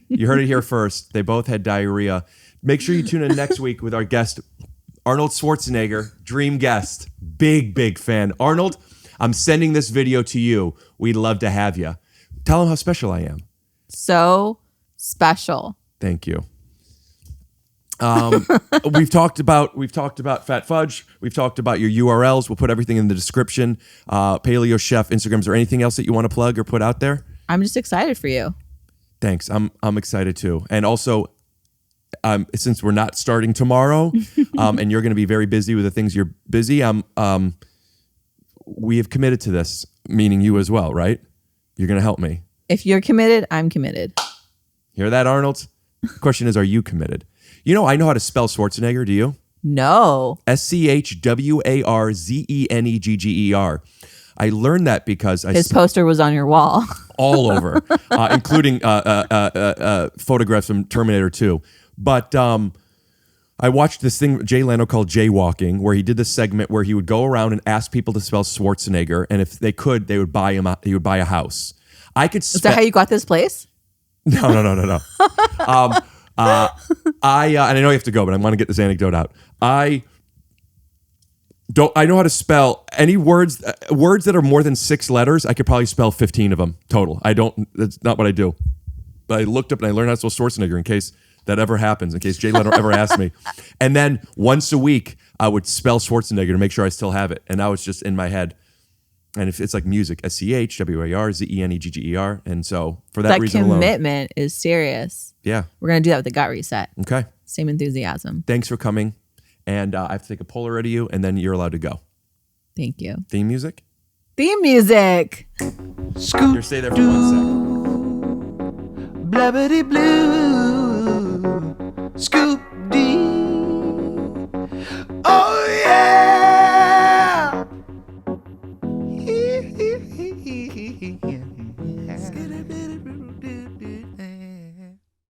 You heard it here first. They both had diarrhea. Make sure you tune in next week with our guest, Arnold Schwarzenegger, dream guest. Big fan. Arnold, I'm sending this video to you. We'd love to have you. Tell him how special I am. So special. Thank you. We've talked about Fat Fudge. We've talked about your URLs. We'll put everything in the description. Paleo Chef, Instagrams, or anything else that you want to plug or put out there? I'm just excited for you. Thanks. I'm excited too. And also, since we're not starting tomorrow, and you're going to be very busy with the things you're busy, we have committed to this, meaning you as well, right? You're going to help me. If you're committed, I'm committed. Hear that, Arnold? The question is, are you committed? You know, I know how to spell Schwarzenegger. Do you? No. SCHWARZENEGGER. I learned that because His poster was on your wall. all over, including photographs from Terminator 2. But I watched this thing Jay Leno called Jaywalking, where he did this segment where he would go around and ask people to spell Schwarzenegger, and if they could, they would buy him. He would buy a house. I could. Is that how you got this place? No. And I know you have to go, but I want to get this anecdote out. I know how to spell any words that are more than 6 letters. I could probably spell 15 of them total. That's not what I do. But I looked up and I learned how to spell Schwarzenegger in case that ever happens, in case Jay Leno ever asks me. And then once a week, I would spell Schwarzenegger to make sure I still have it. And now it's just in my head. And if it's like music, SCHWARZENEGGER. And so for that reason alone. That commitment is serious. Yeah. We're going to do that with the gut reset. Okay. Same enthusiasm. Thanks for coming. And I have to take a Polaroid of you, and then you're allowed to go. Thank you. Theme music? Theme music. Here, stay there for 1 second. Blabbity blue, scoop dee. Oh yeah.